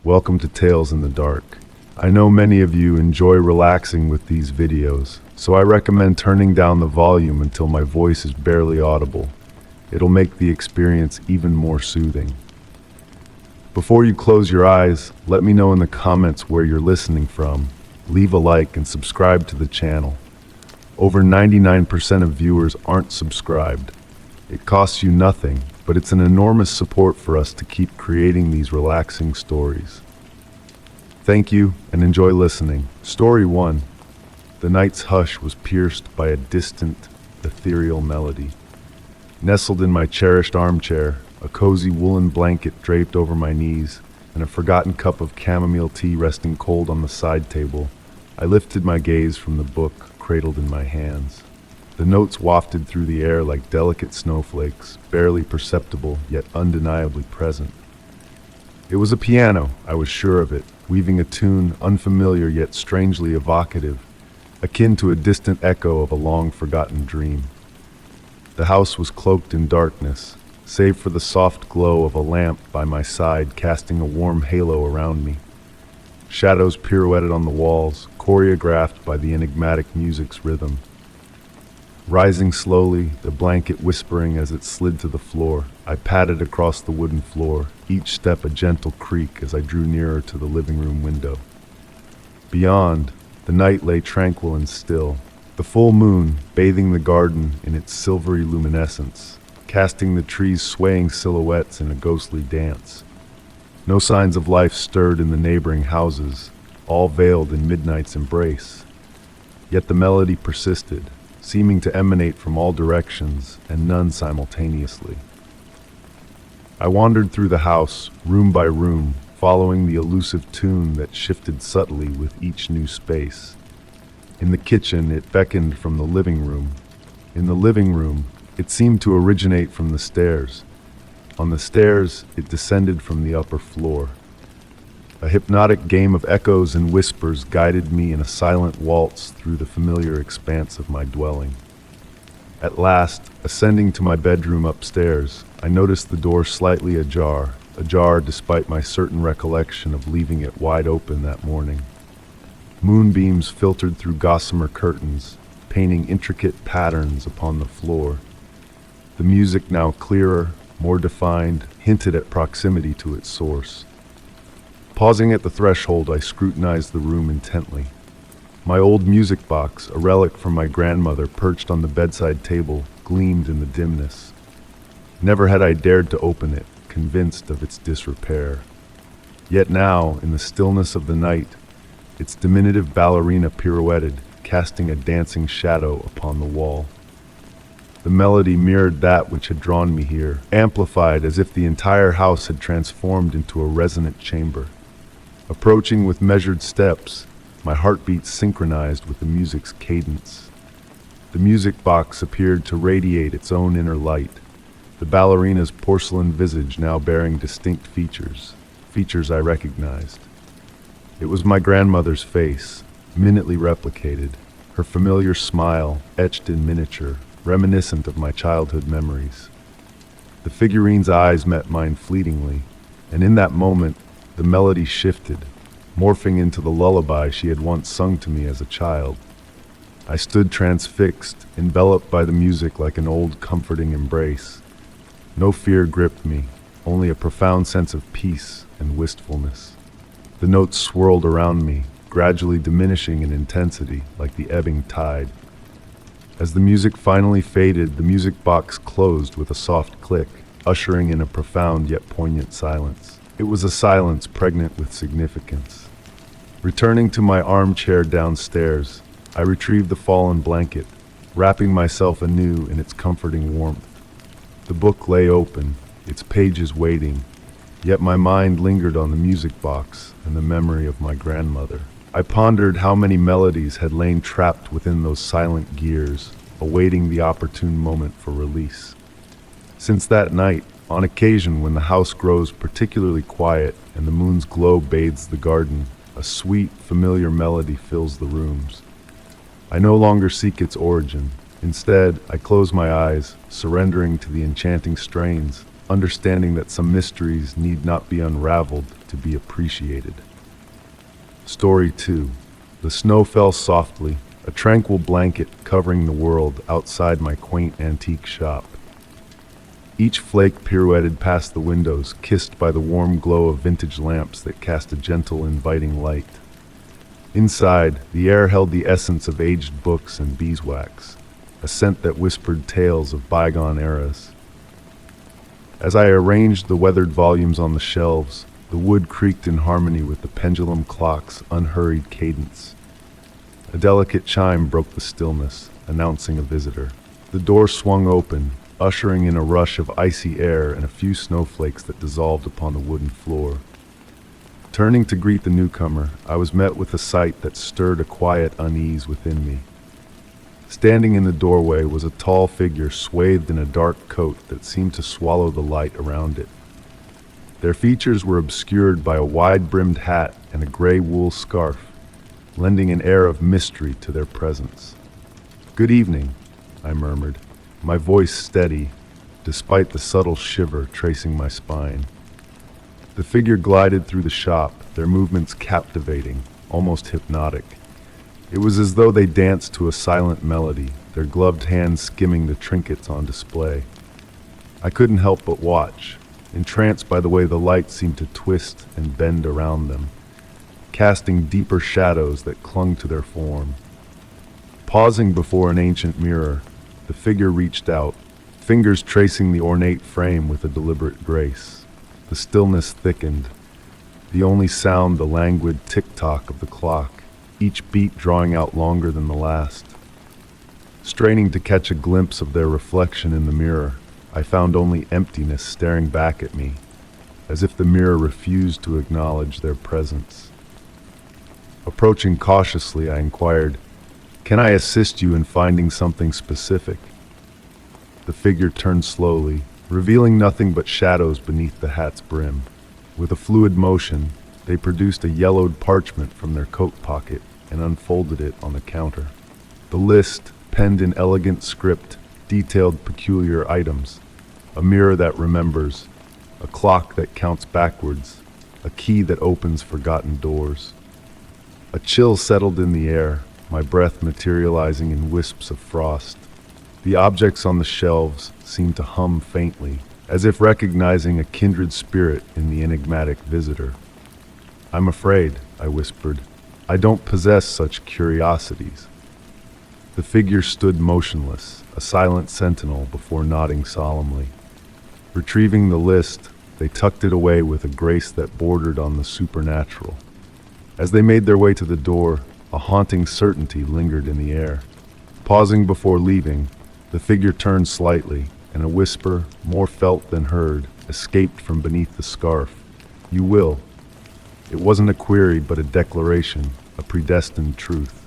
Welcome to Tales in the Dark. I know many of you enjoy relaxing with these videos, so I recommend turning down the volume until my voice is barely audible. It'll make the experience even more soothing. Before you close your eyes, let me know in the comments where you're listening from. Leave a like and subscribe to the channel. Over 99% of viewers aren't subscribed. It costs you nothing, but it's an enormous support for us to keep creating these relaxing stories. Thank you and enjoy listening. Story 1. The night's hush was pierced by a distant, ethereal melody. Nestled in my cherished armchair, a cozy woolen blanket draped over my knees, and a forgotten cup of chamomile tea resting cold on the side table, I lifted my gaze from the book cradled in my hands. The notes wafted through the air like delicate snowflakes, barely perceptible yet undeniably present. It was a piano, I was sure of it, weaving a tune unfamiliar yet strangely evocative, akin to a distant echo of a long-forgotten dream. The house was cloaked in darkness, save for the soft glow of a lamp by my side casting a warm halo around me. Shadows pirouetted on the walls, choreographed by the enigmatic music's rhythm. Rising slowly, the blanket whispering as it slid to the floor, I padded across the wooden floor, each step a gentle creak as I drew nearer to the living room window. Beyond, the night lay tranquil and still, the full moon bathing the garden in its silvery luminescence, casting the trees' swaying silhouettes in a ghostly dance. No signs of life stirred in the neighboring houses, all veiled in midnight's embrace. Yet the melody persisted, seeming to emanate from all directions and none simultaneously. I wandered through the house, room by room, following the elusive tune that shifted subtly with each new space. In the kitchen, it beckoned from the living room. In the living room, it seemed to originate from the stairs. On the stairs, it descended from the upper floor. A hypnotic game of echoes and whispers guided me in a silent waltz through the familiar expanse of my dwelling. At last, ascending to my bedroom upstairs, I noticed the door slightly ajar despite my certain recollection of leaving it wide open that morning. Moonbeams filtered through gossamer curtains, painting intricate patterns upon the floor. The music, now clearer, more defined, hinted at proximity to its source. Pausing at the threshold, I scrutinized the room intently. My old music box, a relic from my grandmother perched on the bedside table, gleamed in the dimness. Never had I dared to open it, convinced of its disrepair. Yet now, in the stillness of the night, its diminutive ballerina pirouetted, casting a dancing shadow upon the wall. The melody mirrored that which had drawn me here, amplified as if the entire house had transformed into a resonant chamber. Approaching with measured steps, my heartbeat synchronized with the music's cadence. The music box appeared to radiate its own inner light, the ballerina's porcelain visage now bearing distinct features I recognized. It was my grandmother's face, minutely replicated, her familiar smile etched in miniature, reminiscent of my childhood memories. The figurine's eyes met mine fleetingly, and in that moment, the melody shifted, morphing into the lullaby she had once sung to me as a child. I stood transfixed, enveloped by the music like an old, comforting embrace. No fear gripped me, only a profound sense of peace and wistfulness. The notes swirled around me, gradually diminishing in intensity like the ebbing tide. As the music finally faded, the music box closed with a soft click, ushering in a profound yet poignant silence. It was a silence pregnant with significance. Returning to my armchair downstairs, I retrieved the fallen blanket, wrapping myself anew in its comforting warmth. The book lay open, its pages waiting, yet my mind lingered on the music box and the memory of my grandmother. I pondered how many melodies had lain trapped within those silent gears, awaiting the opportune moment for release. Since that night, on occasion when the house grows particularly quiet and the moon's glow bathes the garden, a sweet, familiar melody fills the rooms. I no longer seek its origin. Instead, I close my eyes, surrendering to the enchanting strains, understanding that some mysteries need not be unraveled to be appreciated. Story 2. The snow fell softly, a tranquil blanket covering the world outside my quaint antique shop. Each flake pirouetted past the windows, kissed by the warm glow of vintage lamps that cast a gentle, inviting light. Inside, the air held the essence of aged books and beeswax, a scent that whispered tales of bygone eras. As I arranged the weathered volumes on the shelves, the wood creaked in harmony with the pendulum clock's unhurried cadence. A delicate chime broke the stillness, announcing a visitor. The door swung open, ushering in a rush of icy air and a few snowflakes that dissolved upon the wooden floor. Turning to greet the newcomer, I was met with a sight that stirred a quiet unease within me. Standing in the doorway was a tall figure swathed in a dark coat that seemed to swallow the light around it. Their features were obscured by a wide-brimmed hat and a gray wool scarf, lending an air of mystery to their presence. "Good evening," I murmured, my voice steady, despite the subtle shiver tracing my spine. The figure glided through the shop, their movements captivating, almost hypnotic. It was as though they danced to a silent melody, their gloved hands skimming the trinkets on display. I couldn't help but watch, entranced by the way the light seemed to twist and bend around them, casting deeper shadows that clung to their form. Pausing before an ancient mirror, the figure reached out, fingers tracing the ornate frame with a deliberate grace. The stillness thickened, the only sound the languid tick-tock of the clock, each beat drawing out longer than the last. Straining to catch a glimpse of their reflection in the mirror, I found only emptiness staring back at me, as if the mirror refused to acknowledge their presence. Approaching cautiously, I inquired, "Can I assist you in finding something specific?" The figure turned slowly, revealing nothing but shadows beneath the hat's brim. With a fluid motion, they produced a yellowed parchment from their coat pocket and unfolded it on the counter. The list, penned in elegant script, detailed peculiar items: a mirror that remembers, a clock that counts backwards, a key that opens forgotten doors. A chill settled in the air, my breath materializing in wisps of frost. The objects on the shelves seemed to hum faintly, as if recognizing a kindred spirit in the enigmatic visitor. "I'm afraid," I whispered, "I don't possess such curiosities." The figure stood motionless, a silent sentinel, before nodding solemnly. Retrieving the list, they tucked it away with a grace that bordered on the supernatural. As they made their way to the door, a haunting certainty lingered in the air. Pausing before leaving, the figure turned slightly, and a whisper, more felt than heard, escaped from beneath the scarf. "You will." It wasn't a query, but a declaration, a predestined truth.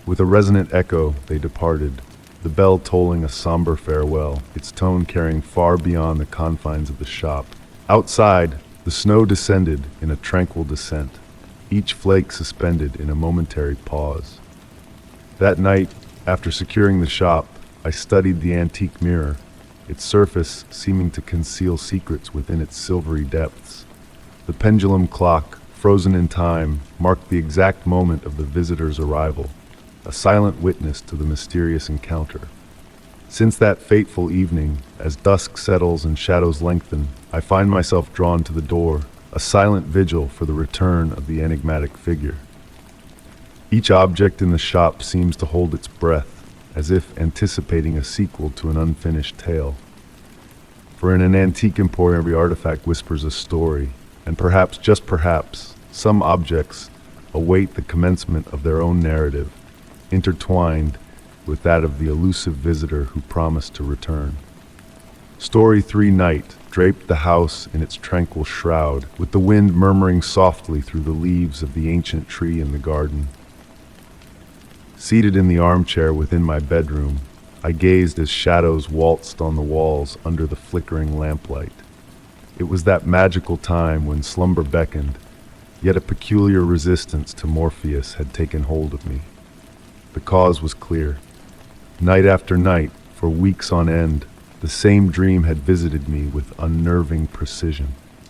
With a resonant echo, they departed, the bell tolling a somber farewell, its tone carrying far beyond the confines of the shop. Outside, the snow descended in a tranquil descent, each flake suspended in a momentary pause. That night, after securing the shop, I studied the antique mirror, its surface seeming to conceal secrets within its silvery depths. The pendulum clock, frozen in time, marked the exact moment of the visitor's arrival, a silent witness to the mysterious encounter. Since that fateful evening, as dusk settles and shadows lengthen, I find myself drawn to the door, a silent vigil for the return of the enigmatic figure. Each object in the shop seems to hold its breath, as if anticipating a sequel to an unfinished tale. For in an antique emporium, every artifact whispers a story, and perhaps, just perhaps, some objects await the commencement of their own narrative, intertwined with that of the elusive visitor who promised to return. Story 3 Night draped the house in its tranquil shroud, with the wind murmuring softly through the leaves of the ancient tree in the garden. Seated in the armchair within my bedroom, I gazed as shadows waltzed on the walls under the flickering lamplight. It was that magical time when slumber beckoned, yet a peculiar resistance to Morpheus had taken hold of me. The cause was clear. Night after night, for weeks on end, The same dream had visited me with unnerving precision.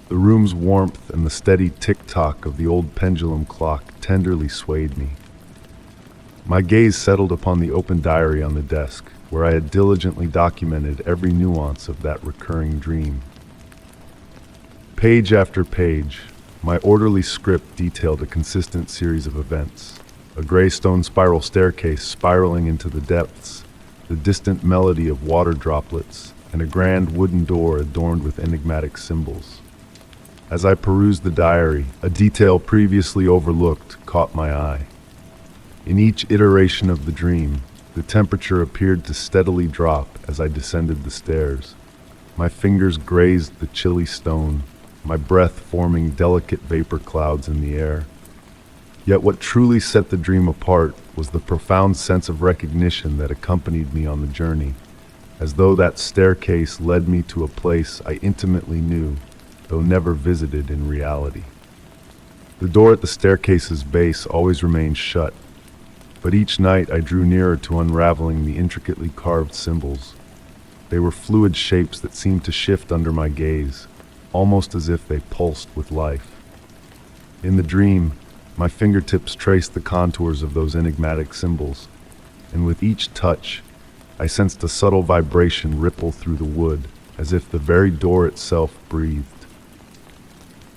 The room's warmth and the steady tick-tock of the old pendulum clock tenderly swayed me. My gaze settled upon the open diary on the desk, where I had diligently documented every nuance of that recurring dream. Page after page, my orderly script detailed a consistent series of events. A gray stone spiral staircase spiraling into the depths, the distant melody of water droplets, and a grand wooden door adorned with enigmatic symbols. As I perused the diary, a detail previously overlooked caught my eye. In each iteration of the dream, the temperature appeared to steadily drop as I descended the stairs. My fingers grazed the chilly stone, my breath forming delicate vapor clouds in the air. Yet what truly set the dream apart was the profound sense of recognition that accompanied me on the journey, as though that staircase led me to a place I intimately knew, though never visited in reality. The door at the staircase's base always remained shut, but each night I drew nearer to unraveling the intricately carved symbols. They were fluid shapes that seemed to shift under my gaze, almost as if they pulsed with life. In the dream, my fingertips traced the contours of those enigmatic symbols, and with each touch, I sensed a subtle vibration ripple through the wood, as if the very door itself breathed.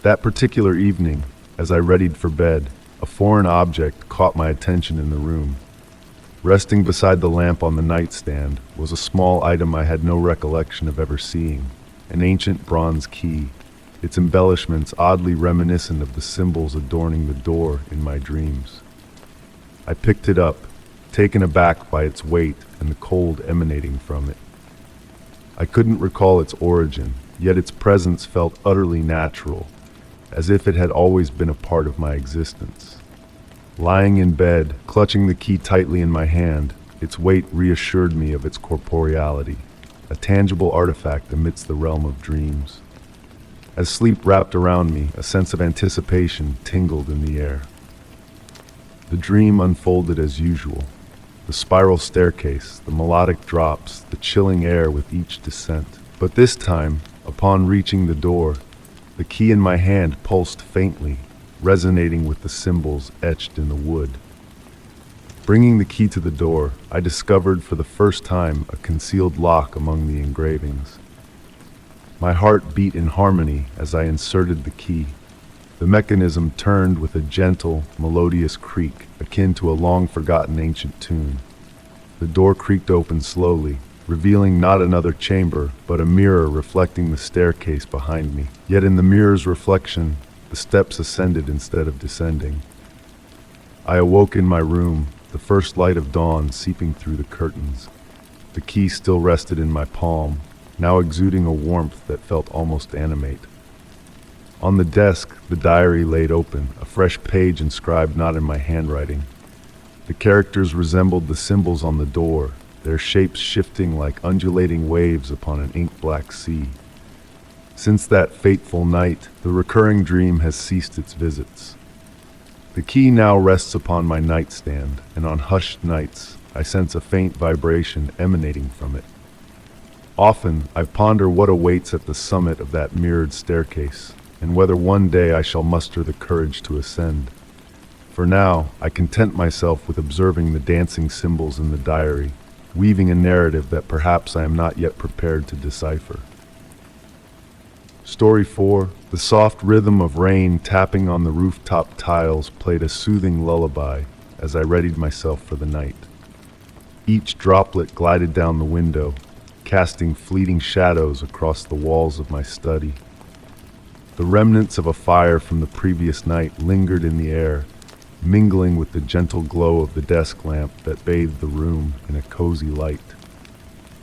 That particular evening, as I readied for bed, a foreign object caught my attention in the room. Resting beside the lamp on the nightstand was a small item I had no recollection of ever seeing, an ancient bronze key, its embellishments oddly reminiscent of the symbols adorning the door in my dreams. I picked it up, taken aback by its weight and the cold emanating from it. I couldn't recall its origin, yet its presence felt utterly natural, as if it had always been a part of my existence. Lying in bed, clutching the key tightly in my hand, its weight reassured me of its corporeality, a tangible artifact amidst the realm of dreams. As sleep wrapped around me, a sense of anticipation tingled in the air. The dream unfolded as usual. The spiral staircase, the melodic drops, the chilling air with each descent. But this time, upon reaching the door, the key in my hand pulsed faintly, resonating with the symbols etched in the wood. Bringing the key to the door, I discovered for the first time a concealed lock among the engravings. My heart beat in harmony as I inserted the key. The mechanism turned with a gentle, melodious creak, akin to a long-forgotten ancient tune. The door creaked open slowly, revealing not another chamber, but a mirror reflecting the staircase behind me. Yet in the mirror's reflection, the steps ascended instead of descending. I awoke in my room, the first light of dawn seeping through the curtains. The key still rested in my palm, now exuding a warmth that felt almost animate. On the desk, the diary laid open, a fresh page inscribed not in my handwriting. The characters resembled the symbols on the door, their shapes shifting like undulating waves upon an ink-black sea. Since that fateful night, the recurring dream has ceased its visits. The key now rests upon my nightstand, and on hushed nights, I sense a faint vibration emanating from it. Often, I ponder what awaits at the summit of that mirrored staircase, and whether one day I shall muster the courage to ascend. For now, I content myself with observing the dancing symbols in the diary, weaving a narrative that perhaps I am not yet prepared to decipher. Story 4. The soft rhythm of rain tapping on the rooftop tiles played a soothing lullaby as I readied myself for the night. Each droplet glided down the window, casting fleeting shadows across the walls of my study. The remnants of a fire from the previous night lingered in the air, mingling with the gentle glow of the desk lamp that bathed the room in a cozy light.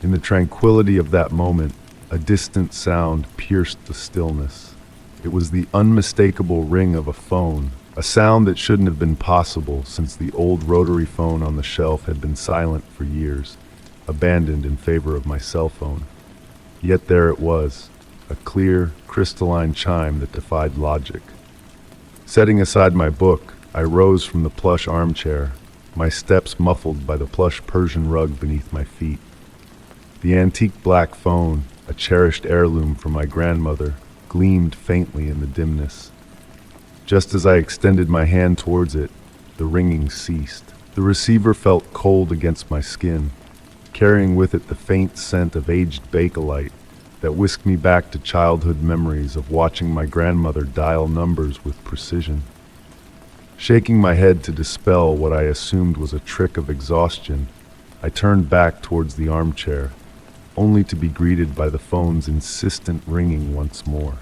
In the tranquility of that moment, a distant sound pierced the stillness. It was the unmistakable ring of a phone, a sound that shouldn't have been possible since the old rotary phone on the shelf had been silent for years, abandoned in favor of my cell phone. Yet there it was, a clear, crystalline chime that defied logic. Setting aside my book, I rose from the plush armchair, my steps muffled by the plush Persian rug beneath my feet. The antique black phone, a cherished heirloom from my grandmother, gleamed faintly in the dimness. Just as I extended my hand towards it, the ringing ceased. The receiver felt cold against my skin, carrying with it the faint scent of aged Bakelite that whisked me back to childhood memories of watching my grandmother dial numbers with precision. Shaking my head to dispel what I assumed was a trick of exhaustion, I turned back towards the armchair, only to be greeted by the phone's insistent ringing once more.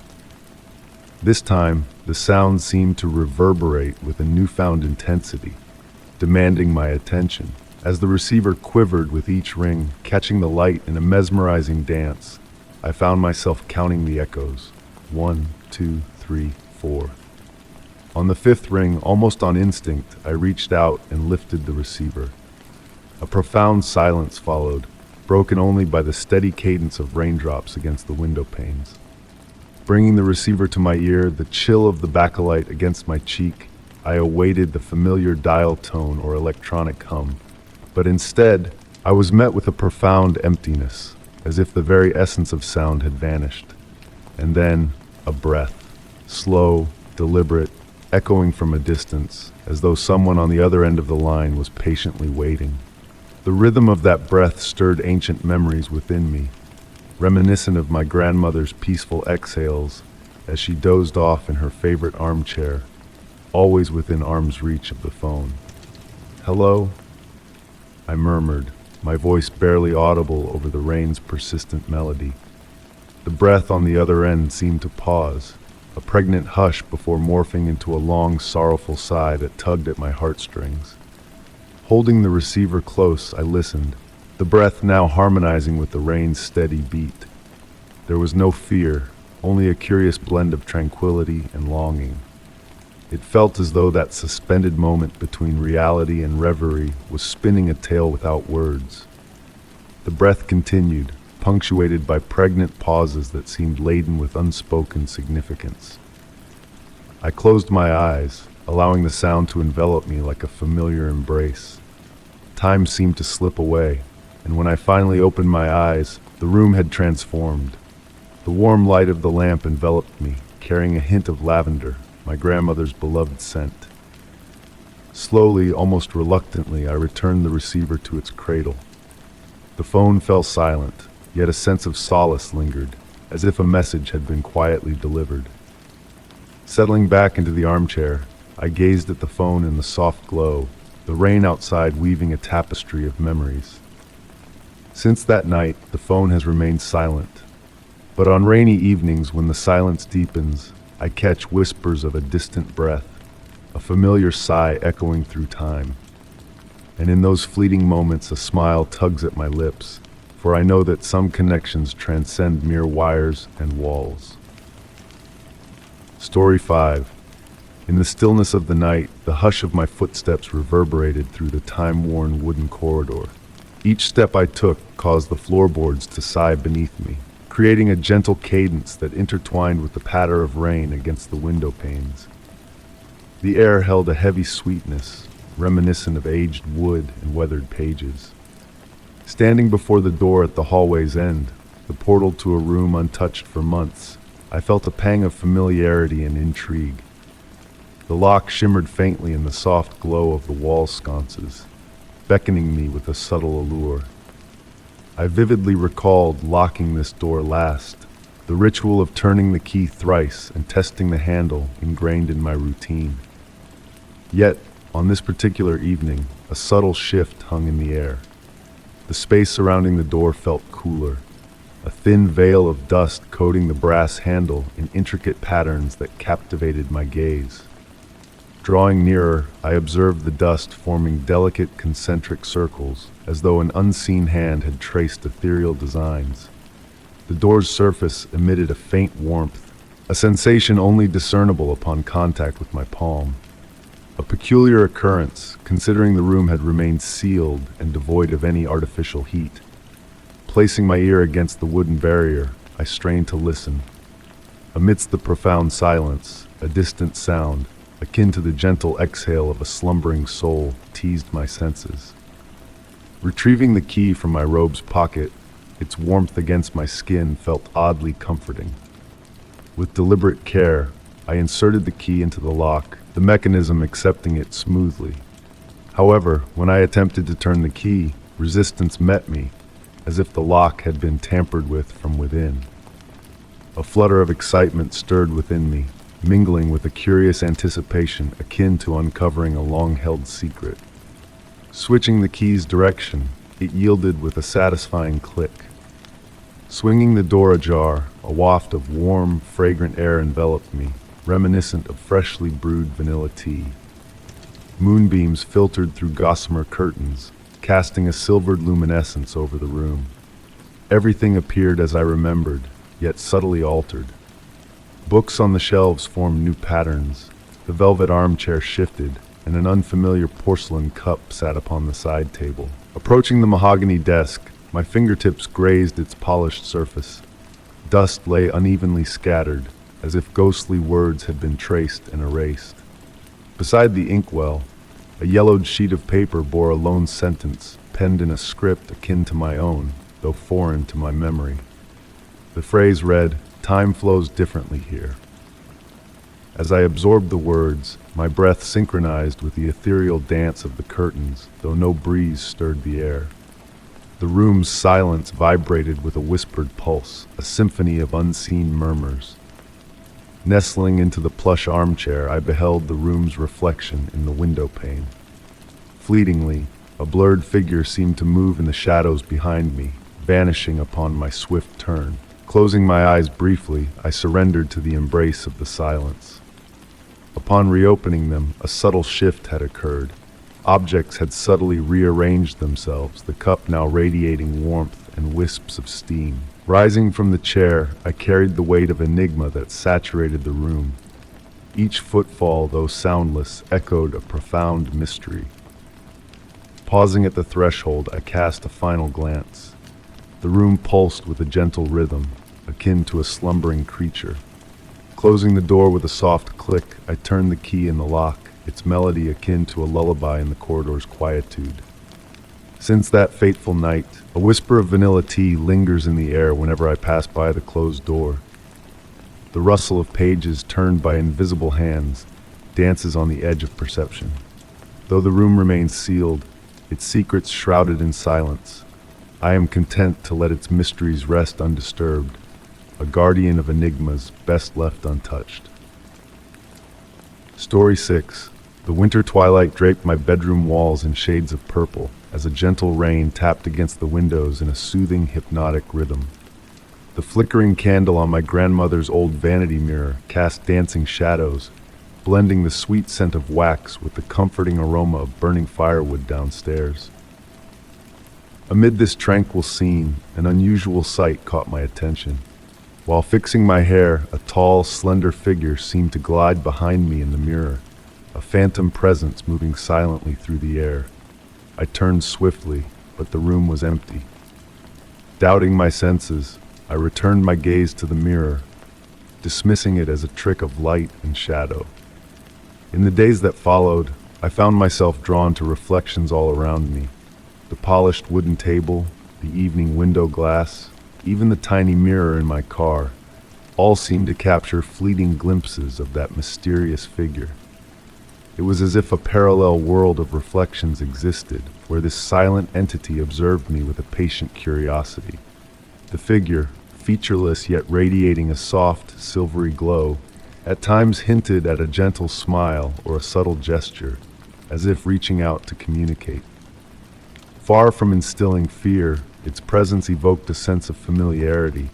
This time, the sound seemed to reverberate with a newfound intensity, demanding my attention. As the receiver quivered with each ring, catching the light in a mesmerizing dance, I found myself counting the echoes. 1, 2, 3, 4. On the fifth ring, almost on instinct, I reached out and lifted the receiver. A profound silence followed, broken only by the steady cadence of raindrops against the window panes. Bringing the receiver to my ear, the chill of the bakelite against my cheek, I awaited the familiar dial tone or electronic hum. But instead, I was met with a profound emptiness, as if the very essence of sound had vanished. And then, a breath, slow, deliberate, echoing from a distance, as though someone on the other end of the line was patiently waiting. The rhythm of that breath stirred ancient memories within me, reminiscent of my grandmother's peaceful exhales as she dozed off in her favorite armchair, always within arm's reach of the phone. "Hello?" I murmured, my voice barely audible over the rain's persistent melody. The breath on the other end seemed to pause, a pregnant hush before morphing into a long, sorrowful sigh that tugged at my heartstrings. Holding the receiver close, I listened, the breath now harmonizing with the rain's steady beat. There was no fear, only a curious blend of tranquility and longing. It felt as though that suspended moment between reality and reverie was spinning a tale without words. The breath continued, punctuated by pregnant pauses that seemed laden with unspoken significance. I closed my eyes, allowing the sound to envelop me like a familiar embrace. Time seemed to slip away, and when I finally opened my eyes, the room had transformed. The warm light of the lamp enveloped me, carrying a hint of lavender, my grandmother's beloved scent. Slowly, almost reluctantly, I returned the receiver to its cradle. The phone fell silent, yet a sense of solace lingered, as if a message had been quietly delivered. Settling back into the armchair, I gazed at the phone in the soft glow, the rain outside weaving a tapestry of memories. Since that night, the phone has remained silent. But on rainy evenings, when the silence deepens, I catch whispers of a distant breath, a familiar sigh echoing through time. And in those fleeting moments, a smile tugs at my lips, for I know that some connections transcend mere wires and walls. Story 5. In the stillness of the night, the hush of my footsteps reverberated through the time-worn wooden corridor. Each step I took caused the floorboards to sigh beneath me, creating a gentle cadence that intertwined with the patter of rain against the window panes. The air held a heavy sweetness, reminiscent of aged wood and weathered pages. Standing before the door at the hallway's end, the portal to a room untouched for months, I felt a pang of familiarity and intrigue. The lock shimmered faintly in the soft glow of the wall sconces, beckoning me with a subtle allure. I vividly recalled locking this door last, the ritual of turning the key thrice and testing the handle ingrained in my routine. Yet, on this particular evening, a subtle shift hung in the air. The space surrounding the door felt cooler, a thin veil of dust coating the brass handle in intricate patterns that captivated my gaze. Drawing nearer, I observed the dust forming delicate concentric circles, as though an unseen hand had traced ethereal designs. The door's surface emitted a faint warmth, a sensation only discernible upon contact with my palm. A peculiar occurrence, considering the room had remained sealed and devoid of any artificial heat. Placing my ear against the wooden barrier, I strained to listen. Amidst the profound silence, a distant sound, akin to the gentle exhale of a slumbering soul, teased my senses. Retrieving the key from my robe's pocket, Its warmth against my skin felt oddly comforting. With deliberate care, I inserted the key into the lock, the mechanism accepting it smoothly. However, when I attempted to turn the key, resistance met me, as if the lock had been tampered with from within. A flutter of excitement stirred within me, mingling with a curious anticipation akin to uncovering a long-held secret. Switching the key's direction, it yielded with a satisfying click. Swinging the door ajar, a waft of warm, fragrant air enveloped me, reminiscent of freshly brewed vanilla tea. Moonbeams filtered through gossamer curtains, casting a silvered luminescence over the room. Everything appeared as I remembered, yet subtly altered. Books on the shelves formed new patterns, the velvet armchair shifted, and an unfamiliar porcelain cup sat upon the side table. Approaching the mahogany desk, my fingertips grazed its polished surface. Dust lay unevenly scattered, as if ghostly words had been traced and erased. Beside the inkwell, a yellowed sheet of paper bore a lone sentence, penned in a script akin to my own, though foreign to my memory. The phrase read, "Time flows differently here." As I absorbed the words, my breath synchronized with the ethereal dance of the curtains, though no breeze stirred the air. The room's silence vibrated with a whispered pulse, a symphony of unseen murmurs. Nestling into the plush armchair, I beheld the room's reflection in the window pane. Fleetingly, a blurred figure seemed to move in the shadows behind me, vanishing upon my swift turn. Closing my eyes briefly, I surrendered to the embrace of the silence. Upon reopening them, a subtle shift had occurred. Objects had subtly rearranged themselves, the cup now radiating warmth and wisps of steam. Rising from the chair, I carried the weight of enigma that saturated the room. Each footfall, though soundless, echoed a profound mystery. Pausing at the threshold, I cast a final glance. The room pulsed with a gentle rhythm, akin to a slumbering creature. Closing the door with a soft click, I turned the key in the lock, its melody akin to a lullaby in the corridor's quietude. Since that fateful night, a whisper of vanilla tea lingers in the air whenever I pass by the closed door. The rustle of pages turned by invisible hands dances on the edge of perception. Though the room remains sealed, its secrets shrouded in silence, I am content to let its mysteries rest undisturbed, a guardian of enigmas best left untouched. Story 6. The winter twilight draped my bedroom walls in shades of purple, as a gentle rain tapped against the windows in a soothing, hypnotic rhythm. The flickering candle on my grandmother's old vanity mirror cast dancing shadows, blending the sweet scent of wax with the comforting aroma of burning firewood downstairs. Amid this tranquil scene, an unusual sight caught my attention. While fixing my hair, a tall, slender figure seemed to glide behind me in the mirror, a phantom presence moving silently through the air. I turned swiftly, but the room was empty. Doubting my senses, I returned my gaze to the mirror, dismissing it as a trick of light and shadow. In the days that followed, I found myself drawn to reflections all around me. The polished wooden table, the evening window glass, even the tiny mirror in my car, all seemed to capture fleeting glimpses of that mysterious figure. It was as if a parallel world of reflections existed, where this silent entity observed me with a patient curiosity. The figure, featureless yet radiating a soft, silvery glow, at times hinted at a gentle smile or a subtle gesture, as if reaching out to communicate. Far from instilling fear, its presence evoked a sense of familiarity,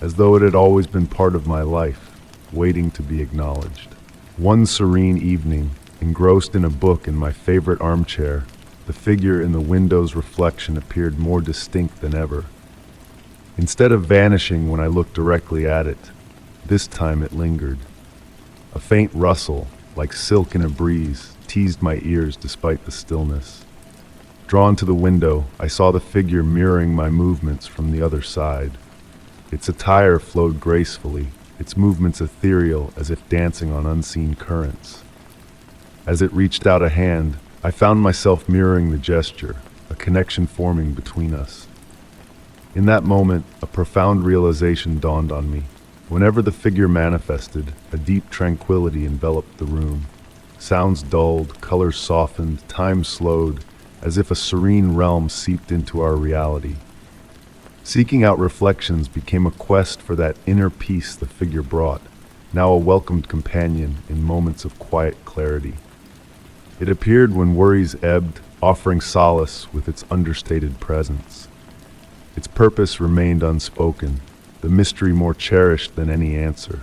as though it had always been part of my life, waiting to be acknowledged. One serene evening, engrossed in a book in my favorite armchair, the figure in the window's reflection appeared more distinct than ever. Instead of vanishing when I looked directly at it, this time it lingered. A faint rustle, like silk in a breeze, teased my ears despite the stillness. Drawn to the window, I saw the figure mirroring my movements from the other side. Its attire flowed gracefully, its movements ethereal as if dancing on unseen currents. As it reached out a hand, I found myself mirroring the gesture, a connection forming between us. In that moment, a profound realization dawned on me. Whenever the figure manifested, a deep tranquility enveloped the room. Sounds dulled, colors softened, time slowed, as if a serene realm seeped into our reality. Seeking out reflections became a quest for that inner peace the figure brought, now a welcomed companion in moments of quiet clarity. It appeared when worries ebbed, offering solace with its understated presence. Its purpose remained unspoken, the mystery more cherished than any answer.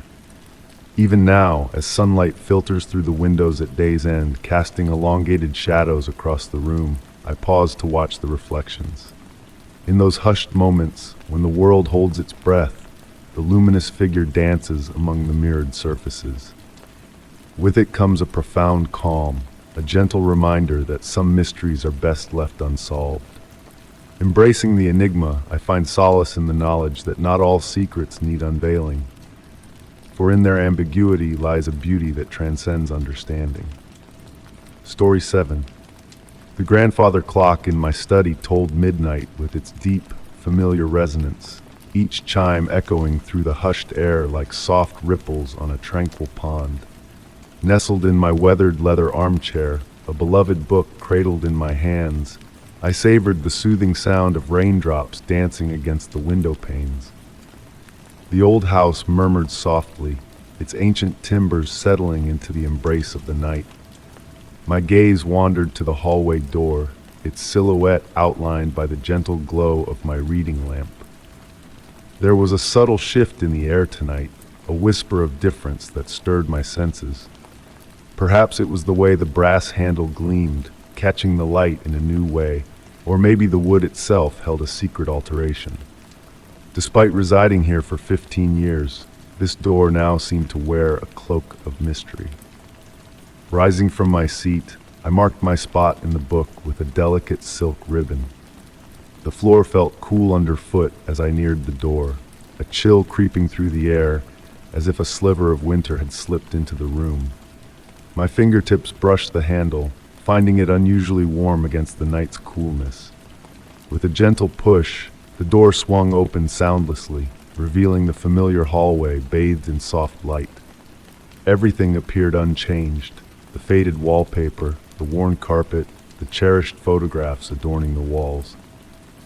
Even now, as sunlight filters through the windows at day's end, casting elongated shadows across the room, I pause to watch the reflections. In those hushed moments, when the world holds its breath, the luminous figure dances among the mirrored surfaces. With it comes a profound calm, a gentle reminder that some mysteries are best left unsolved. Embracing the enigma, I find solace in the knowledge that not all secrets need unveiling, for in their ambiguity lies a beauty that transcends understanding. Story 7. The grandfather clock in my study tolled midnight with its deep, familiar resonance, each chime echoing through the hushed air like soft ripples on a tranquil pond. Nestled in my weathered leather armchair, a beloved book cradled in my hands, I savored the soothing sound of raindrops dancing against the window panes. The old house murmured softly, its ancient timbers settling into the embrace of the night. My gaze wandered to the hallway door, its silhouette outlined by the gentle glow of my reading lamp. There was a subtle shift in the air tonight, a whisper of difference that stirred my senses. Perhaps it was the way the brass handle gleamed, catching the light in a new way, or maybe the wood itself held a secret alteration. Despite residing here for 15 years, this door now seemed to wear a cloak of mystery. Rising from my seat, I marked my spot in the book with a delicate silk ribbon. The floor felt cool underfoot as I neared the door, a chill creeping through the air as if a sliver of winter had slipped into the room. My fingertips brushed the handle, finding it unusually warm against the night's coolness. With a gentle push, the door swung open soundlessly, revealing the familiar hallway bathed in soft light. Everything appeared unchanged, the faded wallpaper, the worn carpet, the cherished photographs adorning the walls.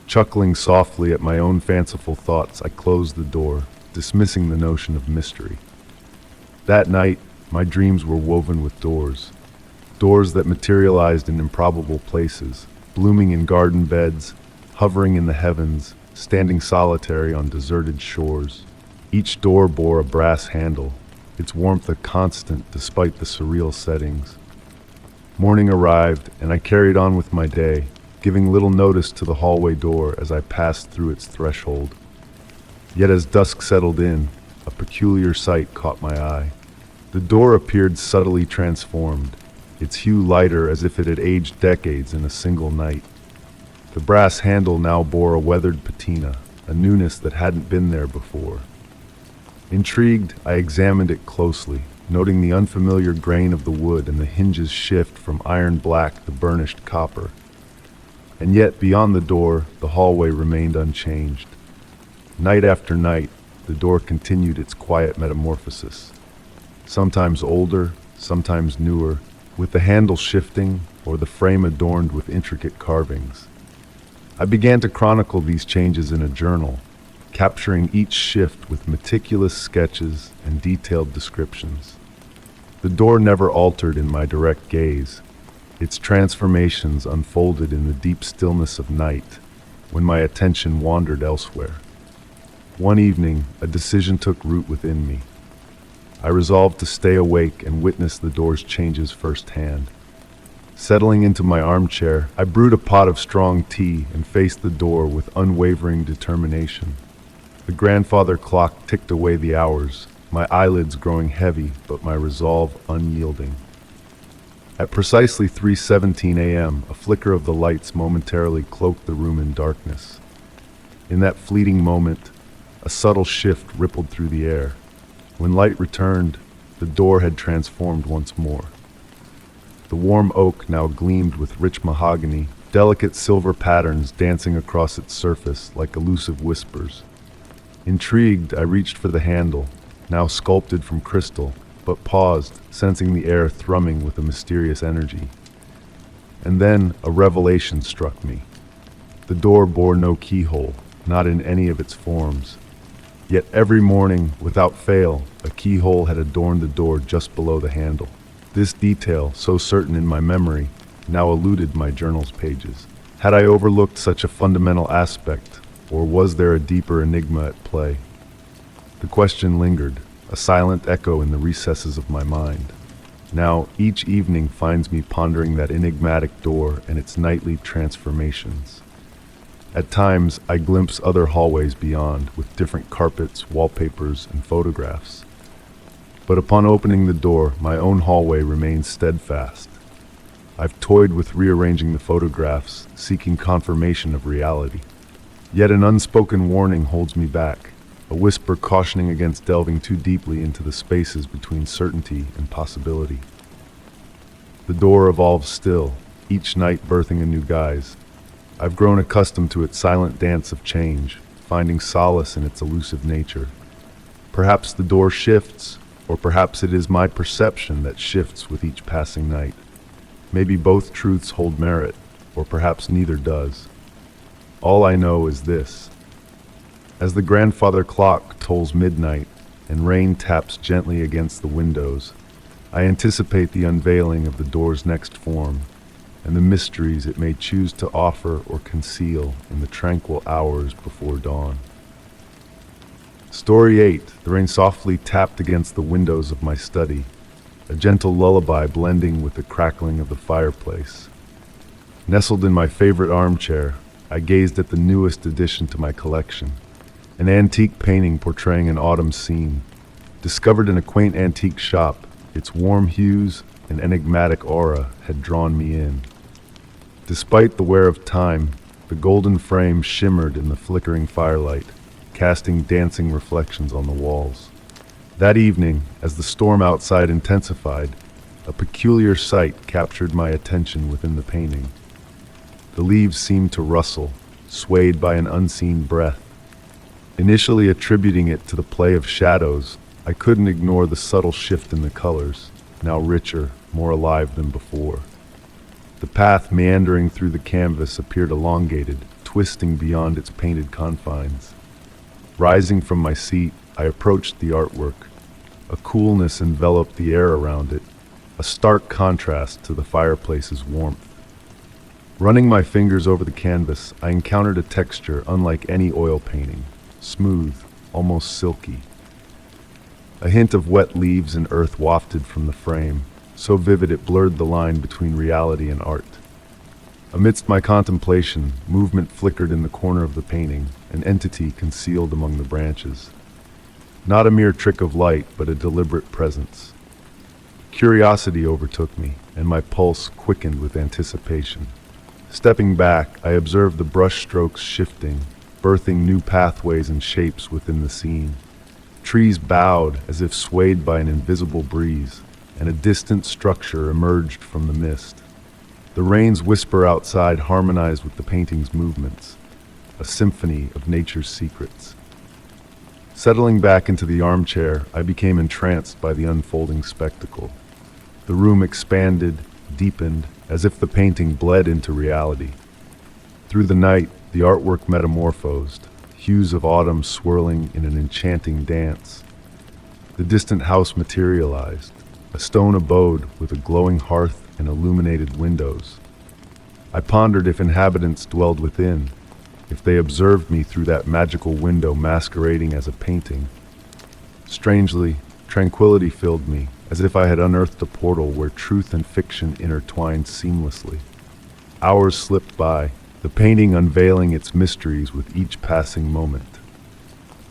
Chuckling softly at my own fanciful thoughts, I closed the door, dismissing the notion of mystery. That night, my dreams were woven with doors that materialized in improbable places, blooming in garden beds, hovering in the heavens, standing solitary on deserted shores. Each door bore a brass handle, its warmth a constant despite the surreal settings. Morning arrived, and I carried on with my day, giving little notice to the hallway door as I passed through its threshold. Yet as dusk settled in, a peculiar sight caught my eye. The door appeared subtly transformed, its hue lighter as if it had aged decades in a single night. The brass handle now bore a weathered patina, a newness that hadn't been there before. Intrigued, I examined it closely, noting the unfamiliar grain of the wood and the hinges shift from iron black to burnished copper. And yet, beyond the door, the hallway remained unchanged. Night after night, the door continued its quiet metamorphosis. Sometimes older, sometimes newer, with the handle shifting or the frame adorned with intricate carvings. I began to chronicle these changes in a journal, capturing each shift with meticulous sketches and detailed descriptions. The door never altered in my direct gaze. Its transformations unfolded in the deep stillness of night, when my attention wandered elsewhere. One evening, a decision took root within me. I resolved to stay awake and witness the door's changes firsthand. Settling into my armchair, I brewed a pot of strong tea and faced the door with unwavering determination. The grandfather clock ticked away the hours, my eyelids growing heavy but my resolve unyielding. At precisely 3:17 a.m., a flicker of the lights momentarily cloaked the room in darkness. In that fleeting moment, a subtle shift rippled through the air. When light returned, the door had transformed once more. The warm oak now gleamed with rich mahogany, delicate silver patterns dancing across its surface like elusive whispers. Intrigued, I reached for the handle, now sculpted from crystal, but paused, sensing the air thrumming with a mysterious energy. And then a revelation struck me. The door bore no keyhole, not in any of its forms. Yet every morning, without fail, a keyhole had adorned the door just below the handle. This detail, so certain in my memory, now eluded my journal's pages. Had I overlooked such a fundamental aspect, or was there a deeper enigma at play? The question lingered, a silent echo in the recesses of my mind. Now, each evening finds me pondering that enigmatic door and its nightly transformations. At times, I glimpse other hallways beyond, with different carpets, wallpapers, and photographs. But upon opening the door, my own hallway remains steadfast. I've toyed with rearranging the photographs, seeking confirmation of reality. Yet an unspoken warning holds me back, a whisper cautioning against delving too deeply into the spaces between certainty and possibility. The door evolves still, each night birthing a new guise. I've grown accustomed to its silent dance of change, finding solace in its elusive nature. Perhaps the door shifts, or perhaps it is my perception that shifts with each passing night. Maybe both truths hold merit, or perhaps neither does. All I know is this. As the grandfather clock tolls midnight and rain taps gently against the windows, I anticipate the unveiling of the door's next form and the mysteries it may choose to offer or conceal in the tranquil hours before dawn. Story 8. The rain softly tapped against the windows of my study, a gentle lullaby blending with the crackling of the fireplace. Nestled in my favorite armchair, I gazed at the newest addition to my collection, an antique painting portraying an autumn scene. Discovered in a quaint antique shop, its warm hues and enigmatic aura had drawn me in. Despite the wear of time, the golden frame shimmered in the flickering firelight, casting dancing reflections on the walls. That evening, as the storm outside intensified, a peculiar sight captured my attention within the painting. The leaves seemed to rustle, swayed by an unseen breath. Initially attributing it to the play of shadows, I couldn't ignore the subtle shift in the colors, now richer, more alive than before. The path meandering through the canvas appeared elongated, twisting beyond its painted confines. Rising from my seat, I approached the artwork. A coolness enveloped the air around it, a stark contrast to the fireplace's warmth. Running my fingers over the canvas, I encountered a texture unlike any oil painting, smooth, almost silky. A hint of wet leaves and earth wafted from the frame, so vivid it blurred the line between reality and art. Amidst my contemplation, movement flickered in the corner of the painting, an entity concealed among the branches. Not a mere trick of light, but a deliberate presence. Curiosity overtook me, and my pulse quickened with anticipation. Stepping back, I observed the brush strokes shifting, birthing new pathways and shapes within the scene. Trees bowed as if swayed by an invisible breeze, and a distant structure emerged from the mist. The rain's whisper outside harmonized with the painting's movements, a symphony of nature's secrets. Settling back into the armchair, I became entranced by the unfolding spectacle. The room expanded, deepened, as if the painting bled into reality. Through the night, the artwork metamorphosed, hues of autumn swirling in an enchanting dance. The distant house materialized, a stone abode with a glowing hearth and illuminated windows. I pondered if inhabitants dwelled within, if they observed me through that magical window masquerading as a painting. Strangely, tranquility filled me, as if I had unearthed a portal where truth and fiction intertwined seamlessly. Hours slipped by, the painting unveiling its mysteries with each passing moment.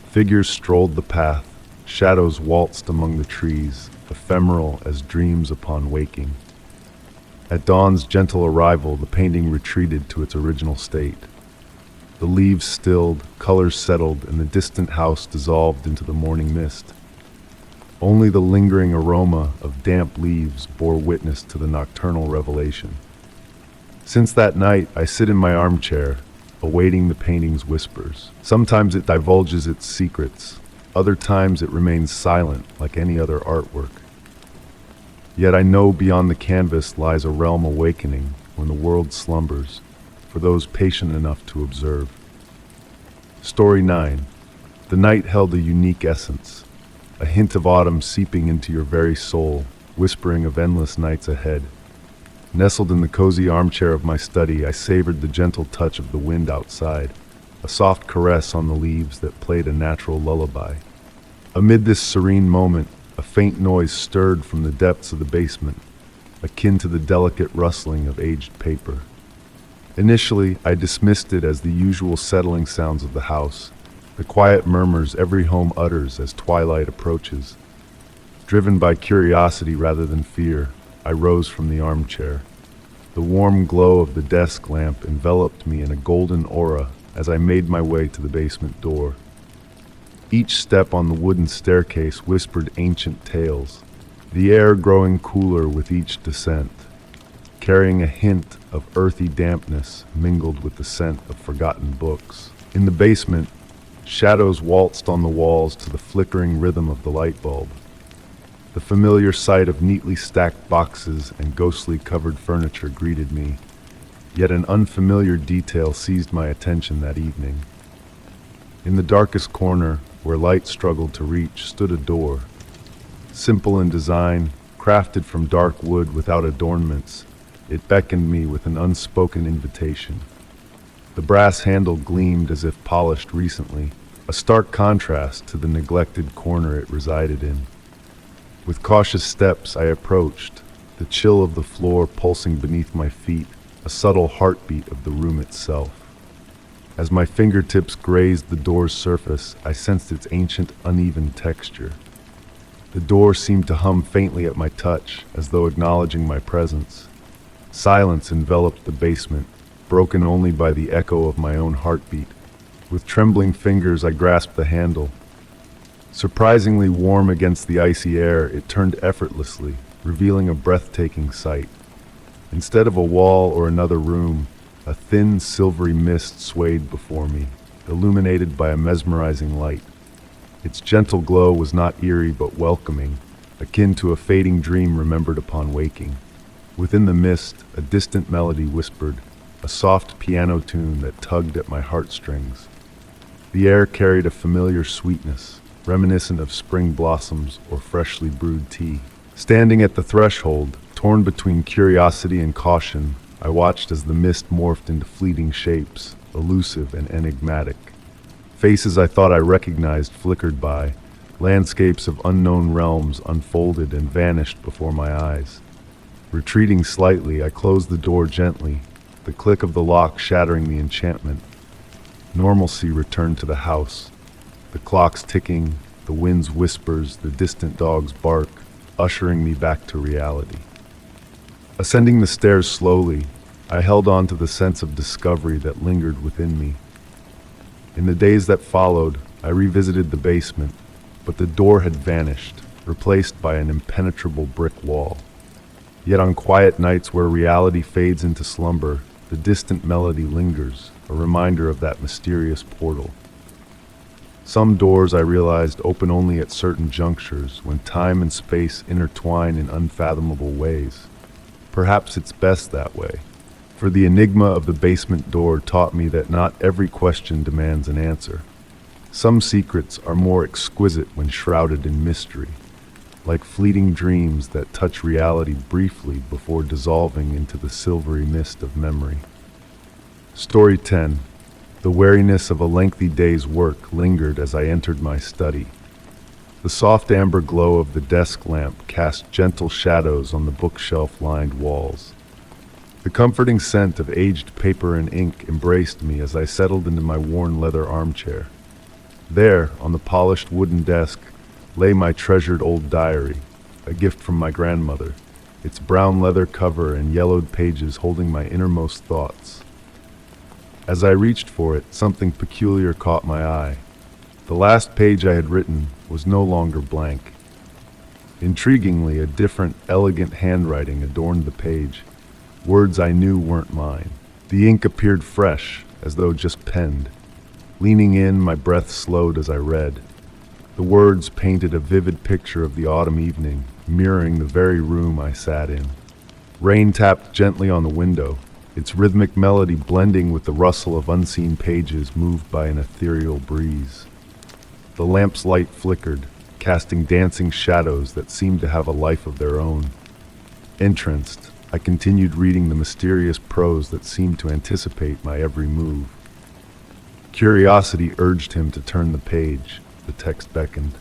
Figures strolled the path, shadows waltzed among the trees, ephemeral as dreams upon waking. At dawn's gentle arrival, the painting retreated to its original state. The leaves stilled, colors settled, and the distant house dissolved into the morning mist. Only the lingering aroma of damp leaves bore witness to the nocturnal revelation. Since that night, I sit in my armchair, awaiting the painting's whispers. Sometimes it divulges its secrets. Other times it remains silent, like any other artwork. Yet I know beyond the canvas lies a realm awakening when the world slumbers, for those patient enough to observe. Story 9. The night held a unique essence, a hint of autumn seeping into your very soul, whispering of endless nights ahead. Nestled in the cozy armchair of my study, I savored the gentle touch of the wind outside, a soft caress on the leaves that played a natural lullaby. Amid this serene moment, a faint noise stirred from the depths of the basement, akin to the delicate rustling of aged paper. Initially, I dismissed it as the usual settling sounds of the house, the quiet murmurs every home utters as twilight approaches. Driven by curiosity rather than fear, I rose from the armchair. The warm glow of the desk lamp enveloped me in a golden aura as I made my way to the basement door. Each step on the wooden staircase whispered ancient tales, the air growing cooler with each descent, carrying a hint of earthy dampness mingled with the scent of forgotten books. In the basement, shadows waltzed on the walls to the flickering rhythm of the light bulb. The familiar sight of neatly stacked boxes and ghostly covered furniture greeted me, yet an unfamiliar detail seized my attention that evening. In the darkest corner, where light struggled to reach, stood a door. Simple in design, crafted from dark wood without adornments, it beckoned me with an unspoken invitation. The brass handle gleamed as if polished recently, a stark contrast to the neglected corner it resided in. With cautious steps I approached, the chill of the floor pulsing beneath my feet, a subtle heartbeat of the room itself. As my fingertips grazed the door's surface, I sensed its ancient, uneven texture. The door seemed to hum faintly at my touch, as though acknowledging my presence. Silence enveloped the basement, broken only by the echo of my own heartbeat. With trembling fingers, I grasped the handle. Surprisingly warm against the icy air, it turned effortlessly, revealing a breathtaking sight. Instead of a wall or another room, a thin, silvery mist swayed before me, illuminated by a mesmerizing light. Its gentle glow was not eerie but welcoming, akin to a fading dream remembered upon waking. Within the mist, a distant melody whispered, a soft piano tune that tugged at my heartstrings. The air carried a familiar sweetness, reminiscent of spring blossoms or freshly brewed tea. Standing at the threshold, torn between curiosity and caution, I watched as the mist morphed into fleeting shapes, elusive and enigmatic. Faces I thought I recognized flickered by, landscapes of unknown realms unfolded and vanished before my eyes. Retreating slightly, I closed the door gently, the click of the lock shattering the enchantment. Normalcy returned to the house, the clocks ticking, the wind's whispers, the distant dog's bark, ushering me back to reality. Ascending the stairs slowly, I held on to the sense of discovery that lingered within me. In the days that followed, I revisited the basement, but the door had vanished, replaced by an impenetrable brick wall. Yet on quiet nights where reality fades into slumber, the distant melody lingers, a reminder of that mysterious portal. Some doors, I realized, open only at certain junctures, when time and space intertwine in unfathomable ways. Perhaps it's best that way, for the enigma of the basement door taught me that not every question demands an answer. Some secrets are more exquisite when shrouded in mystery, like fleeting dreams that touch reality briefly before dissolving into the silvery mist of memory. Story 10. The wariness of a lengthy day's work lingered as I entered my study. The soft amber glow of the desk lamp cast gentle shadows on the bookshelf-lined walls. The comforting scent of aged paper and ink embraced me as I settled into my worn leather armchair. There, on the polished wooden desk, lay my treasured old diary, a gift from my grandmother, its brown leather cover and yellowed pages holding my innermost thoughts. As I reached for it, something peculiar caught my eye. The last page I had written was no longer blank. Intriguingly, a different, elegant handwriting adorned the page, words I knew weren't mine. The ink appeared fresh, as though just penned. Leaning in, my breath slowed as I read. The words painted a vivid picture of the autumn evening, mirroring the very room I sat in. Rain tapped gently on the window, its rhythmic melody blending with the rustle of unseen pages moved by an ethereal breeze. The lamp's light flickered, casting dancing shadows that seemed to have a life of their own. Entranced, I continued reading the mysterious prose that seemed to anticipate my every move. Curiosity urged him to turn the page. The text beckoned,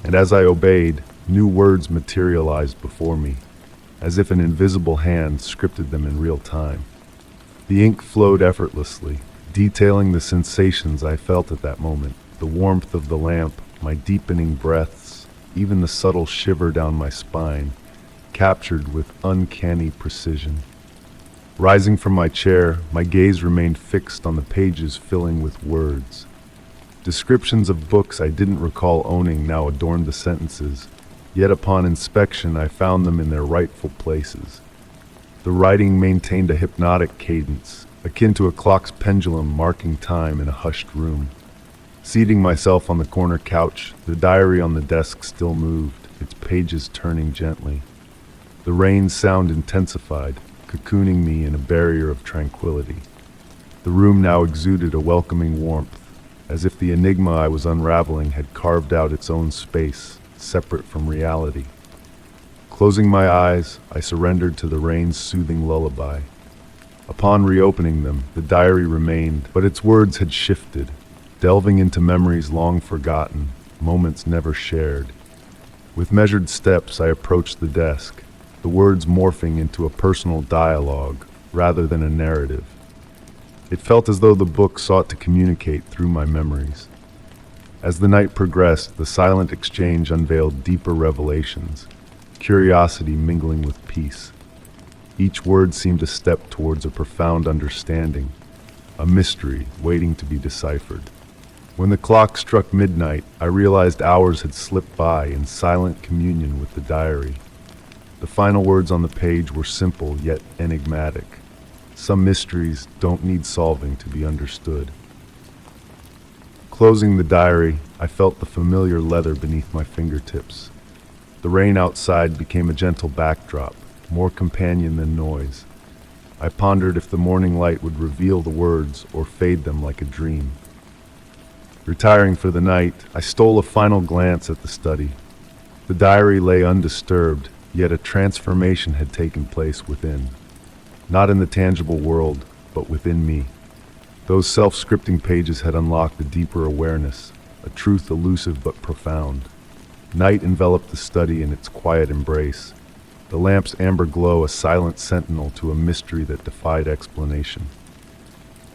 and as I obeyed, new words materialized before me, as if an invisible hand scripted them in real time. The ink flowed effortlessly, detailing the sensations I felt at that moment, the warmth of the lamp, my deepening breaths, even the subtle shiver down my spine, captured with uncanny precision. Rising from my chair, my gaze remained fixed on the pages filling with words. Descriptions of books I didn't recall owning now adorned the sentences, yet upon inspection I found them in their rightful places. The writing maintained a hypnotic cadence, akin to a clock's pendulum marking time in a hushed room. Seating myself on the corner couch, the diary on the desk still moved, its pages turning gently. The rain's sound intensified, cocooning me in a barrier of tranquility. The room now exuded a welcoming warmth, as if the enigma I was unraveling had carved out its own space, separate from reality. Closing my eyes, I surrendered to the rain's soothing lullaby. Upon reopening them, the diary remained, but its words had shifted, delving into memories long forgotten, moments never shared. With measured steps, I approached the desk, the words morphing into a personal dialogue rather than a narrative. It felt as though the book sought to communicate through my memories. As the night progressed, the silent exchange unveiled deeper revelations, curiosity mingling with peace. Each word seemed a step towards a profound understanding, a mystery waiting to be deciphered. When the clock struck midnight, I realized hours had slipped by in silent communion with the diary. The final words on the page were simple yet enigmatic. Some mysteries don't need solving to be understood. Closing the diary, I felt the familiar leather beneath my fingertips. The rain outside became a gentle backdrop, more companion than noise. I pondered if the morning light would reveal the words or fade them like a dream. Retiring for the night, I stole a final glance at the study. The diary lay undisturbed, yet a transformation had taken place within. Not in the tangible world, but within me. Those self-scripting pages had unlocked a deeper awareness, a truth elusive but profound. Night enveloped the study in its quiet embrace, the lamp's amber glow a silent sentinel to a mystery that defied explanation.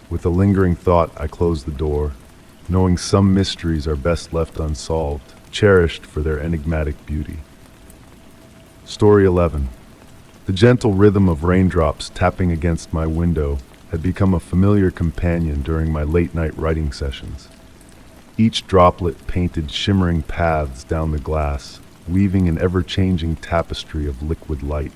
With a lingering thought, I closed the door, knowing some mysteries are best left unsolved, cherished for their enigmatic beauty. Story 11. The gentle rhythm of raindrops tapping against my window had become a familiar companion during my late-night writing sessions. Each droplet painted shimmering paths down the glass, weaving an ever-changing tapestry of liquid light.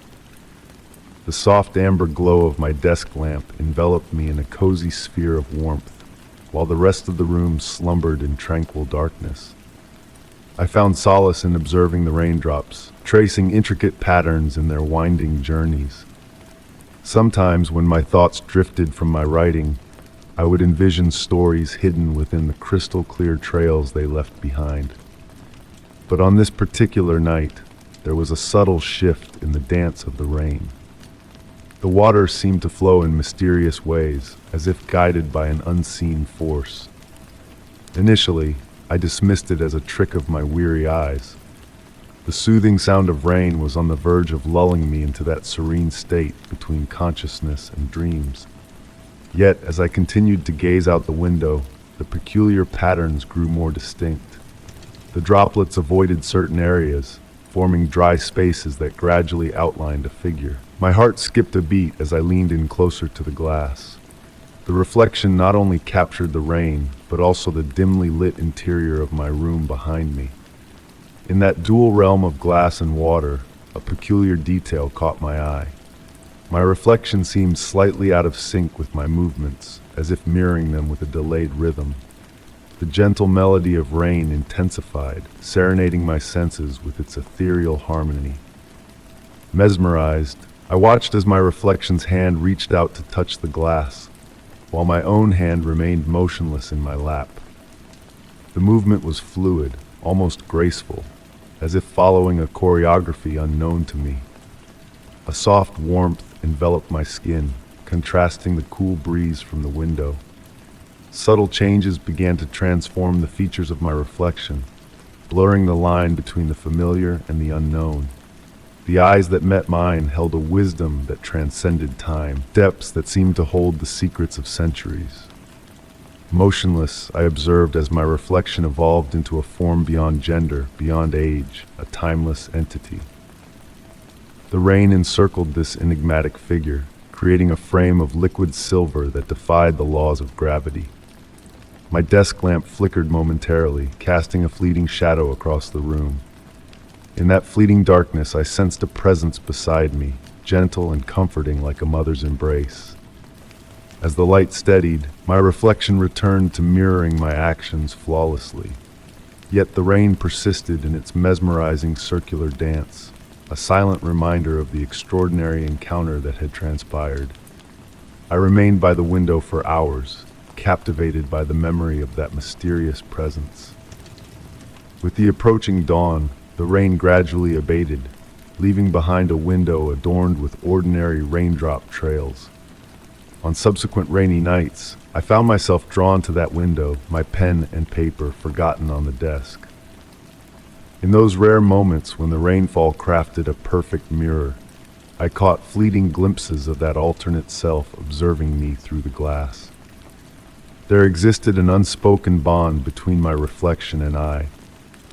The soft amber glow of my desk lamp enveloped me in a cozy sphere of warmth, while the rest of the room slumbered in tranquil darkness. I found solace in observing the raindrops, tracing intricate patterns in their winding journeys. Sometimes, when my thoughts drifted from my writing, I would envision stories hidden within the crystal-clear trails they left behind. But on this particular night, there was a subtle shift in the dance of the rain. The water seemed to flow in mysterious ways, as if guided by an unseen force. Initially, I dismissed it as a trick of my weary eyes. The soothing sound of rain was on the verge of lulling me into that serene state between consciousness and dreams. Yet, as I continued to gaze out the window, the peculiar patterns grew more distinct. The droplets avoided certain areas, forming dry spaces that gradually outlined a figure. My heart skipped a beat as I leaned in closer to the glass. The reflection not only captured the rain, but also the dimly lit interior of my room behind me. In that dual realm of glass and water, a peculiar detail caught my eye. My reflection seemed slightly out of sync with my movements, as if mirroring them with a delayed rhythm. The gentle melody of rain intensified, serenading my senses with its ethereal harmony. Mesmerized, I watched as my reflection's hand reached out to touch the glass, while my own hand remained motionless in my lap. The movement was fluid, almost graceful, as if following a choreography unknown to me. A soft warmth enveloped my skin, contrasting the cool breeze from the window. Subtle changes began to transform the features of my reflection, blurring the line between the familiar and the unknown. The eyes that met mine held a wisdom that transcended time, depths that seemed to hold the secrets of centuries. Motionless, I observed as my reflection evolved into a form beyond gender, beyond age, a timeless entity. The rain encircled this enigmatic figure, creating a frame of liquid silver that defied the laws of gravity. My desk lamp flickered momentarily, casting a fleeting shadow across the room. In that fleeting darkness, I sensed a presence beside me, gentle and comforting like a mother's embrace. As the light steadied, my reflection returned to mirroring my actions flawlessly. Yet the rain persisted in its mesmerizing circular dance, a silent reminder of the extraordinary encounter that had transpired. I remained by the window for hours, captivated by the memory of that mysterious presence. With the approaching dawn, the rain gradually abated, leaving behind a window adorned with ordinary raindrop trails. On subsequent rainy nights, I found myself drawn to that window, my pen and paper forgotten on the desk. In those rare moments when the rainfall crafted a perfect mirror, I caught fleeting glimpses of that alternate self observing me through the glass. There existed an unspoken bond between my reflection and I,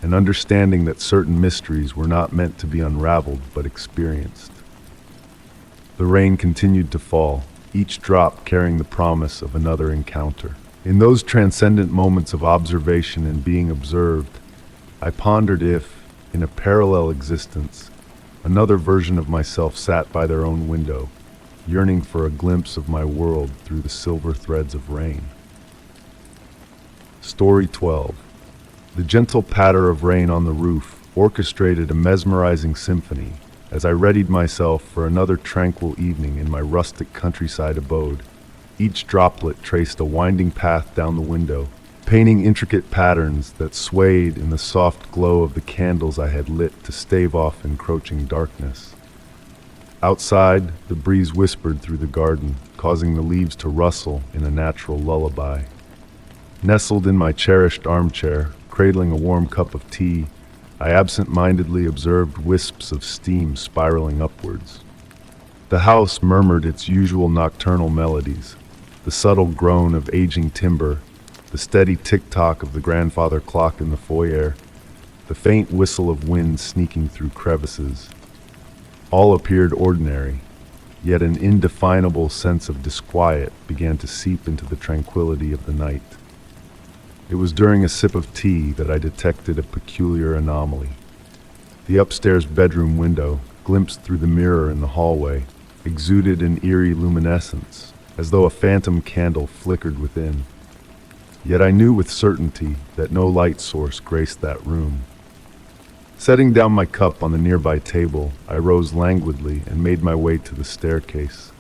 an understanding that certain mysteries were not meant to be unraveled but experienced. The rain continued to fall, each drop carrying the promise of another encounter. In those transcendent moments of observation and being observed, I pondered if, in a parallel existence, another version of myself sat by their own window, yearning for a glimpse of my world through the silver threads of rain. Story 12. The gentle patter of rain on the roof orchestrated a mesmerizing symphony as I readied myself for another tranquil evening in my rustic countryside abode. Each droplet traced a winding path down the window, painting intricate patterns that swayed in the soft glow of the candles I had lit to stave off encroaching darkness. Outside, the breeze whispered through the garden, causing the leaves to rustle in a natural lullaby. Nestled in my cherished armchair, cradling a warm cup of tea, I absent-mindedly observed wisps of steam spiraling upwards. The house murmured its usual nocturnal melodies, the subtle groan of aging timber, the steady tick-tock of the grandfather clock in the foyer, the faint whistle of wind sneaking through crevices. All appeared ordinary, yet an indefinable sense of disquiet began to seep into the tranquility of the night. It was during a sip of tea that I detected a peculiar anomaly. The upstairs bedroom window, glimpsed through the mirror in the hallway, exuded an eerie luminescence, as though a phantom candle flickered within. Yet I knew with certainty that no light source graced that room. Setting down my cup on the nearby table, I rose languidly and made my way to the staircase.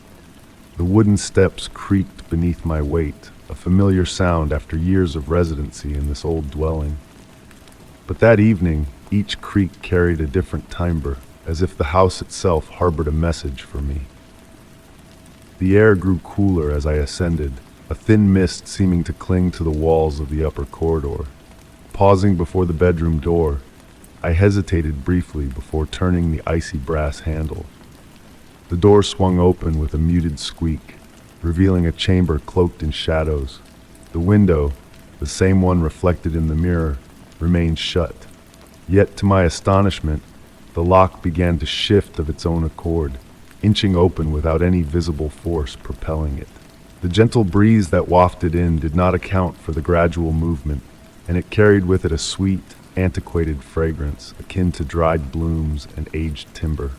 The wooden steps creaked beneath my weight, a familiar sound after years of residency in this old dwelling. But that evening, each creak carried a different timbre, as if the house itself harbored a message for me. The air grew cooler as I ascended, a thin mist seeming to cling to the walls of the upper corridor. Pausing before the bedroom door, I hesitated briefly before turning the icy brass handle. The door swung open with a muted squeak, revealing a chamber cloaked in shadows. The window, the same one reflected in the mirror, remained shut. Yet to my astonishment, the lock began to shift of its own accord, inching open without any visible force propelling it. The gentle breeze that wafted in did not account for the gradual movement, and it carried with it a sweet, antiquated fragrance akin to dried blooms and aged timber.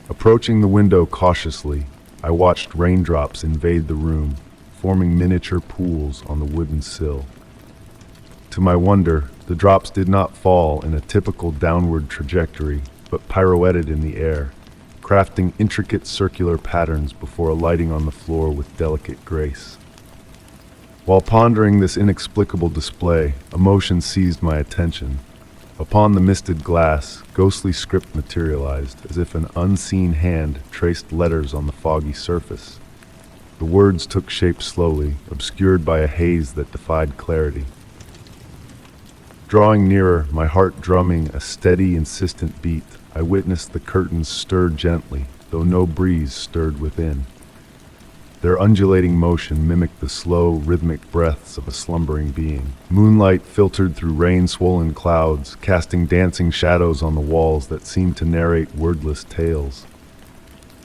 Approaching the window cautiously, I watched raindrops invade the room, forming miniature pools on the wooden sill. To my wonder, the drops did not fall in a typical downward trajectory, but pirouetted in the air, crafting intricate circular patterns before alighting on the floor with delicate grace. While pondering this inexplicable display, emotion seized my attention. Upon the misted glass, ghostly script materialized, as if an unseen hand traced letters on the foggy surface. The words took shape slowly, obscured by a haze that defied clarity. Drawing nearer, my heart drumming a steady, insistent beat, I witnessed the curtains stir gently, though no breeze stirred within. Their undulating motion mimicked the slow, rhythmic breaths of a slumbering being. Moonlight filtered through rain-swollen clouds, casting dancing shadows on the walls that seemed to narrate wordless tales.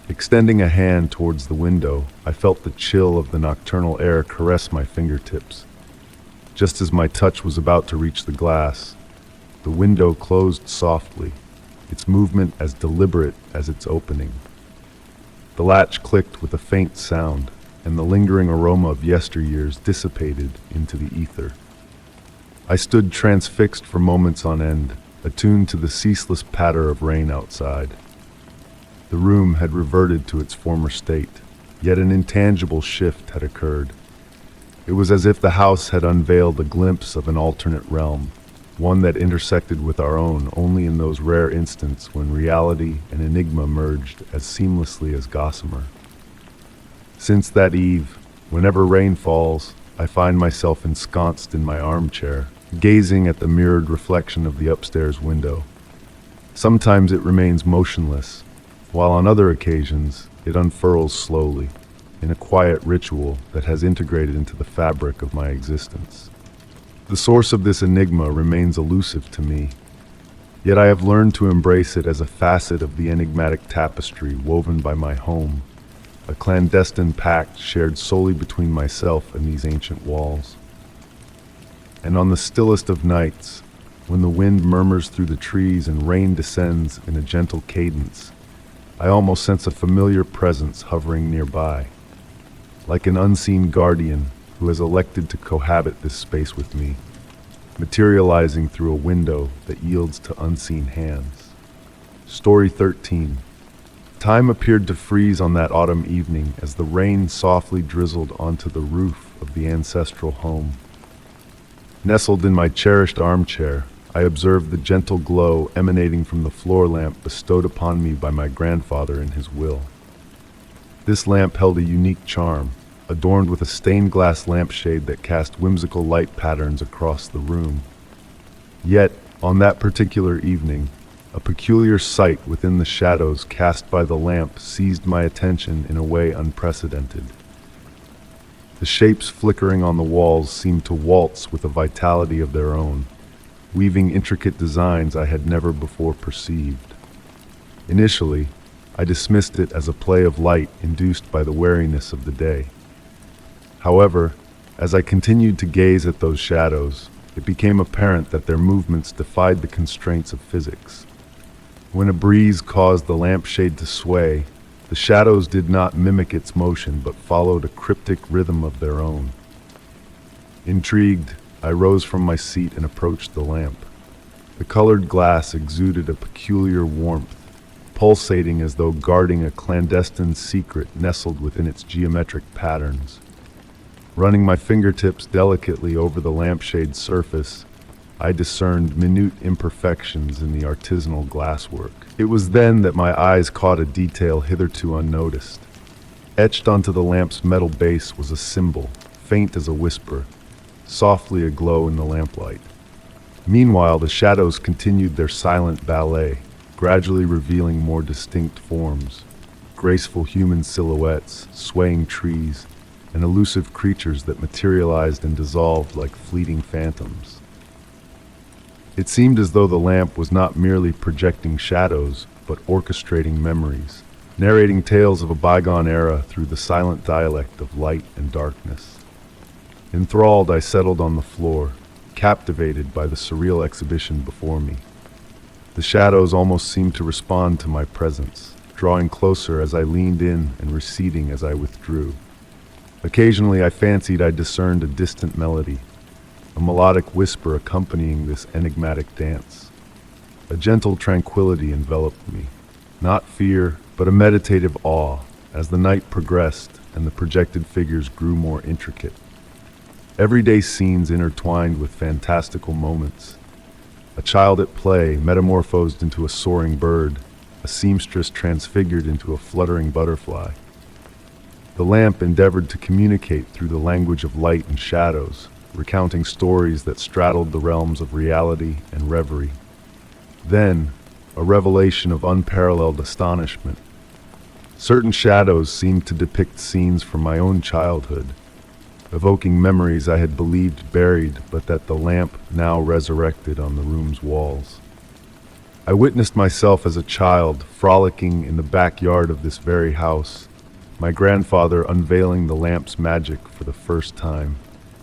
Extending a hand towards the window, I felt the chill of the nocturnal air caress my fingertips. Just as my touch was about to reach the glass, the window closed softly, its movement as deliberate as its opening. The latch clicked with a faint sound, and the lingering aroma of yesteryears dissipated into the ether. I stood transfixed for moments on end, attuned to the ceaseless patter of rain outside. The room had reverted to its former state, yet an intangible shift had occurred. It was as if the house had unveiled a glimpse of an alternate realm, one that intersected with our own only in those rare instants when reality and enigma merged as seamlessly as gossamer. Since that eve, whenever rain falls, I find myself ensconced in my armchair, gazing at the mirrored reflection of the upstairs window. Sometimes it remains motionless, while on other occasions it unfurls slowly, in a quiet ritual that has integrated into the fabric of my existence. The source of this enigma remains elusive to me, yet I have learned to embrace it as a facet of the enigmatic tapestry woven by my home, a clandestine pact shared solely between myself and these ancient walls. And on the stillest of nights, when the wind murmurs through the trees and rain descends in a gentle cadence, I almost sense a familiar presence hovering nearby, like an unseen guardian who has elected to cohabit this space with me, materializing through a window that yields to unseen hands. Story 13. Time appeared to freeze on that autumn evening as the rain softly drizzled onto the roof of the ancestral home. Nestled in my cherished armchair, I observed the gentle glow emanating from the floor lamp bestowed upon me by my grandfather in his will. This lamp held a unique charm, adorned with a stained glass lampshade that cast whimsical light patterns across the room. Yet, on that particular evening, a peculiar sight within the shadows cast by the lamp seized my attention in a way unprecedented. The shapes flickering on the walls seemed to waltz with a vitality of their own, weaving intricate designs I had never before perceived. Initially, I dismissed it as a play of light induced by the wariness of the day. However, as I continued to gaze at those shadows, it became apparent that their movements defied the constraints of physics. When a breeze caused the lampshade to sway, the shadows did not mimic its motion but followed a cryptic rhythm of their own. Intrigued, I rose from my seat and approached the lamp. The colored glass exuded a peculiar warmth, pulsating as though guarding a clandestine secret nestled within its geometric patterns. Running my fingertips delicately over the lampshade's surface, I discerned minute imperfections in the artisanal glasswork. It was then that my eyes caught a detail hitherto unnoticed. Etched onto the lamp's metal base was a symbol, faint as a whisper, softly aglow in the lamplight. Meanwhile, the shadows continued their silent ballet, gradually revealing more distinct forms, graceful human silhouettes, swaying trees, and elusive creatures that materialized and dissolved like fleeting phantoms. It seemed as though the lamp was not merely projecting shadows, but orchestrating memories, narrating tales of a bygone era through the silent dialect of light and darkness. Enthralled, I settled on the floor, captivated by the surreal exhibition before me. The shadows almost seemed to respond to my presence, drawing closer as I leaned in and receding as I withdrew. Occasionally I fancied I discerned a distant melody, a melodic whisper accompanying this enigmatic dance. A gentle tranquility enveloped me, not fear, but a meditative awe, as the night progressed and the projected figures grew more intricate. Everyday scenes intertwined with fantastical moments. A child at play metamorphosed into a soaring bird, a seamstress transfigured into a fluttering butterfly. The lamp endeavored to communicate through the language of light and shadows, recounting stories that straddled the realms of reality and reverie. Then, a revelation of unparalleled astonishment. Certain shadows seemed to depict scenes from my own childhood, evoking memories I had believed buried but that the lamp now resurrected on the room's walls. I witnessed myself as a child frolicking in the backyard of this very house, my grandfather unveiling the lamp's magic for the first time,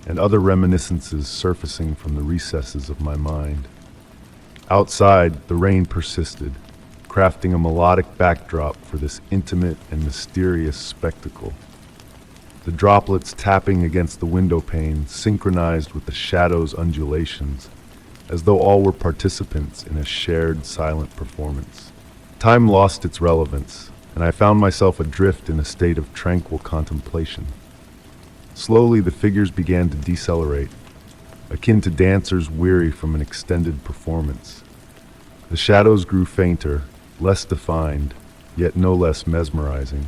and other reminiscences surfacing from the recesses of my mind. Outside, the rain persisted, crafting a melodic backdrop for this intimate and mysterious spectacle. The droplets tapping against the window pane synchronized with the shadow's undulations, as though all were participants in a shared silent performance. Time lost its relevance, and I found myself adrift in a state of tranquil contemplation. Slowly the figures began to decelerate, akin to dancers weary from an extended performance. The shadows grew fainter, less defined, yet no less mesmerizing.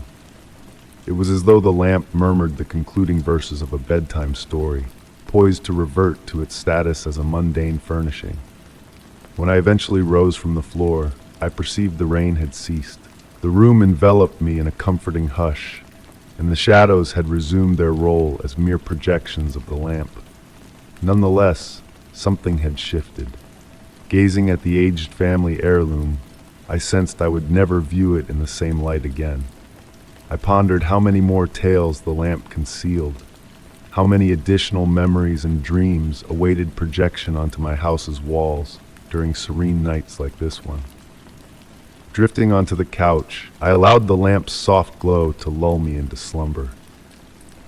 It was as though the lamp murmured the concluding verses of a bedtime story, poised to revert to its status as a mundane furnishing. When I eventually rose from the floor, I perceived the rain had ceased. The room enveloped me in a comforting hush, and the shadows had resumed their role as mere projections of the lamp. Nonetheless, something had shifted. Gazing at the aged family heirloom, I sensed I would never view it in the same light again. I pondered how many more tales the lamp concealed, how many additional memories and dreams awaited projection onto my house's walls during serene nights like this one. Drifting onto the couch, I allowed the lamp's soft glow to lull me into slumber.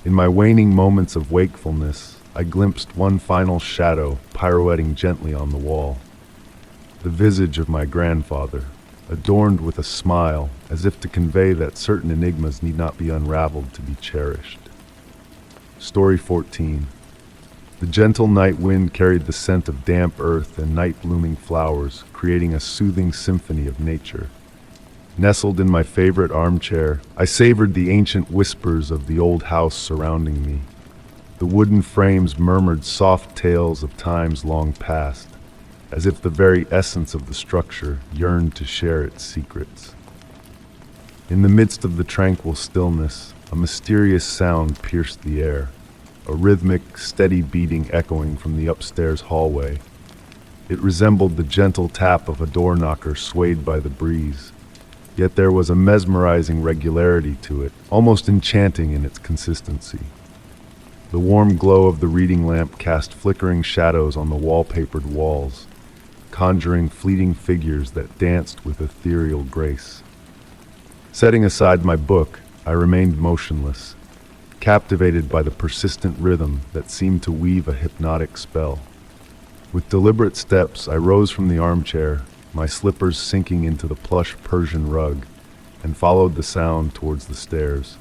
In my waning moments of wakefulness, I glimpsed one final shadow pirouetting gently on the wall. The visage of my grandfather, adorned with a smile as if to convey that certain enigmas need not be unraveled to be cherished. Story 14. The gentle night wind carried the scent of damp earth and night-blooming flowers, creating a soothing symphony of nature. Nestled in my favorite armchair, I savored the ancient whispers of the old house surrounding me. The wooden frames murmured soft tales of times long past, as if the very essence of the structure yearned to share its secrets. In the midst of the tranquil stillness, a mysterious sound pierced the air, a rhythmic, steady beating echoing from the upstairs hallway. It resembled the gentle tap of a door knocker swayed by the breeze, yet there was a mesmerizing regularity to it, almost enchanting in its consistency. The warm glow of the reading lamp cast flickering shadows on the wallpapered walls, conjuring fleeting figures that danced with ethereal grace. Setting aside my book, I remained motionless, captivated by the persistent rhythm that seemed to weave a hypnotic spell. With deliberate steps, I rose from the armchair, my slippers sinking into the plush Persian rug, and followed the sound towards the stairs.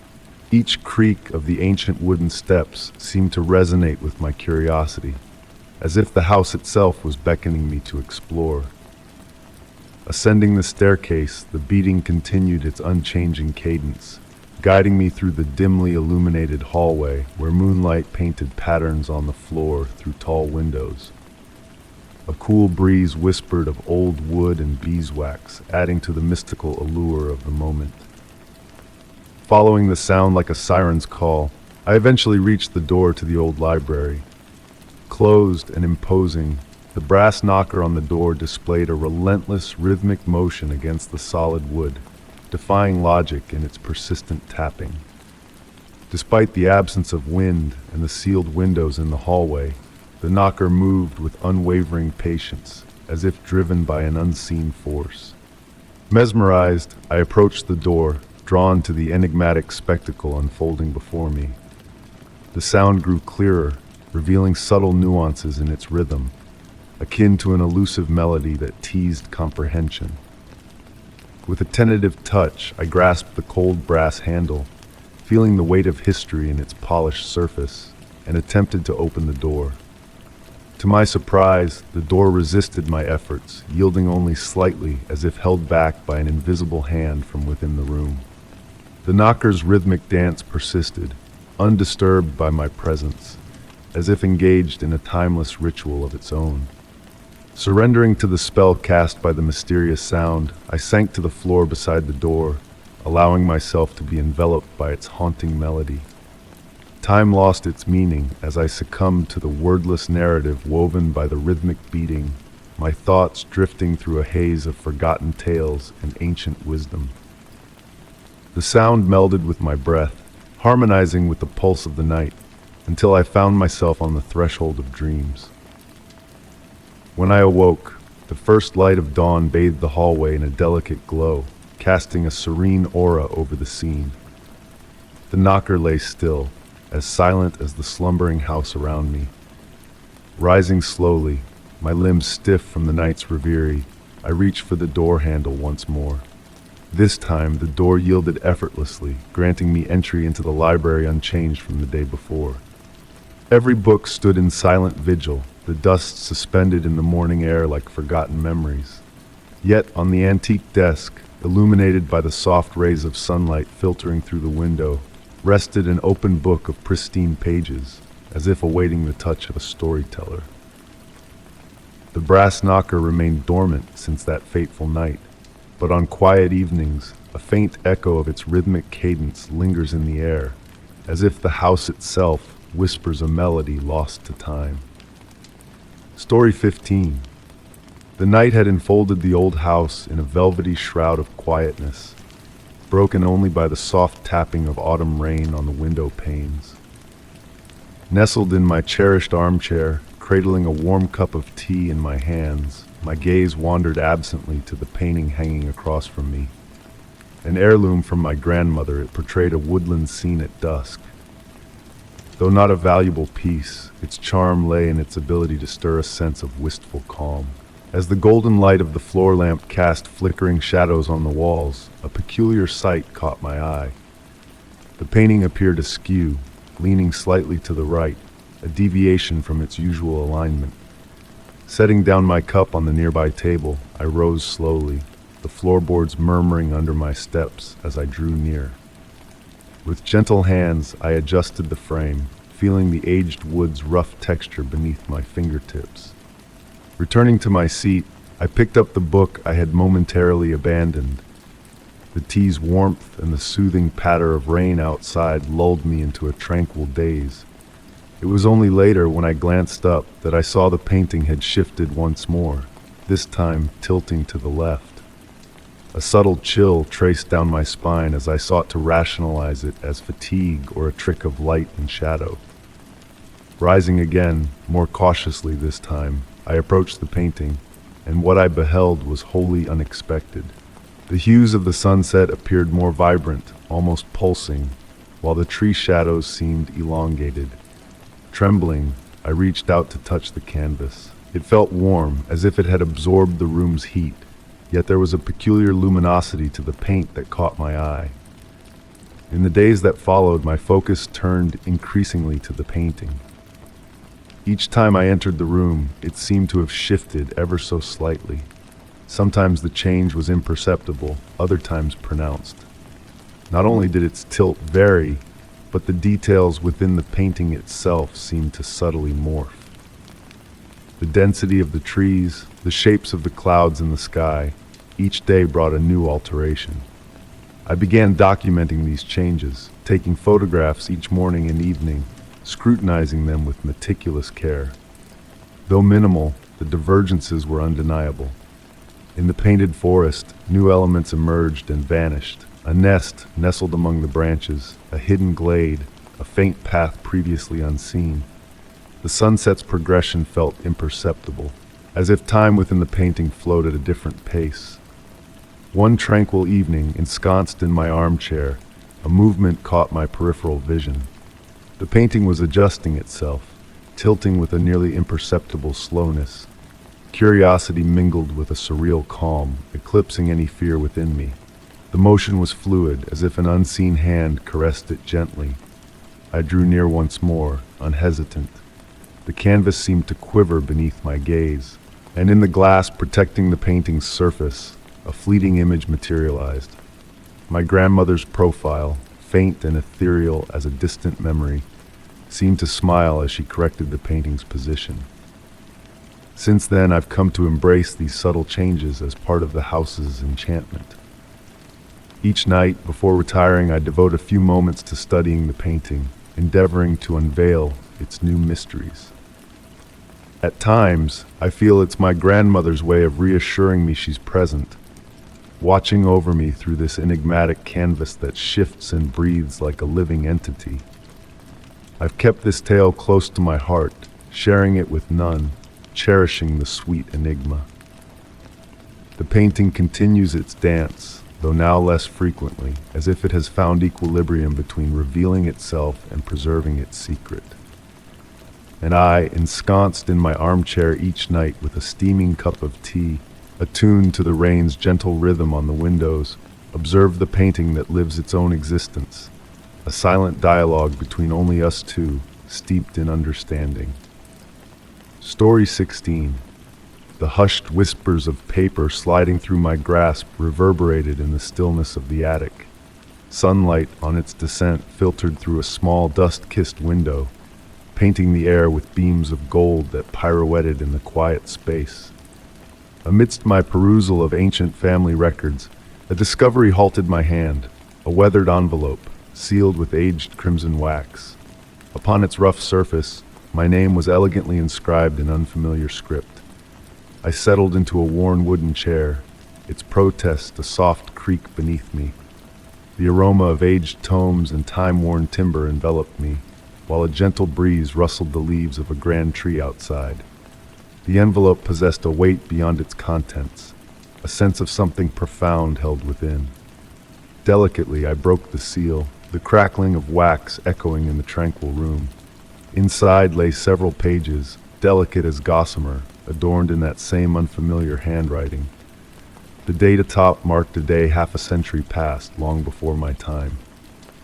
Each creak of the ancient wooden steps seemed to resonate with my curiosity, as if the house itself was beckoning me to explore. Ascending the staircase, the beating continued its unchanging cadence, guiding me through the dimly illuminated hallway where moonlight painted patterns on the floor through tall windows. A cool breeze whispered of old wood and beeswax, adding to the mystical allure of the moment. Following the sound like a siren's call, I eventually reached the door to the old library. Closed and imposing, the brass knocker on the door displayed a relentless rhythmic motion against the solid wood, defying logic in its persistent tapping. Despite the absence of wind and the sealed windows in the hallway, the knocker moved with unwavering patience, as if driven by an unseen force. Mesmerized, I approached the door, drawn to the enigmatic spectacle unfolding before me. The sound grew clearer, revealing subtle nuances in its rhythm, akin to an elusive melody that teased comprehension. With a tentative touch, I grasped the cold brass handle, feeling the weight of history in its polished surface, and attempted to open the door. To my surprise, the door resisted my efforts, yielding only slightly, as if held back by an invisible hand from within the room. The knocker's rhythmic dance persisted, undisturbed by my presence, as if engaged in a timeless ritual of its own. Surrendering to the spell cast by the mysterious sound, I sank to the floor beside the door, allowing myself to be enveloped by its haunting melody. Time lost its meaning as I succumbed to the wordless narrative woven by the rhythmic beating, my thoughts drifting through a haze of forgotten tales and ancient wisdom. The sound melded with my breath, harmonizing with the pulse of the night, until I found myself on the threshold of dreams. When I awoke, the first light of dawn bathed the hallway in a delicate glow, casting a serene aura over the scene. The knocker lay still, as silent as the slumbering house around me. Rising slowly, my limbs stiff from the night's reverie, I reached for the door handle once more. This time, the door yielded effortlessly, granting me entry into the library unchanged from the day before. Every book stood in silent vigil, the dust suspended in the morning air like forgotten memories. Yet, on the antique desk, illuminated by the soft rays of sunlight filtering through the window, rested an open book of pristine pages, as if awaiting the touch of a storyteller. The brass knocker remained dormant since that fateful night, but on quiet evenings, a faint echo of its rhythmic cadence lingers in the air, as if the house itself whispers a melody lost to time. Story 15. The night had enfolded the old house in a velvety shroud of quietness, broken only by the soft tapping of autumn rain on the window panes. Nestled in my cherished armchair, cradling a warm cup of tea in my hands, my gaze wandered absently to the painting hanging across from me. An heirloom from my grandmother, it portrayed a woodland scene at dusk. Though not a valuable piece, its charm lay in its ability to stir a sense of wistful calm. As the golden light of the floor lamp cast flickering shadows on the walls, a peculiar sight caught my eye. The painting appeared askew, leaning slightly to the right, a deviation from its usual alignment. Setting down my cup on the nearby table, I rose slowly, the floorboards murmuring under my steps as I drew near. With gentle hands, I adjusted the frame, feeling the aged wood's rough texture beneath my fingertips. Returning to my seat, I picked up the book I had momentarily abandoned. The tea's warmth and the soothing patter of rain outside lulled me into a tranquil daze. It was only later, when I glanced up, that I saw the painting had shifted once more, this time tilting to the left. A subtle chill traced down my spine as I sought to rationalize it as fatigue or a trick of light and shadow. Rising again, more cautiously this time, I approached the painting, and what I beheld was wholly unexpected. The hues of the sunset appeared more vibrant, almost pulsing, while the tree shadows seemed elongated. Trembling, I reached out to touch the canvas. It felt warm, as if it had absorbed the room's heat, yet there was a peculiar luminosity to the paint that caught my eye. In the days that followed, my focus turned increasingly to the painting. Each time I entered the room, it seemed to have shifted ever so slightly. Sometimes the change was imperceptible, other times pronounced. Not only did its tilt vary, but the details within the painting itself seemed to subtly morph. The density of the trees, the shapes of the clouds in the sky, each day brought a new alteration. I began documenting these changes, taking photographs each morning and evening, scrutinizing them with meticulous care. Though minimal, the divergences were undeniable. In the painted forest, new elements emerged and vanished. A nest nestled among the branches, a hidden glade, a faint path previously unseen. The sunset's progression felt imperceptible, as if time within the painting flowed at a different pace. One tranquil evening, ensconced in my armchair, a movement caught my peripheral vision. The painting was adjusting itself, tilting with a nearly imperceptible slowness. Curiosity mingled with a surreal calm, eclipsing any fear within me. The motion was fluid, as if an unseen hand caressed it gently. I drew near once more, unhesitant. The canvas seemed to quiver beneath my gaze, and in the glass protecting the painting's surface, a fleeting image materialized. My grandmother's profile, faint and ethereal as a distant memory, seemed to smile as she corrected the painting's position. Since then, I've come to embrace these subtle changes as part of the house's enchantment. Each night, before retiring, I devote a few moments to studying the painting, endeavoring to unveil its new mysteries. At times, I feel it's my grandmother's way of reassuring me she's present, watching over me through this enigmatic canvas that shifts and breathes like a living entity. I've kept this tale close to my heart, sharing it with none, cherishing the sweet enigma. The painting continues its dance, though now less frequently, as if it has found equilibrium between revealing itself and preserving its secret. And I, ensconced in my armchair each night with a steaming cup of tea, attuned to the rain's gentle rhythm on the windows, observe the painting that lives its own existence, a silent dialogue between only us two, steeped in understanding. Story 16. The hushed whispers of paper sliding through my grasp reverberated in the stillness of the attic. Sunlight on its descent filtered through a small dust-kissed window, painting the air with beams of gold that pirouetted in the quiet space. Amidst my perusal of ancient family records, a discovery halted my hand, a weathered envelope, sealed with aged crimson wax. Upon its rough surface, my name was elegantly inscribed in unfamiliar script. I settled into a worn wooden chair, its protest a soft creak beneath me. The aroma of aged tomes and time-worn timber enveloped me, while a gentle breeze rustled the leaves of a grand tree outside. The envelope possessed a weight beyond its contents, a sense of something profound held within. Delicately, I broke the seal, the crackling of wax echoing in the tranquil room. Inside lay several pages, delicate as gossamer, adorned in that same unfamiliar handwriting. The date atop marked a day half a century past, long before my time.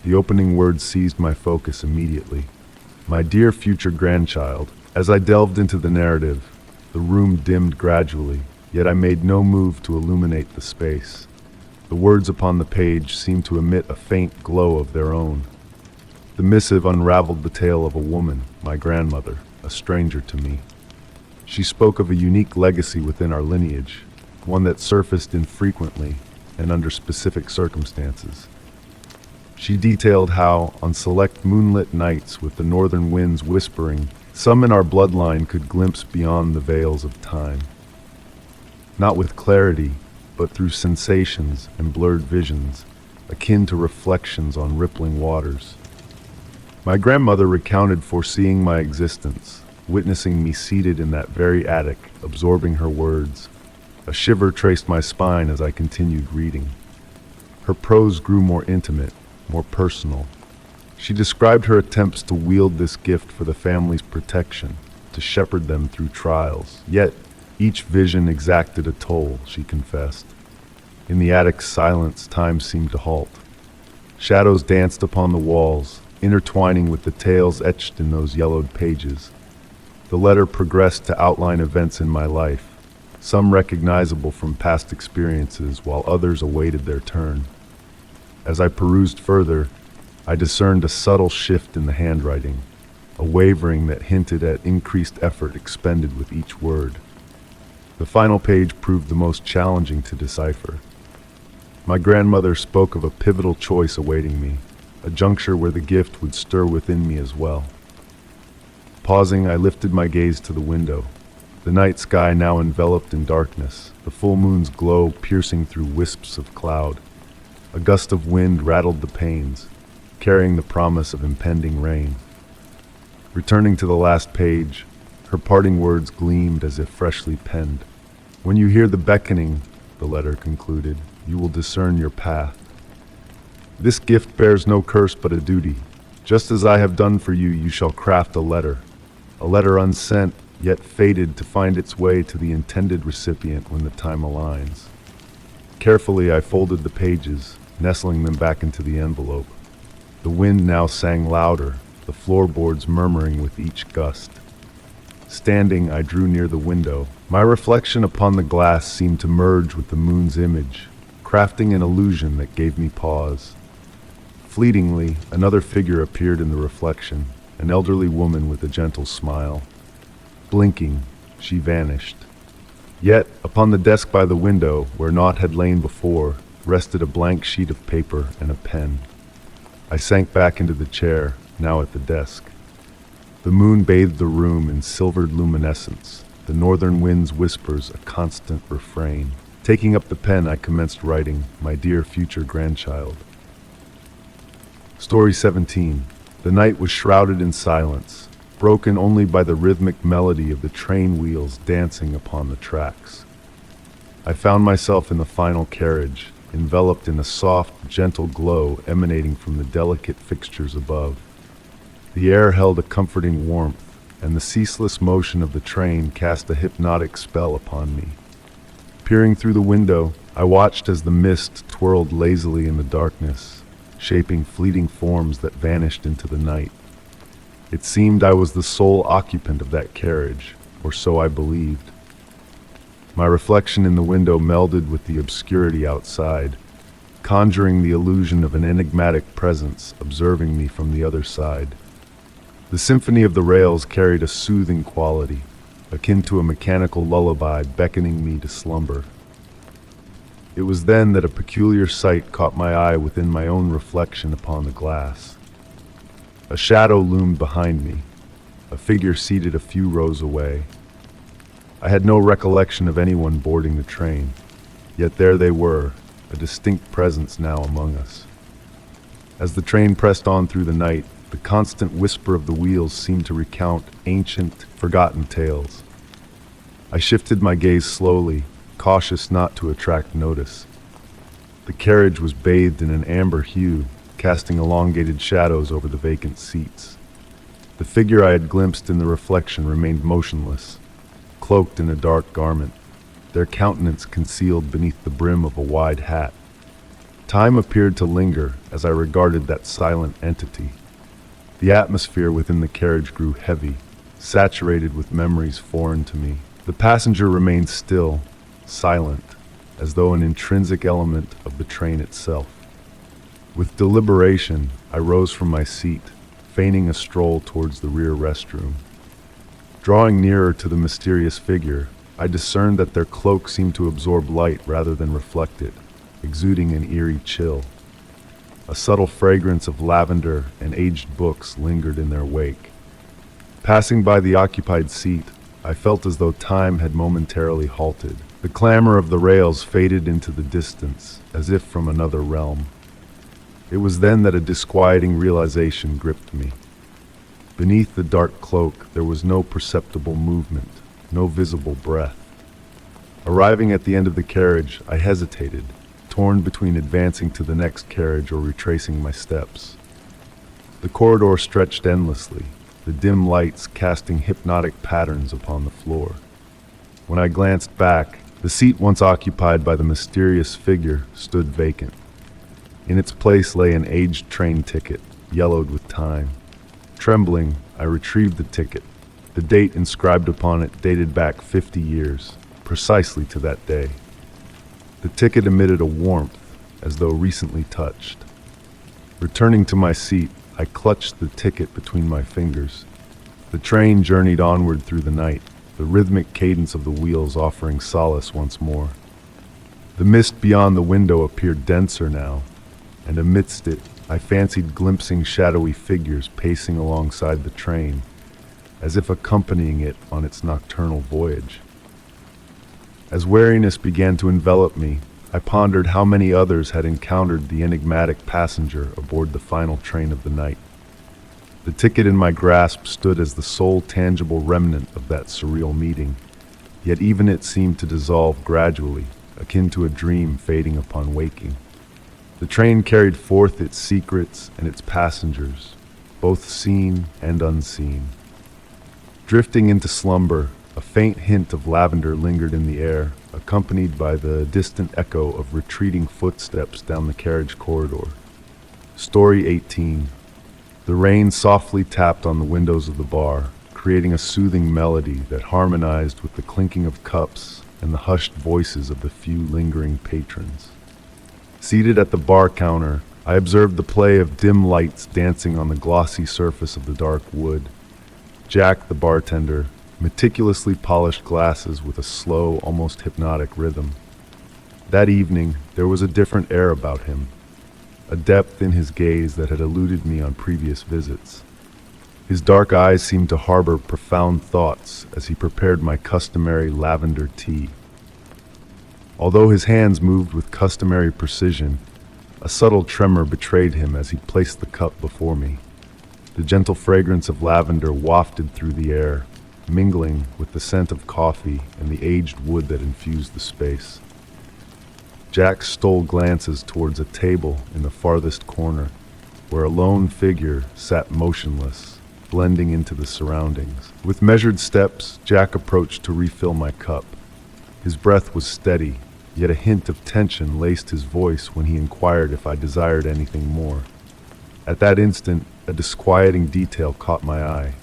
The opening words seized my focus immediately. My dear future grandchild. As I delved into the narrative, the room dimmed gradually, yet I made no move to illuminate the space. The words upon the page seemed to emit a faint glow of their own. The missive unraveled the tale of a woman, my grandmother, a stranger to me. She spoke of a unique legacy within our lineage, one that surfaced infrequently and under specific circumstances. She detailed how, on select moonlit nights with the northern winds whispering, some in our bloodline could glimpse beyond the veils of time. Not with clarity, but through sensations and blurred visions, akin to reflections on rippling waters. My grandmother recounted foreseeing my existence, witnessing me seated in that very attic, absorbing her words. A shiver traced my spine as I continued reading. Her prose grew more intimate, more personal. She described her attempts to wield this gift for the family's protection, to shepherd them through trials. Yet, each vision exacted a toll, she confessed. In the attic's silence, time seemed to halt. Shadows danced upon the walls, intertwining with the tales etched in those yellowed pages. The letter progressed to outline events in my life, some recognizable from past experiences while others awaited their turn. As I perused further, I discerned a subtle shift in the handwriting, a wavering that hinted at increased effort expended with each word. The final page proved the most challenging to decipher. My grandmother spoke of a pivotal choice awaiting me, a juncture where the gift would stir within me as well. Pausing, I lifted my gaze to the window. The night sky now enveloped in darkness, the full moon's glow piercing through wisps of cloud. A gust of wind rattled the panes, carrying the promise of impending rain. Returning to the last page, her parting words gleamed as if freshly penned. "When you hear the beckoning," the letter concluded, you will discern your path. This gift bears no curse but a duty. Just as I have done for you, you shall craft a letter unsent, yet fated to find its way to the intended recipient when the time aligns. Carefully I folded the pages, nestling them back into the envelope. The wind now sang louder, the floorboards murmuring with each gust. Standing, I drew near the window. My reflection upon the glass seemed to merge with the moon's image, crafting an illusion that gave me pause. Fleetingly, another figure appeared in the reflection, an elderly woman with a gentle smile. Blinking, she vanished. Yet, upon the desk by the window, where naught had lain before, rested a blank sheet of paper and a pen. I sank back into the chair, now at the desk. The moon bathed the room in silvered luminescence, the northern wind's whispers a constant refrain. Taking up the pen, I commenced writing, my dear future grandchild. Story 17. The night was shrouded in silence, broken only by the rhythmic melody of the train wheels dancing upon the tracks. I found myself in the final carriage, enveloped in a soft, gentle glow emanating from the delicate fixtures above. The air held a comforting warmth, and the ceaseless motion of the train cast a hypnotic spell upon me. Peering through the window, I watched as the mist twirled lazily in the darkness, shaping fleeting forms that vanished into the night. It seemed I was the sole occupant of that carriage, or so I believed. My reflection in the window melded with the obscurity outside, conjuring the illusion of an enigmatic presence observing me from the other side. The symphony of the rails carried a soothing quality, akin to a mechanical lullaby beckoning me to slumber. It was then that a peculiar sight caught my eye within my own reflection upon the glass. A shadow loomed behind me, a figure seated a few rows away. I had no recollection of anyone boarding the train, yet there they were, a distinct presence now among us. As the train pressed on through the night, the constant whisper of the wheels seemed to recount ancient, forgotten tales. I shifted my gaze slowly, cautious not to attract notice. The carriage was bathed in an amber hue, casting elongated shadows over the vacant seats. The figure I had glimpsed in the reflection remained motionless, cloaked in a dark garment, their countenance concealed beneath the brim of a wide hat. Time appeared to linger as I regarded that silent entity. The atmosphere within the carriage grew heavy, saturated with memories foreign to me. The passenger remained still, silent, as though an intrinsic element of the train itself. With deliberation, I rose from my seat, feigning a stroll towards the rear restroom. Drawing nearer to the mysterious figure, I discerned that their cloak seemed to absorb light rather than reflect it, exuding an eerie chill. A subtle fragrance of lavender and aged books lingered in their wake. Passing by the occupied seat, I felt as though time had momentarily halted. The clamor of the rails faded into the distance, as if from another realm. It was then that a disquieting realization gripped me. Beneath the dark cloak, there was no perceptible movement, no visible breath. Arriving at the end of the carriage, I hesitated, torn between advancing to the next carriage or retracing my steps. The corridor stretched endlessly, the dim lights casting hypnotic patterns upon the floor. When I glanced back, the seat once occupied by the mysterious figure stood vacant. In its place lay an aged train ticket, yellowed with time. Trembling, I retrieved the ticket. The date inscribed upon it dated back 50 years, precisely to that day. The ticket emitted a warmth, as though recently touched. Returning to my seat, I clutched the ticket between my fingers. The train journeyed onward through the night, the rhythmic cadence of the wheels offering solace once more. The mist beyond the window appeared denser now, and amidst it, I fancied glimpsing shadowy figures pacing alongside the train, as if accompanying it on its nocturnal voyage. As weariness began to envelop me, I pondered how many others had encountered the enigmatic passenger aboard the final train of the night. The ticket in my grasp stood as the sole tangible remnant of that surreal meeting, yet even it seemed to dissolve gradually, akin to a dream fading upon waking. The train carried forth its secrets and its passengers, both seen and unseen. Drifting into slumber, a faint hint of lavender lingered in the air, accompanied by the distant echo of retreating footsteps down the carriage corridor. Story 18. The rain softly tapped on the windows of the bar, creating a soothing melody that harmonized with the clinking of cups and the hushed voices of the few lingering patrons. Seated at the bar counter, I observed the play of dim lights dancing on the glossy surface of the dark wood. Jack, the bartender, meticulously polished glasses with a slow, almost hypnotic rhythm. That evening, there was a different air about him, a depth in his gaze that had eluded me on previous visits. His dark eyes seemed to harbor profound thoughts as he prepared my customary lavender tea. Although his hands moved with customary precision, a subtle tremor betrayed him as he placed the cup before me. The gentle fragrance of lavender wafted through the air, mingling with the scent of coffee and the aged wood that infused the space. Jack stole glances towards a table in the farthest corner, where a lone figure sat motionless, blending into the surroundings. With measured steps, Jack approached to refill my cup. His breath was steady, yet a hint of tension laced his voice when he inquired if I desired anything more. At that instant, a disquieting detail caught my eye.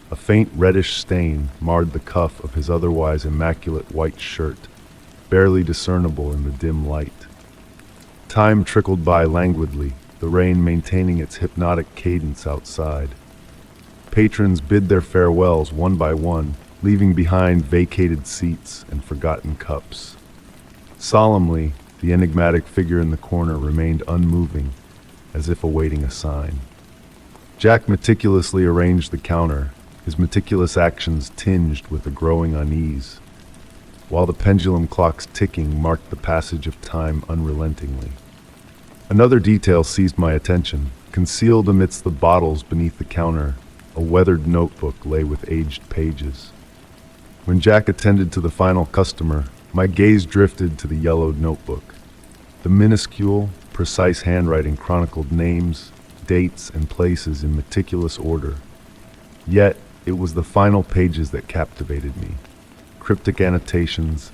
A faint reddish stain marred the cuff of his otherwise immaculate white shirt, barely discernible in the dim light. Time trickled by languidly, the rain maintaining its hypnotic cadence outside. Patrons bid their farewells one by one, leaving behind vacated seats and forgotten cups. Solemnly, the enigmatic figure in the corner remained unmoving, as if awaiting a sign. Jack meticulously arranged the counter, his meticulous actions tinged with a growing unease, while the pendulum clock's ticking marked the passage of time unrelentingly. Another detail seized my attention. Concealed amidst the bottles beneath the counter, a weathered notebook lay with aged pages. When Jack attended to the final customer, my gaze drifted to the yellowed notebook. The minuscule, precise handwriting chronicled names, dates, and places in meticulous order. Yet, it was the final pages that captivated me. Cryptic annotations,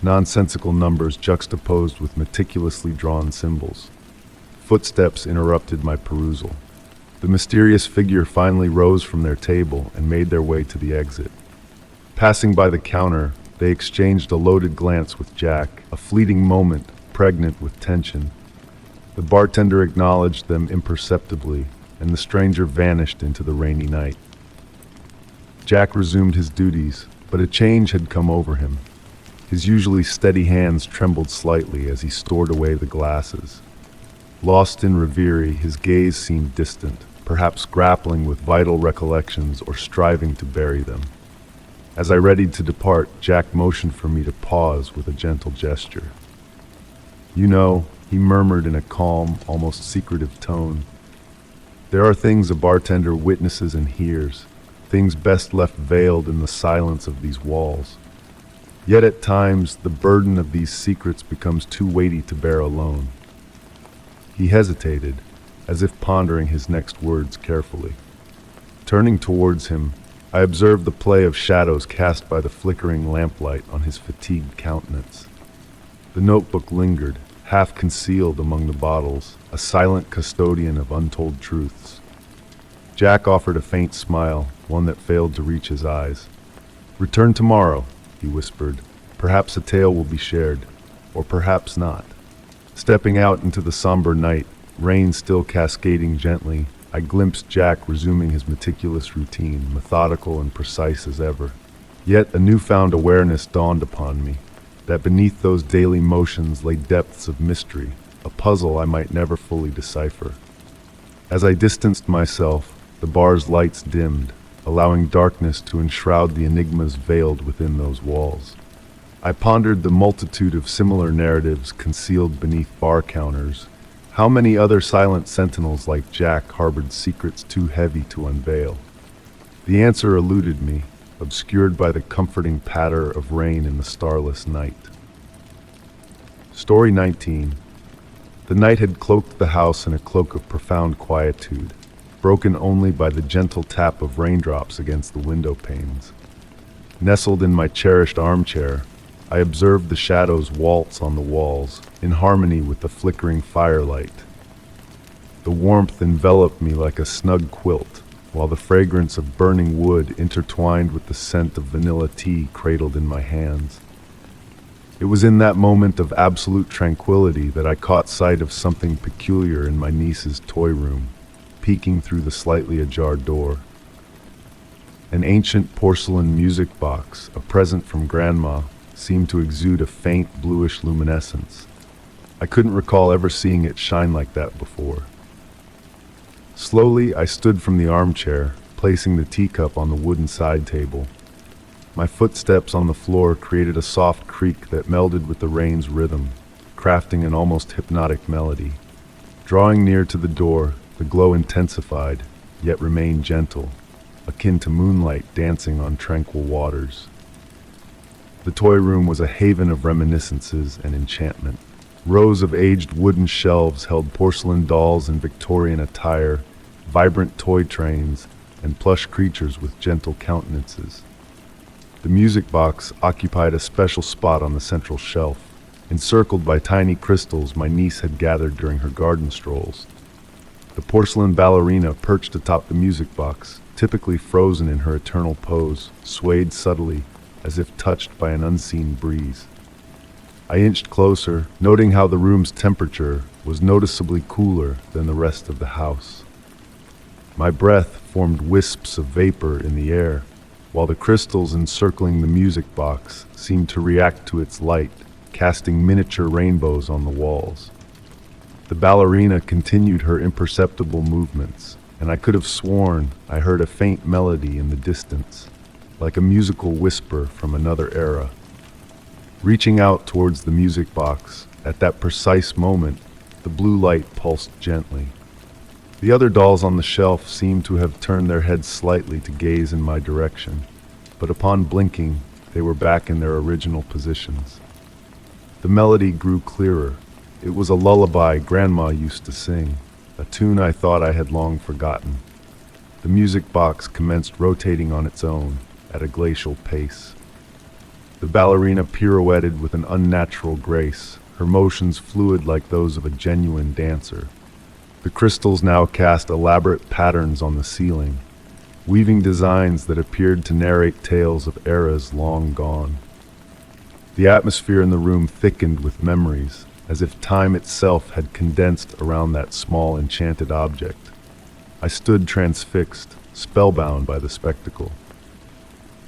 nonsensical numbers juxtaposed with meticulously drawn symbols. Footsteps interrupted my perusal. The mysterious figure finally rose from their table and made their way to the exit. Passing by the counter, they exchanged a loaded glance with Jack, a fleeting moment pregnant with tension. The bartender acknowledged them imperceptibly, and the stranger vanished into the rainy night. Jack resumed his duties, but a change had come over him. His usually steady hands trembled slightly as he stored away the glasses. Lost in reverie, his gaze seemed distant, perhaps grappling with vital recollections or striving to bury them. As I readied to depart, Jack motioned for me to pause with a gentle gesture. "You know," he murmured in a calm, almost secretive tone, "there are things a bartender witnesses and hears, things best left veiled in the silence of these walls. Yet at times, the burden of these secrets becomes too weighty to bear alone." He hesitated, as if pondering his next words carefully. Turning towards him, I observed the play of shadows cast by the flickering lamplight on his fatigued countenance. The notebook lingered, half concealed among the bottles, a silent custodian of untold truths. Jack offered a faint smile, one that failed to reach his eyes. "Return tomorrow," he whispered. "Perhaps a tale will be shared, or perhaps not." Stepping out into the somber night, rain still cascading gently, I glimpsed Jack resuming his meticulous routine, methodical and precise as ever. Yet a newfound awareness dawned upon me, that beneath those daily motions lay depths of mystery, a puzzle I might never fully decipher. As I distanced myself, the bar's lights dimmed, allowing darkness to enshroud the enigmas veiled within those walls. I pondered the multitude of similar narratives concealed beneath bar counters. How many other silent sentinels like Jack harbored secrets too heavy to unveil? The answer eluded me, obscured by the comforting patter of rain in the starless night. Story 19. The night had cloaked the house in a cloak of profound quietude, broken only by the gentle tap of raindrops against the window panes. Nestled in my cherished armchair, I observed the shadows waltz on the walls, in harmony with the flickering firelight. The warmth enveloped me like a snug quilt, while the fragrance of burning wood intertwined with the scent of vanilla tea cradled in my hands. It was in that moment of absolute tranquility that I caught sight of something peculiar in my niece's toy room, peeking through the slightly ajar door. An ancient porcelain music box, a present from Grandma, seemed to exude a faint bluish luminescence. I couldn't recall ever seeing it shine like that before. Slowly, I stood from the armchair, placing the teacup on the wooden side table. My footsteps on the floor created a soft creak that melded with the rain's rhythm, crafting an almost hypnotic melody. Drawing near to the door, the glow intensified, yet remained gentle, akin to moonlight dancing on tranquil waters. The toy room was a haven of reminiscences and enchantment. Rows of aged wooden shelves held porcelain dolls in Victorian attire, vibrant toy trains, and plush creatures with gentle countenances. The music box occupied a special spot on the central shelf, encircled by tiny crystals my niece had gathered during her garden strolls. The porcelain ballerina perched atop the music box, typically frozen in her eternal pose, swayed subtly, as if touched by an unseen breeze. I inched closer, noting how the room's temperature was noticeably cooler than the rest of the house. My breath formed wisps of vapor in the air, while the crystals encircling the music box seemed to react to its light, casting miniature rainbows on the walls. The ballerina continued her imperceptible movements, and I could have sworn I heard a faint melody in the distance, like a musical whisper from another era. Reaching out towards the music box, at that precise moment, the blue light pulsed gently. The other dolls on the shelf seemed to have turned their heads slightly to gaze in my direction, but upon blinking, they were back in their original positions. The melody grew clearer. It was a lullaby Grandma used to sing, a tune I thought I had long forgotten. The music box commenced rotating on its own, at a glacial pace. The ballerina pirouetted with an unnatural grace, her motions fluid like those of a genuine dancer. The crystals now cast elaborate patterns on the ceiling, weaving designs that appeared to narrate tales of eras long gone. The atmosphere in the room thickened with memories, as if time itself had condensed around that small enchanted object. I stood transfixed, spellbound by the spectacle.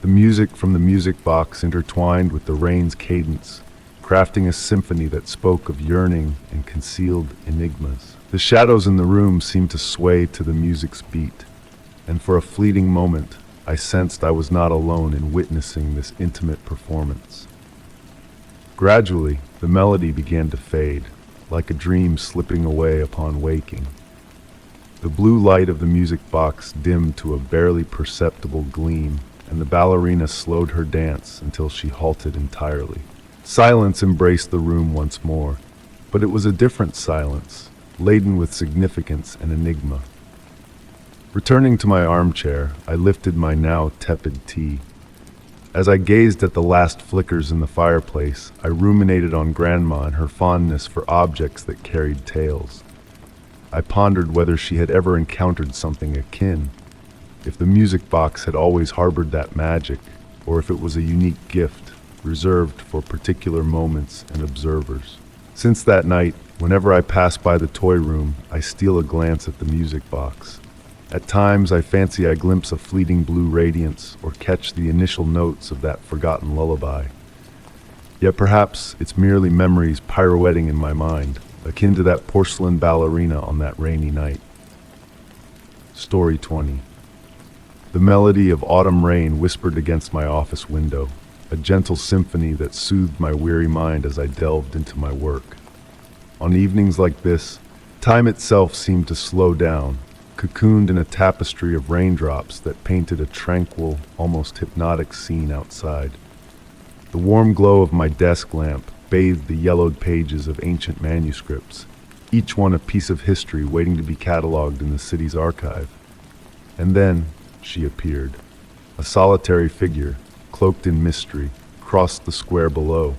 The music from the music box intertwined with the rain's cadence, crafting a symphony that spoke of yearning and concealed enigmas. The shadows in the room seemed to sway to the music's beat, and for a fleeting moment, I sensed I was not alone in witnessing this intimate performance. Gradually, the melody began to fade, like a dream slipping away upon waking. The blue light of the music box dimmed to a barely perceptible gleam, and the ballerina slowed her dance until she halted entirely. Silence embraced the room once more, but it was a different silence, laden with significance and enigma. Returning to my armchair, I lifted my now tepid tea. As I gazed at the last flickers in the fireplace, I ruminated on Grandma and her fondness for objects that carried tales. I pondered whether she had ever encountered something akin, if the music box had always harbored that magic, or if it was a unique gift reserved for particular moments and observers. Since that night, whenever I pass by the toy room, I steal a glance at the music box. At times, I fancy I glimpse a fleeting blue radiance or catch the initial notes of that forgotten lullaby. Yet perhaps it's merely memories pirouetting in my mind, akin to that porcelain ballerina on that rainy night. Story 20. The melody of autumn rain whispered against my office window, a gentle symphony that soothed my weary mind as I delved into my work. On evenings like this, time itself seemed to slow down, cocooned in a tapestry of raindrops that painted a tranquil, almost hypnotic scene outside. The warm glow of my desk lamp, bathed the yellowed pages of ancient manuscripts, each one a piece of history waiting to be cataloged in the city's archive. And then she appeared. A solitary figure, cloaked in mystery, crossed the square below,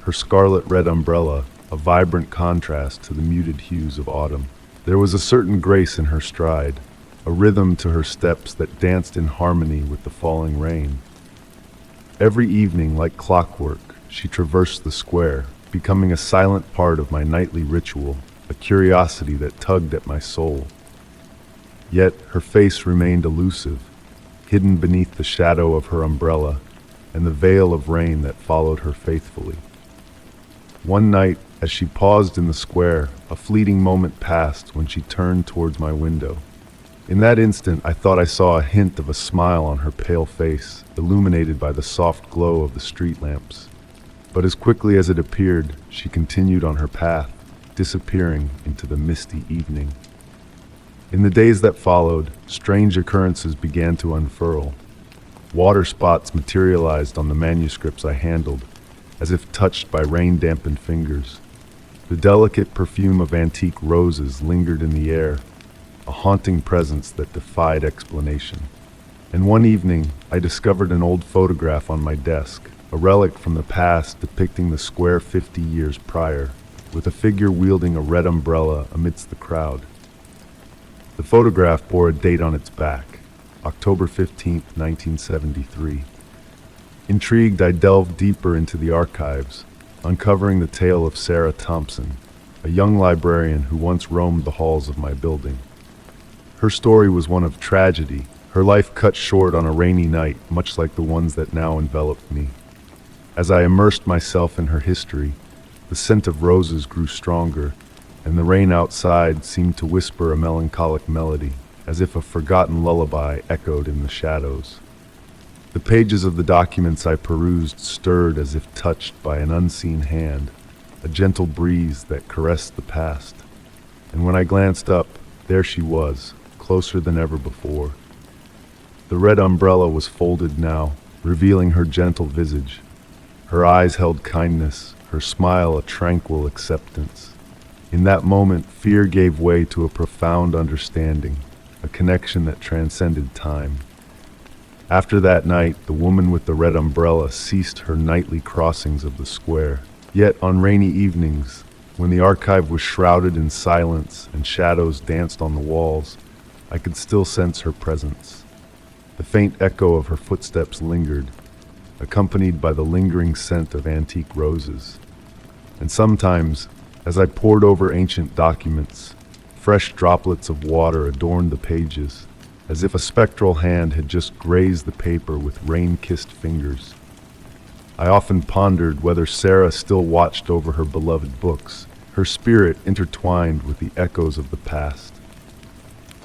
her scarlet red umbrella a vibrant contrast to the muted hues of autumn. There was a certain grace in her stride, a rhythm to her steps that danced in harmony with the falling rain. Every evening, like clockwork, she traversed the square, becoming a silent part of my nightly ritual, a curiosity that tugged at my soul. Yet her face remained elusive, hidden beneath the shadow of her umbrella and the veil of rain that followed her faithfully. One night, as she paused in the square, a fleeting moment passed when she turned towards my window. In that instant, I thought I saw a hint of a smile on her pale face, illuminated by the soft glow of the street lamps. But as quickly as it appeared, she continued on her path, disappearing into the misty evening. In the days that followed, strange occurrences began to unfurl. Water spots materialized on the manuscripts I handled, as if touched by rain-dampened fingers. The delicate perfume of antique roses lingered in the air, a haunting presence that defied explanation. And one evening, I discovered an old photograph on my desk, a relic from the past depicting the square 50 years prior, with a figure wielding a red umbrella amidst the crowd. The photograph bore a date on its back, October 15, 1973. Intrigued, I delved deeper into the archives, uncovering the tale of Sarah Thompson, a young librarian who once roamed the halls of my building. Her story was one of tragedy, her life cut short on a rainy night, much like the ones that now enveloped me. As I immersed myself in her history, the scent of roses grew stronger, and the rain outside seemed to whisper a melancholic melody, as if a forgotten lullaby echoed in the shadows. The pages of the documents I perused stirred as if touched by an unseen hand, a gentle breeze that caressed the past. And when I glanced up, there she was, closer than ever before. The red umbrella was folded now, revealing her gentle visage. Her eyes held kindness, her smile a tranquil acceptance. In that moment, fear gave way to a profound understanding, a connection that transcended time. After that night, the woman with the red umbrella ceased her nightly crossings of the square. Yet on rainy evenings, when the archive was shrouded in silence and shadows danced on the walls, I could still sense her presence. The faint echo of her footsteps lingered, accompanied by the lingering scent of antique roses. And sometimes, as I pored over ancient documents, fresh droplets of water adorned the pages, as if a spectral hand had just grazed the paper with rain-kissed fingers. I often pondered whether Sarah still watched over her beloved books, her spirit intertwined with the echoes of the past.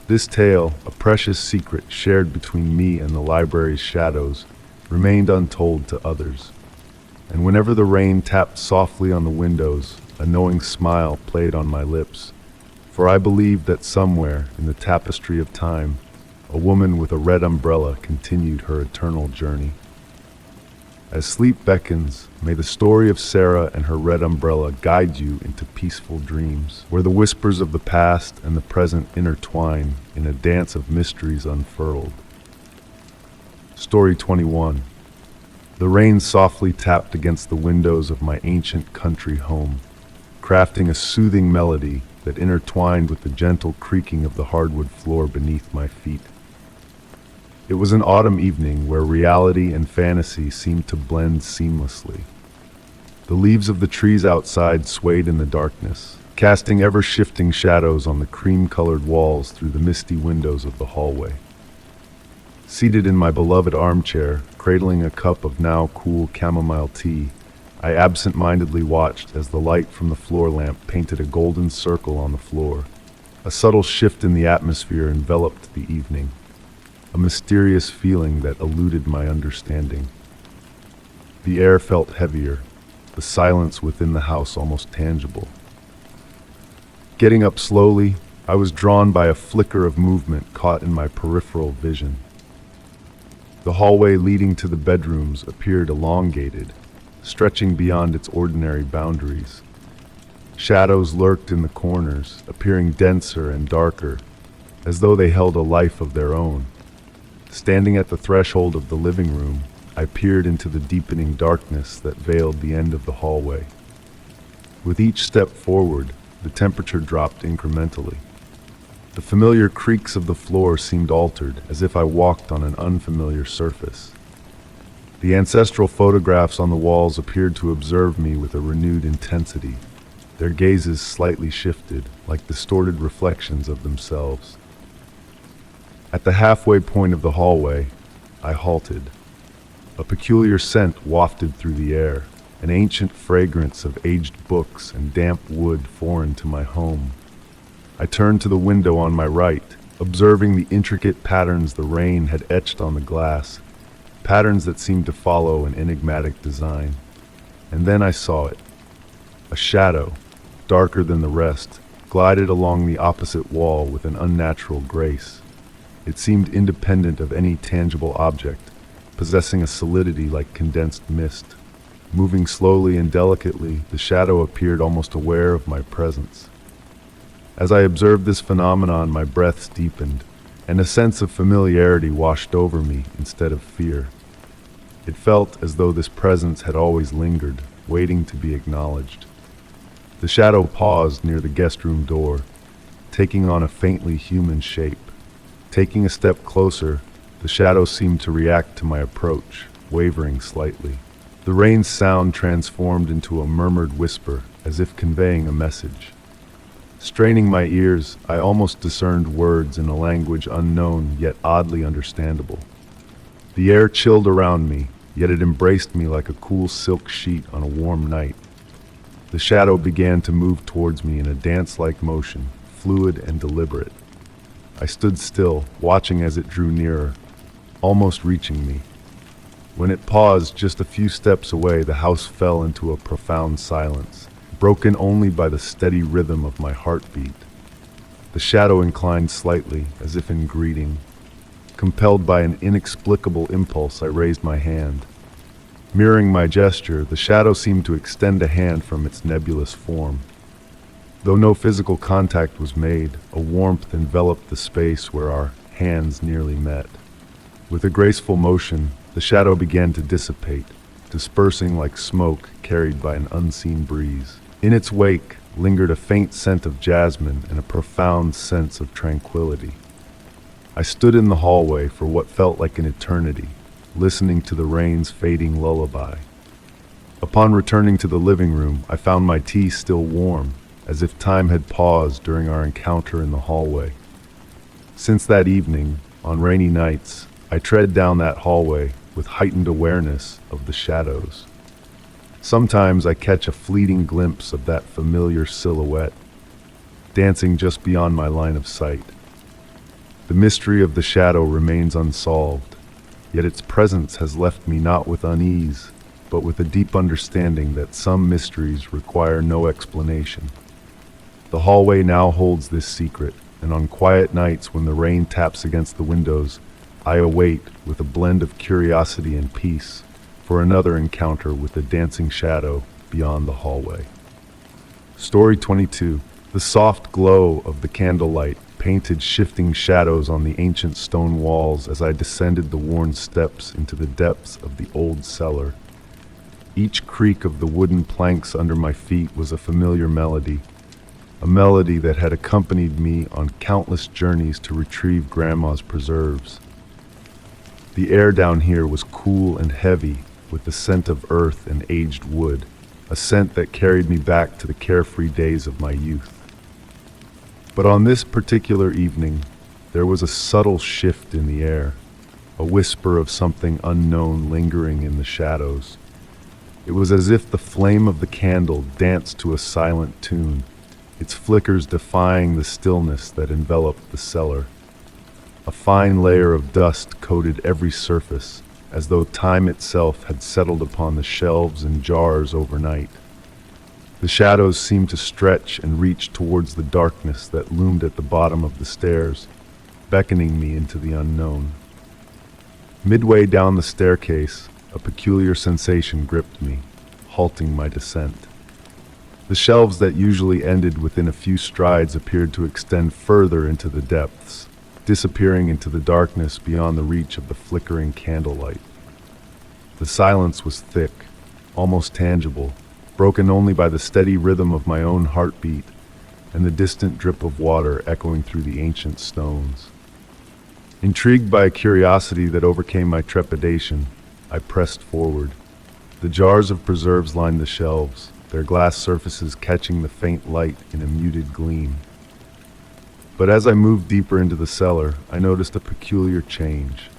This tale, a precious secret shared between me and the library's shadows, remained untold to others. And whenever the rain tapped softly on the windows, a knowing smile played on my lips, for I believed that somewhere in the tapestry of time, a woman with a red umbrella continued her eternal journey. As sleep beckons, may the story of Sarah and her red umbrella guide you into peaceful dreams, where the whispers of the past and the present intertwine in a dance of mysteries unfurled. Story 21. The rain softly tapped against the windows of my ancient country home, crafting a soothing melody that intertwined with the gentle creaking of the hardwood floor beneath my feet. It was an autumn evening where reality and fantasy seemed to blend seamlessly. The leaves of the trees outside swayed in the darkness, casting ever-shifting shadows on the cream-colored walls through the misty windows of the hallway. Seated in my beloved armchair, cradling a cup of now cool chamomile tea, I absent-mindedly watched as the light from the floor lamp painted a golden circle on the floor. A subtle shift in the atmosphere enveloped the evening, a mysterious feeling that eluded my understanding. The air felt heavier, the silence within the house almost tangible. Getting up slowly, I was drawn by a flicker of movement caught in my peripheral vision. The hallway leading to the bedrooms appeared elongated, stretching beyond its ordinary boundaries. Shadows lurked in the corners, appearing denser and darker, as though they held a life of their own. Standing at the threshold of the living room, I peered into the deepening darkness that veiled the end of the hallway. With each step forward, the temperature dropped incrementally. The familiar creaks of the floor seemed altered, as if I walked on an unfamiliar surface. The ancestral photographs on the walls appeared to observe me with a renewed intensity, their gazes slightly shifted, like distorted reflections of themselves. At the halfway point of the hallway, I halted. A peculiar scent wafted through the air, an ancient fragrance of aged books and damp wood foreign to my home. I turned to the window on my right, observing the intricate patterns the rain had etched on the glass, patterns that seemed to follow an enigmatic design. And then I saw it. A shadow, darker than the rest, glided along the opposite wall with an unnatural grace. It seemed independent of any tangible object, possessing a solidity like condensed mist. Moving slowly and delicately, the shadow appeared almost aware of my presence. As I observed this phenomenon, my breaths deepened, and a sense of familiarity washed over me instead of fear. It felt as though this presence had always lingered, waiting to be acknowledged. The shadow paused near the guest room door, taking on a faintly human shape. Taking a step closer, the shadow seemed to react to my approach, wavering slightly. The rain's sound transformed into a murmured whisper, as if conveying a message. Straining my ears, I almost discerned words in a language unknown yet oddly understandable. The air chilled around me, yet it embraced me like a cool silk sheet on a warm night. The shadow began to move towards me in a dance-like motion, fluid and deliberate. I stood still, watching as it drew nearer, almost reaching me. When it paused just a few steps away, the house fell into a profound silence, broken only by the steady rhythm of my heartbeat. The shadow inclined slightly, as if in greeting. Compelled by an inexplicable impulse, I raised my hand. Mirroring my gesture, the shadow seemed to extend a hand from its nebulous form. Though no physical contact was made, a warmth enveloped the space where our hands nearly met. With a graceful motion, the shadow began to dissipate, dispersing like smoke carried by an unseen breeze. In its wake lingered a faint scent of jasmine and a profound sense of tranquility. I stood in the hallway for what felt like an eternity, listening to the rain's fading lullaby. Upon returning to the living room, I found my tea still warm, as if time had paused during our encounter in the hallway. Since that evening, on rainy nights, I tread down that hallway with heightened awareness of the shadows. Sometimes I catch a fleeting glimpse of that familiar silhouette, dancing just beyond my line of sight. The mystery of the shadow remains unsolved, yet its presence has left me not with unease, but with a deep understanding that some mysteries require no explanation. The hallway now holds this secret, and on quiet nights when the rain taps against the windows, I await, with a blend of curiosity and peace, for another encounter with the dancing shadow beyond the hallway. Story 22. The soft glow of the candlelight painted shifting shadows on the ancient stone walls as I descended the worn steps into the depths of the old cellar. Each creak of the wooden planks under my feet was a familiar melody, a melody that had accompanied me on countless journeys to retrieve Grandma's preserves. The air down here was cool and heavy, with the scent of earth and aged wood, a scent that carried me back to the carefree days of my youth. But on this particular evening, there was a subtle shift in the air, a whisper of something unknown lingering in the shadows. It was as if the flame of the candle danced to a silent tune, its flickers defying the stillness that enveloped the cellar. A fine layer of dust coated every surface, as though time itself had settled upon the shelves and jars overnight. The shadows seemed to stretch and reach towards the darkness that loomed at the bottom of the stairs, beckoning me into the unknown. Midway down the staircase, a peculiar sensation gripped me, halting my descent. The shelves that usually ended within a few strides appeared to extend further into the depths, disappearing into the darkness beyond the reach of the flickering candlelight. The silence was thick, almost tangible, broken only by the steady rhythm of my own heartbeat and the distant drip of water echoing through the ancient stones. Intrigued by a curiosity that overcame my trepidation, I pressed forward. The jars of preserves lined the shelves, their glass surfaces catching the faint light in a muted gleam. But as I moved deeper into the cellar, I noticed a peculiar change.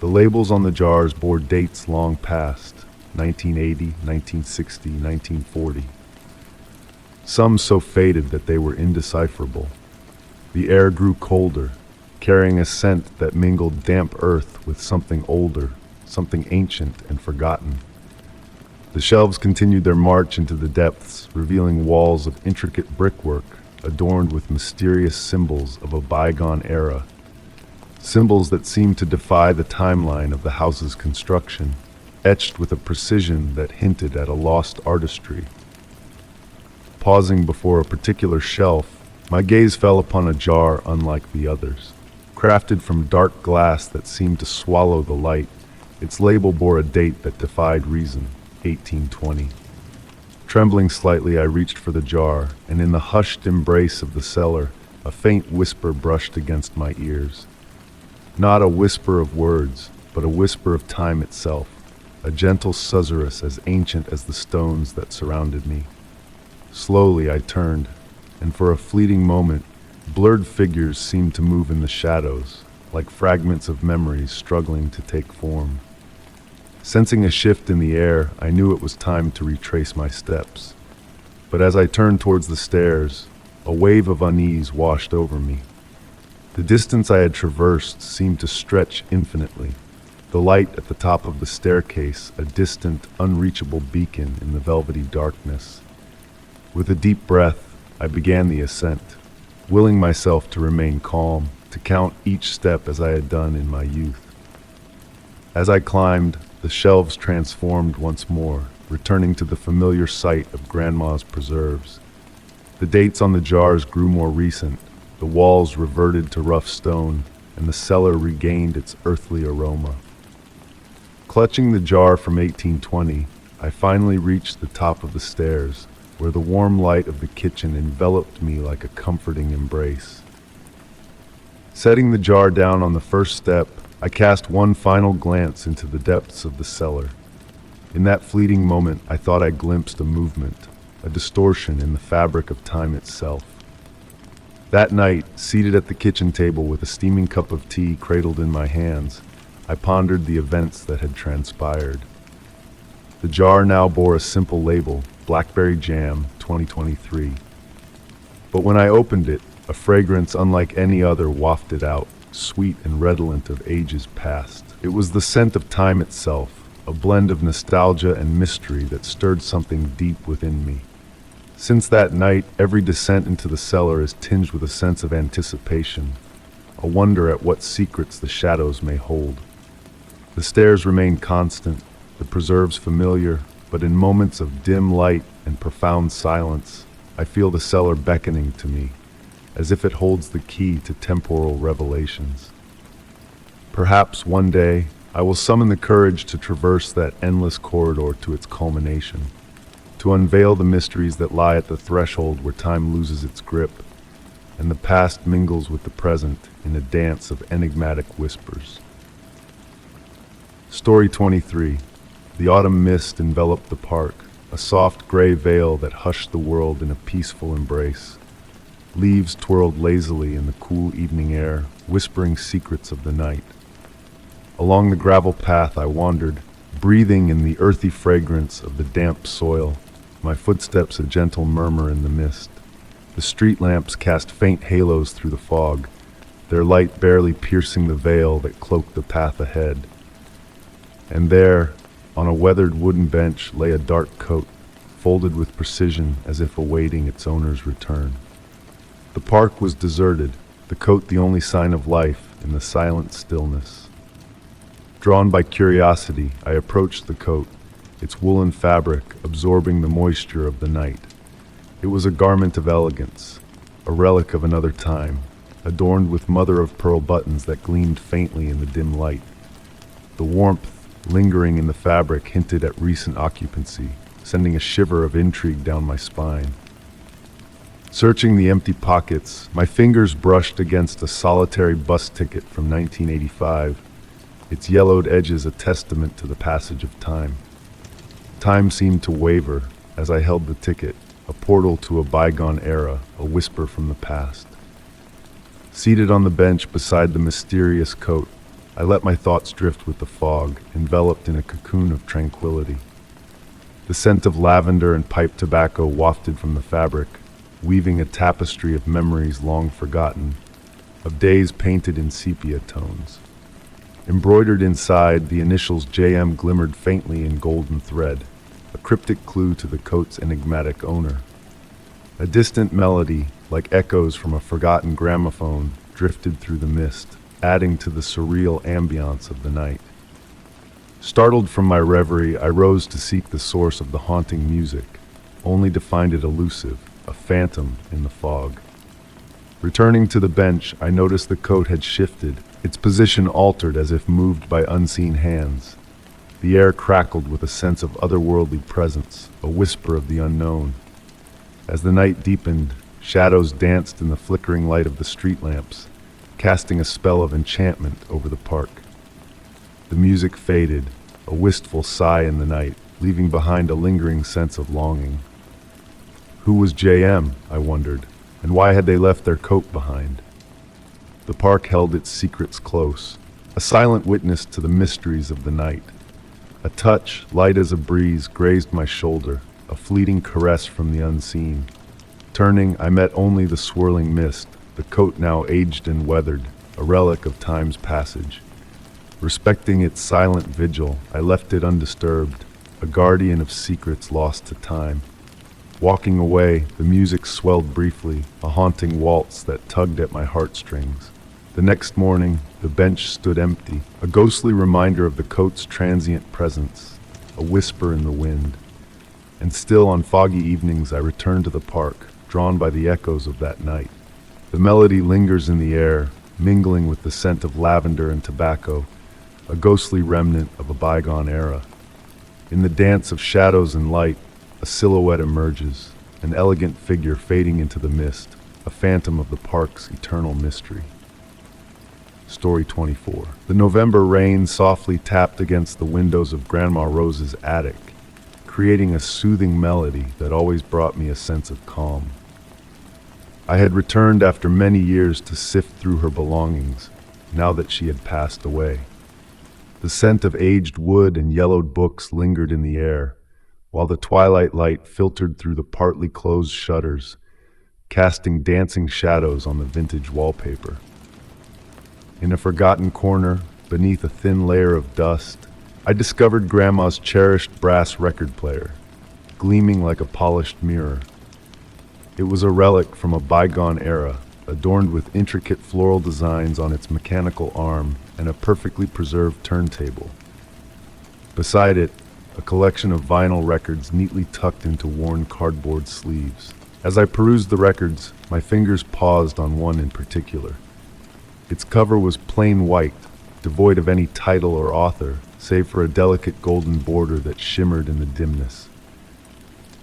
The labels on the jars bore dates long past, 1980, 1960, 1940. Some so faded that they were indecipherable. The air grew colder, carrying a scent that mingled damp earth with something older, something ancient and forgotten. The shelves continued their march into the depths, revealing walls of intricate brickwork adorned with mysterious symbols of a bygone era. Symbols that seemed to defy the timeline of the house's construction, etched with a precision that hinted at a lost artistry. Pausing before a particular shelf, my gaze fell upon a jar unlike the others. Crafted from dark glass that seemed to swallow the light, its label bore a date that defied reason, 1820. Trembling slightly, I reached for the jar, and in the hushed embrace of the cellar, a faint whisper brushed against my ears. Not a whisper of words, but a whisper of time itself, a gentle susurrus as ancient as the stones that surrounded me. Slowly I turned, and for a fleeting moment, blurred figures seemed to move in the shadows, like fragments of memories struggling to take form. Sensing a shift in the air, I knew it was time to retrace my steps. But as I turned towards the stairs, a wave of unease washed over me. The distance I had traversed seemed to stretch infinitely. The light at the top of the staircase, a distant, unreachable beacon in the velvety darkness. With a deep breath, I began the ascent, willing myself to remain calm, to count each step as I had done in my youth. As I climbed, the shelves transformed once more, returning to the familiar sight of Grandma's preserves. The dates on the jars grew more recent, the walls reverted to rough stone, and the cellar regained its earthly aroma. Clutching the jar from 1820, I finally reached the top of the stairs, where the warm light of the kitchen enveloped me like a comforting embrace. Setting the jar down on the first step, I cast one final glance into the depths of the cellar. In that fleeting moment, I thought I glimpsed a movement, a distortion in the fabric of time itself. That night, seated at the kitchen table with a steaming cup of tea cradled in my hands, I pondered the events that had transpired. The jar now bore a simple label, Blackberry Jam 2023. But when I opened it, a fragrance unlike any other wafted out, sweet and redolent of ages past. It was the scent of time itself, a blend of nostalgia and mystery that stirred something deep within me. Since that night, every descent into the cellar is tinged with a sense of anticipation, a wonder at what secrets the shadows may hold. The stairs remain constant, the preserves familiar, but in moments of dim light and profound silence, I feel the cellar beckoning to me, as if it holds the key to temporal revelations. Perhaps one day, I will summon the courage to traverse that endless corridor to its culmination, to unveil the mysteries that lie at the threshold where time loses its grip, and the past mingles with the present in a dance of enigmatic whispers. Story 23. The autumn mist enveloped the park, a soft gray veil that hushed the world in a peaceful embrace. Leaves twirled lazily in the cool evening air, whispering secrets of the night. Along the gravel path I wandered, breathing in the earthy fragrance of the damp soil, my footsteps a gentle murmur in the mist. The street lamps cast faint halos through the fog, their light barely piercing the veil that cloaked the path ahead. And there, on a weathered wooden bench, lay a dark coat, folded with precision as if awaiting its owner's return. The park was deserted, the coat the only sign of life in the silent stillness. Drawn by curiosity, I approached the coat, its woolen fabric absorbing the moisture of the night. It was a garment of elegance, a relic of another time, adorned with mother-of-pearl buttons that gleamed faintly in the dim light. The warmth lingering in the fabric hinted at recent occupancy, sending a shiver of intrigue down my spine. Searching the empty pockets, my fingers brushed against a solitary bus ticket from 1985, its yellowed edges a testament to the passage of time. Time seemed to waver as I held the ticket, a portal to a bygone era, a whisper from the past. Seated on the bench beside the mysterious coat, I let my thoughts drift with the fog, enveloped in a cocoon of tranquility. The scent of lavender and pipe tobacco wafted from the fabric, weaving a tapestry of memories long forgotten, of days painted in sepia tones. Embroidered inside, the initials JM glimmered faintly in golden thread, a cryptic clue to the coat's enigmatic owner. A distant melody, like echoes from a forgotten gramophone, drifted through the mist, adding to the surreal ambiance of the night. Startled from my reverie, I rose to seek the source of the haunting music, only to find it elusive, a phantom in the fog. Returning to the bench, I noticed the coat had shifted, its position altered as if moved by unseen hands. The air crackled with a sense of otherworldly presence, a whisper of the unknown. As the night deepened, shadows danced in the flickering light of the street lamps, casting a spell of enchantment over the park. The music faded, a wistful sigh in the night, leaving behind a lingering sense of longing. Who was JM, I wondered, and why had they left their coat behind? The park held its secrets close, a silent witness to the mysteries of the night. A touch, light as a breeze, grazed my shoulder, a fleeting caress from the unseen. Turning, I met only the swirling mist, the coat now aged and weathered, a relic of time's passage. Respecting its silent vigil, I left it undisturbed, a guardian of secrets lost to time. Walking away, the music swelled briefly, a haunting waltz that tugged at my heartstrings. The next morning, the bench stood empty, a ghostly reminder of the coat's transient presence, a whisper in the wind. And still on foggy evenings I return to the park, drawn by the echoes of that night. The melody lingers in the air, mingling with the scent of lavender and tobacco, a ghostly remnant of a bygone era. In the dance of shadows and light, a silhouette emerges, an elegant figure fading into the mist, a phantom of the park's eternal mystery. Story 24. The November rain softly tapped against the windows of Grandma Rose's attic, creating a soothing melody that always brought me a sense of calm. I had returned after many years to sift through her belongings, now that she had passed away. The scent of aged wood and yellowed books lingered in the air, while the twilight light filtered through the partly closed shutters, casting dancing shadows on the vintage wallpaper. In a forgotten corner, beneath a thin layer of dust, I discovered Grandma's cherished brass record player, gleaming like a polished mirror. It was a relic from a bygone era, adorned with intricate floral designs on its mechanical arm and a perfectly preserved turntable. Beside it, a collection of vinyl records neatly tucked into worn cardboard sleeves. As I perused the records, my fingers paused on one in particular. Its cover was plain white, devoid of any title or author, save for a delicate golden border that shimmered in the dimness.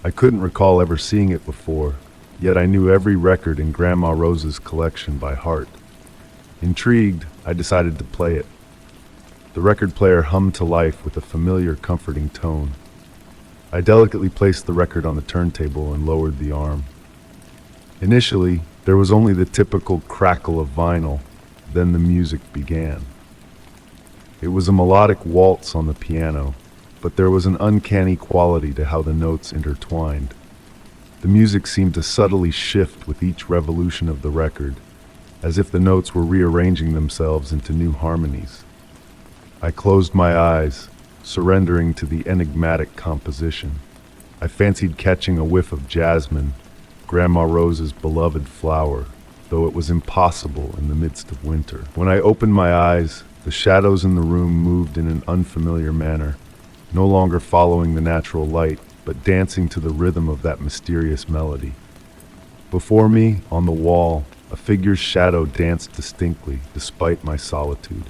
I couldn't recall ever seeing it before, yet I knew every record in Grandma Rose's collection by heart. Intrigued, I decided to play it. The record player hummed to life with a familiar, comforting tone. I delicately placed the record on the turntable and lowered the arm. Initially, there was only the typical crackle of vinyl, then the music began. It was a melodic waltz on the piano, but there was an uncanny quality to how the notes intertwined. The music seemed to subtly shift with each revolution of the record, as if the notes were rearranging themselves into new harmonies. I closed my eyes, surrendering to the enigmatic composition. I fancied catching a whiff of jasmine, Grandma Rose's beloved flower, though it was impossible in the midst of winter. When I opened my eyes, the shadows in the room moved in an unfamiliar manner, no longer following the natural light, but dancing to the rhythm of that mysterious melody. Before me, on the wall, a figure's shadow danced distinctly, despite my solitude.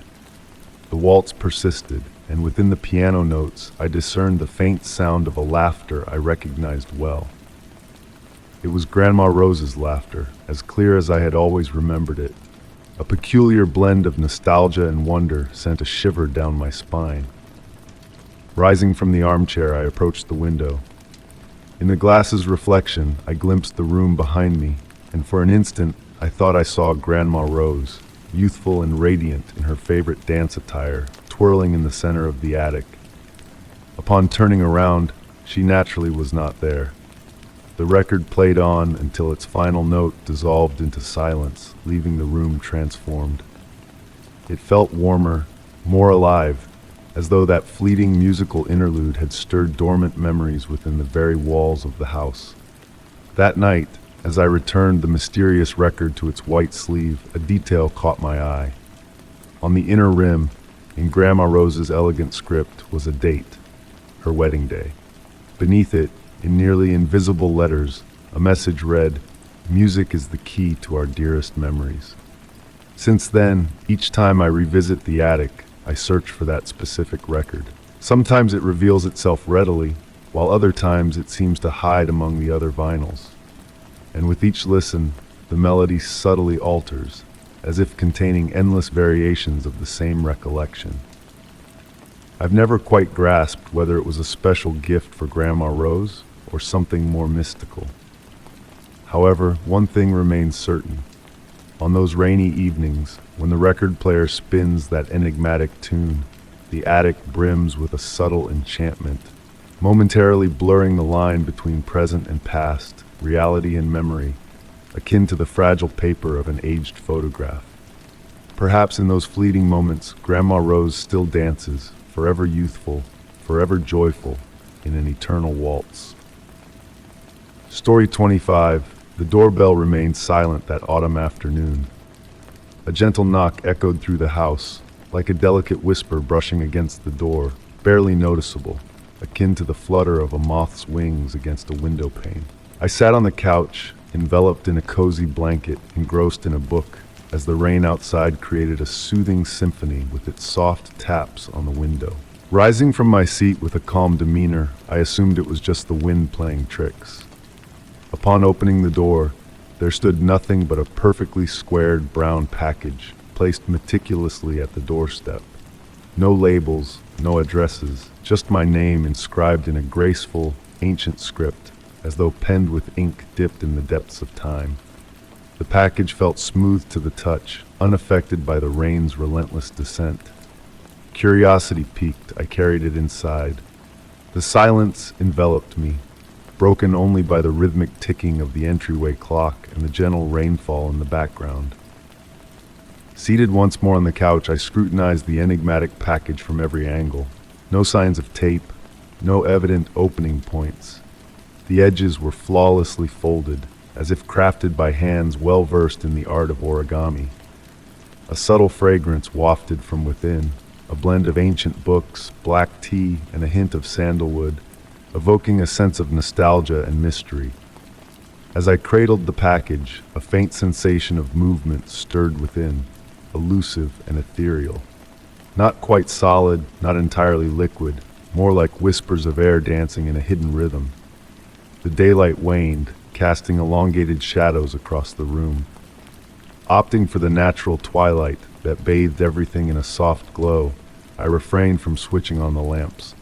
The waltz persisted, and within the piano notes, I discerned the faint sound of a laughter I recognized well. It was Grandma Rose's laughter, as clear as I had always remembered it. A peculiar blend of nostalgia and wonder sent a shiver down my spine. Rising from the armchair, I approached the window. In the glass's reflection, I glimpsed the room behind me, and for an instant, I thought I saw Grandma Rose, youthful and radiant in her favorite dance attire, twirling in the center of the attic. Upon turning around, she naturally was not there. The record played on until its final note dissolved into silence, leaving the room transformed. It felt warmer, more alive, as though that fleeting musical interlude had stirred dormant memories within the very walls of the house. That night, as I returned the mysterious record to its white sleeve, a detail caught my eye. On the inner rim, in Grandma Rose's elegant script, was a date, her wedding day. Beneath it, in nearly invisible letters, a message read, "Music is the key to our dearest memories." Since then, each time I revisit the attic, I search for that specific record. Sometimes it reveals itself readily, while other times it seems to hide among the other vinyls. And with each listen, the melody subtly alters, as if containing endless variations of the same recollection. I've never quite grasped whether it was a special gift for Grandma Rose or something more mystical. However, one thing remains certain. On those rainy evenings, when the record player spins that enigmatic tune, the attic brims with a subtle enchantment, momentarily blurring the line between present and past, reality and memory, akin to the fragile paper of an aged photograph. Perhaps in those fleeting moments, Grandma Rose still dances, forever youthful, forever joyful, in an eternal waltz. Story 25. The doorbell remained silent that autumn afternoon. A gentle knock echoed through the house, like a delicate whisper brushing against the door, barely noticeable, akin to the flutter of a moth's wings against a window pane. I sat on the couch, enveloped in a cozy blanket, engrossed in a book, as the rain outside created a soothing symphony with its soft taps on the window. Rising from my seat with a calm demeanor, I assumed it was just the wind playing tricks. Upon opening the door, there stood nothing but a perfectly squared brown package, placed meticulously at the doorstep. No labels, no addresses, just my name inscribed in a graceful, ancient script, as though penned with ink dipped in the depths of time. The package felt smooth to the touch, unaffected by the rain's relentless descent. Curiosity piqued, I carried it inside. The silence enveloped me, broken only by the rhythmic ticking of the entryway clock and the gentle rainfall in the background. Seated once more on the couch, I scrutinized the enigmatic package from every angle. No signs of tape, no evident opening points. The edges were flawlessly folded, as if crafted by hands well versed in the art of origami. A subtle fragrance wafted from within, a blend of ancient books, black tea, and a hint of sandalwood, evoking a sense of nostalgia and mystery. As I cradled the package, a faint sensation of movement stirred within, elusive and ethereal. Not quite solid, not entirely liquid, more like whispers of air dancing in a hidden rhythm. The daylight waned, casting elongated shadows across the room. Opting for the natural twilight that bathed everything in a soft glow, I refrained from switching on the lamps.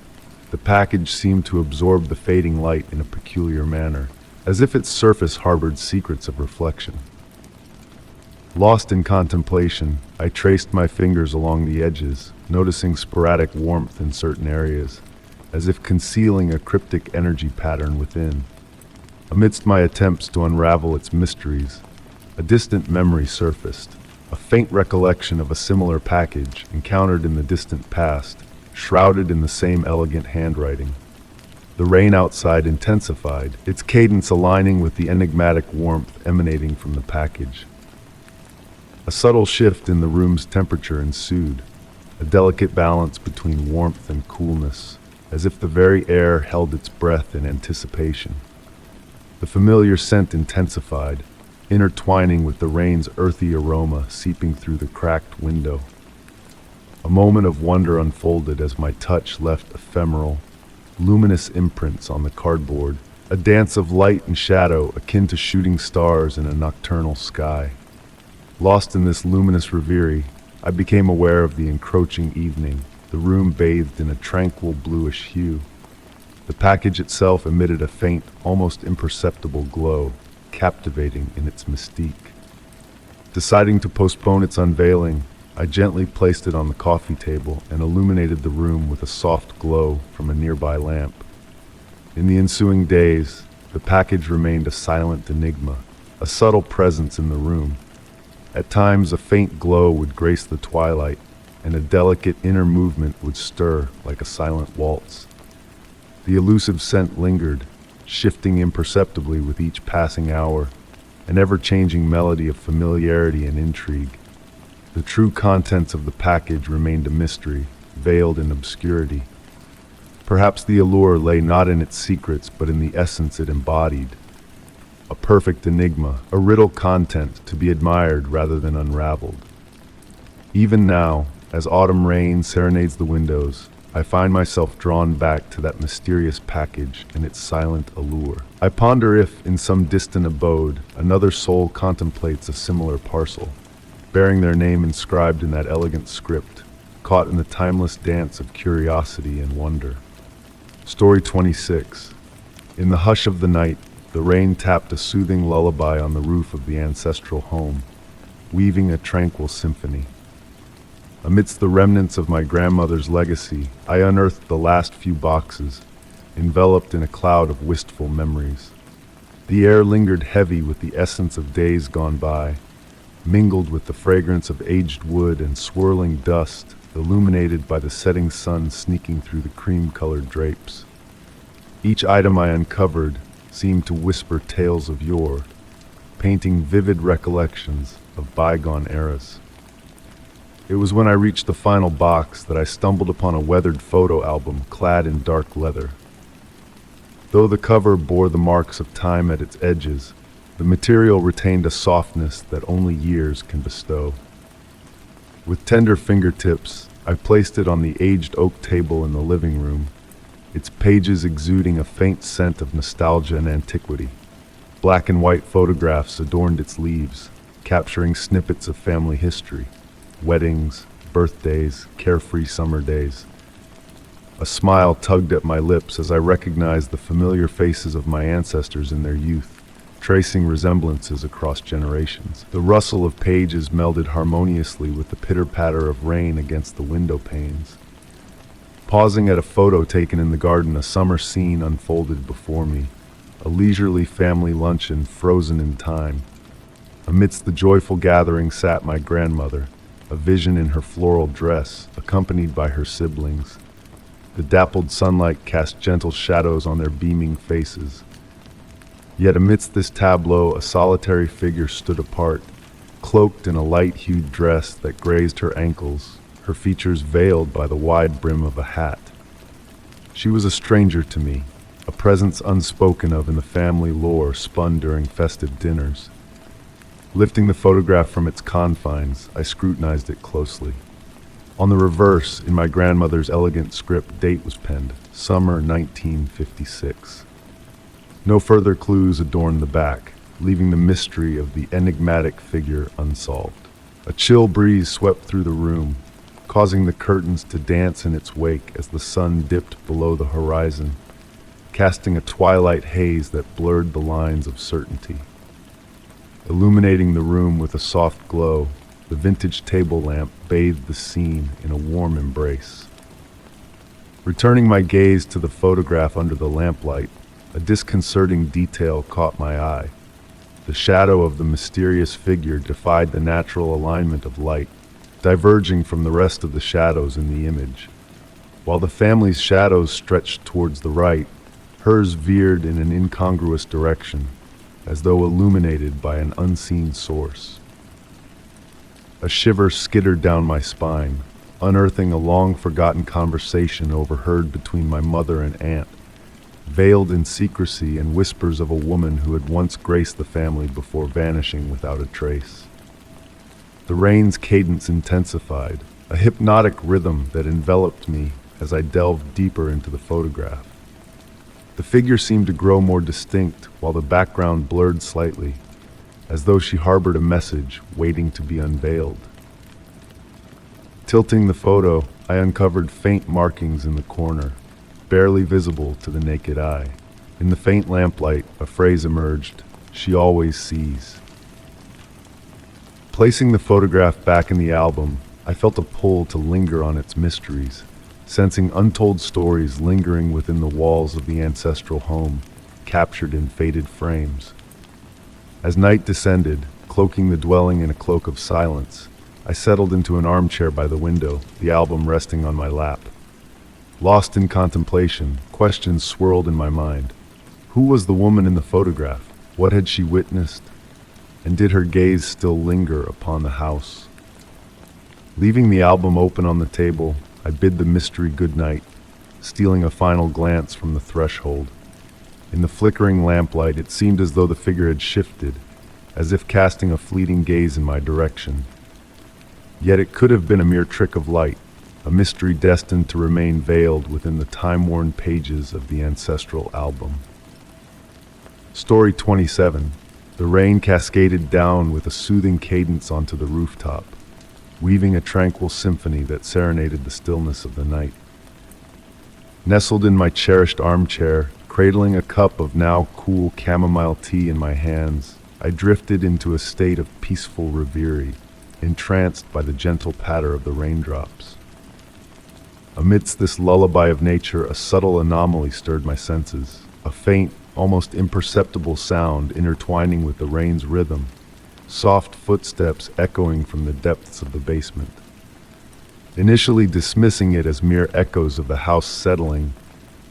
The package seemed to absorb the fading light in a peculiar manner, as if its surface harbored secrets of reflection. Lost in contemplation, I traced my fingers along the edges, noticing sporadic warmth in certain areas, as if concealing a cryptic energy pattern within. Amidst my attempts to unravel its mysteries, a distant memory surfaced, a faint recollection of a similar package encountered in the distant past, shrouded in the same elegant handwriting. The rain outside intensified, its cadence aligning with the enigmatic warmth emanating from the package. A subtle shift in the room's temperature ensued, a delicate balance between warmth and coolness, as if the very air held its breath in anticipation. The familiar scent intensified, intertwining with the rain's earthy aroma seeping through the cracked window. A moment of wonder unfolded as my touch left ephemeral, luminous imprints on the cardboard, a dance of light and shadow akin to shooting stars in a nocturnal sky. Lost in this luminous reverie, I became aware of the encroaching evening, the room bathed in a tranquil bluish hue. The package itself emitted a faint, almost imperceptible glow, captivating in its mystique. Deciding to postpone its unveiling, I gently placed it on the coffee table and illuminated the room with a soft glow from a nearby lamp. In the ensuing days, the package remained a silent enigma, a subtle presence in the room. At times, a faint glow would grace the twilight, and a delicate inner movement would stir like a silent waltz. The elusive scent lingered, shifting imperceptibly with each passing hour, an ever-changing melody of familiarity and intrigue. The true contents of the package remained a mystery, veiled in obscurity. Perhaps the allure lay not in its secrets, but in the essence it embodied. A perfect enigma, a riddle content to be admired rather than unraveled. Even now, as autumn rain serenades the windows, I find myself drawn back to that mysterious package and its silent allure. I ponder if, in some distant abode, another soul contemplates a similar parcel, bearing their name inscribed in that elegant script, caught in the timeless dance of curiosity and wonder. Story 26. In the hush of the night, the rain tapped a soothing lullaby on the roof of the ancestral home, weaving a tranquil symphony. Amidst the remnants of my grandmother's legacy, I unearthed the last few boxes, enveloped in a cloud of wistful memories. The air lingered heavy with the essence of days gone by, mingled with the fragrance of aged wood and swirling dust, illuminated by the setting sun sneaking through the cream-colored drapes. Each item I uncovered seemed to whisper tales of yore, painting vivid recollections of bygone eras. It was when I reached the final box that I stumbled upon a weathered photo album clad in dark leather. Though the cover bore the marks of time at its edges, the material retained a softness that only years can bestow. With tender fingertips, I placed it on the aged oak table in the living room, its pages exuding a faint scent of nostalgia and antiquity. Black and white photographs adorned its leaves, capturing snippets of family history, weddings, birthdays, carefree summer days. A smile tugged at my lips as I recognized the familiar faces of my ancestors in their youth, tracing resemblances across generations. The rustle of pages melded harmoniously with the pitter-patter of rain against the window panes. Pausing at a photo taken in the garden, a summer scene unfolded before me, a leisurely family luncheon frozen in time. Amidst the joyful gathering sat my grandmother, a vision in her floral dress, accompanied by her siblings. The dappled sunlight cast gentle shadows on their beaming faces. Yet amidst this tableau, a solitary figure stood apart, cloaked in a light-hued dress that grazed her ankles, her features veiled by the wide brim of a hat. She was a stranger to me, a presence unspoken of in the family lore spun during festive dinners. Lifting the photograph from its confines, I scrutinized it closely. On the reverse, in my grandmother's elegant script, date was penned, summer 1956. No further clues adorned the back, leaving the mystery of the enigmatic figure unsolved. A chill breeze swept through the room, causing the curtains to dance in its wake as the sun dipped below the horizon, casting a twilight haze that blurred the lines of certainty. Illuminating the room with a soft glow, the vintage table lamp bathed the scene in a warm embrace. Returning my gaze to the photograph under the lamplight, a disconcerting detail caught my eye. The shadow of the mysterious figure defied the natural alignment of light, diverging from the rest of the shadows in the image. While the family's shadows stretched towards the right, hers veered in an incongruous direction, as though illuminated by an unseen source. A shiver skittered down my spine, unearthing a long-forgotten conversation overheard between my mother and aunt, veiled in secrecy and whispers of a woman who had once graced the family before vanishing without a trace. The rain's cadence intensified, a hypnotic rhythm that enveloped me as I delved deeper into the photograph. The figure seemed to grow more distinct while the background blurred slightly, as though she harbored a message waiting to be unveiled. Tilting the photo, I uncovered faint markings in the corner, barely visible to the naked eye. In the faint lamplight, a phrase emerged, "She always sees." Placing the photograph back in the album, I felt a pull to linger on its mysteries, sensing untold stories lingering within the walls of the ancestral home, captured in faded frames. As night descended, cloaking the dwelling in a cloak of silence, I settled into an armchair by the window, the album resting on my lap. Lost in contemplation, questions swirled in my mind. Who was the woman in the photograph? What had she witnessed? And did her gaze still linger upon the house? Leaving the album open on the table, I bid the mystery goodnight, stealing a final glance from the threshold. In the flickering lamplight, it seemed as though the figure had shifted, as if casting a fleeting gaze in my direction. Yet it could have been a mere trick of light, a mystery destined to remain veiled within the time-worn pages of the ancestral album. Story 27. The rain cascaded down with a soothing cadence onto the rooftop, weaving a tranquil symphony that serenaded the stillness of the night. Nestled in my cherished armchair, cradling a cup of now cool chamomile tea in my hands, I drifted into a state of peaceful reverie, entranced by the gentle patter of the raindrops. Amidst this lullaby of nature, a subtle anomaly stirred my senses, a faint, almost imperceptible sound intertwining with the rain's rhythm, soft footsteps echoing from the depths of the basement. Initially dismissing it as mere echoes of the house settling,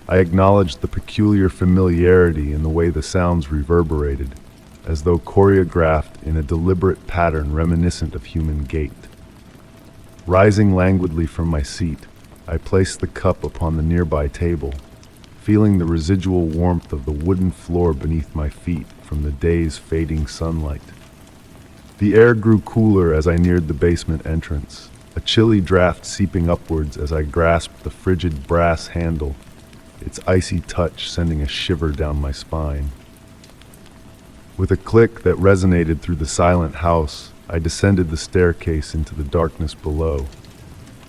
I acknowledged the peculiar familiarity in the way the sounds reverberated, as though choreographed in a deliberate pattern reminiscent of human gait. Rising languidly from my seat, I placed the cup upon the nearby table, feeling the residual warmth of the wooden floor beneath my feet from the day's fading sunlight. The air grew cooler as I neared the basement entrance, a chilly draft seeping upwards as I grasped the frigid brass handle, its icy touch sending a shiver down my spine. With a click that resonated through the silent house, I descended the staircase into the darkness below,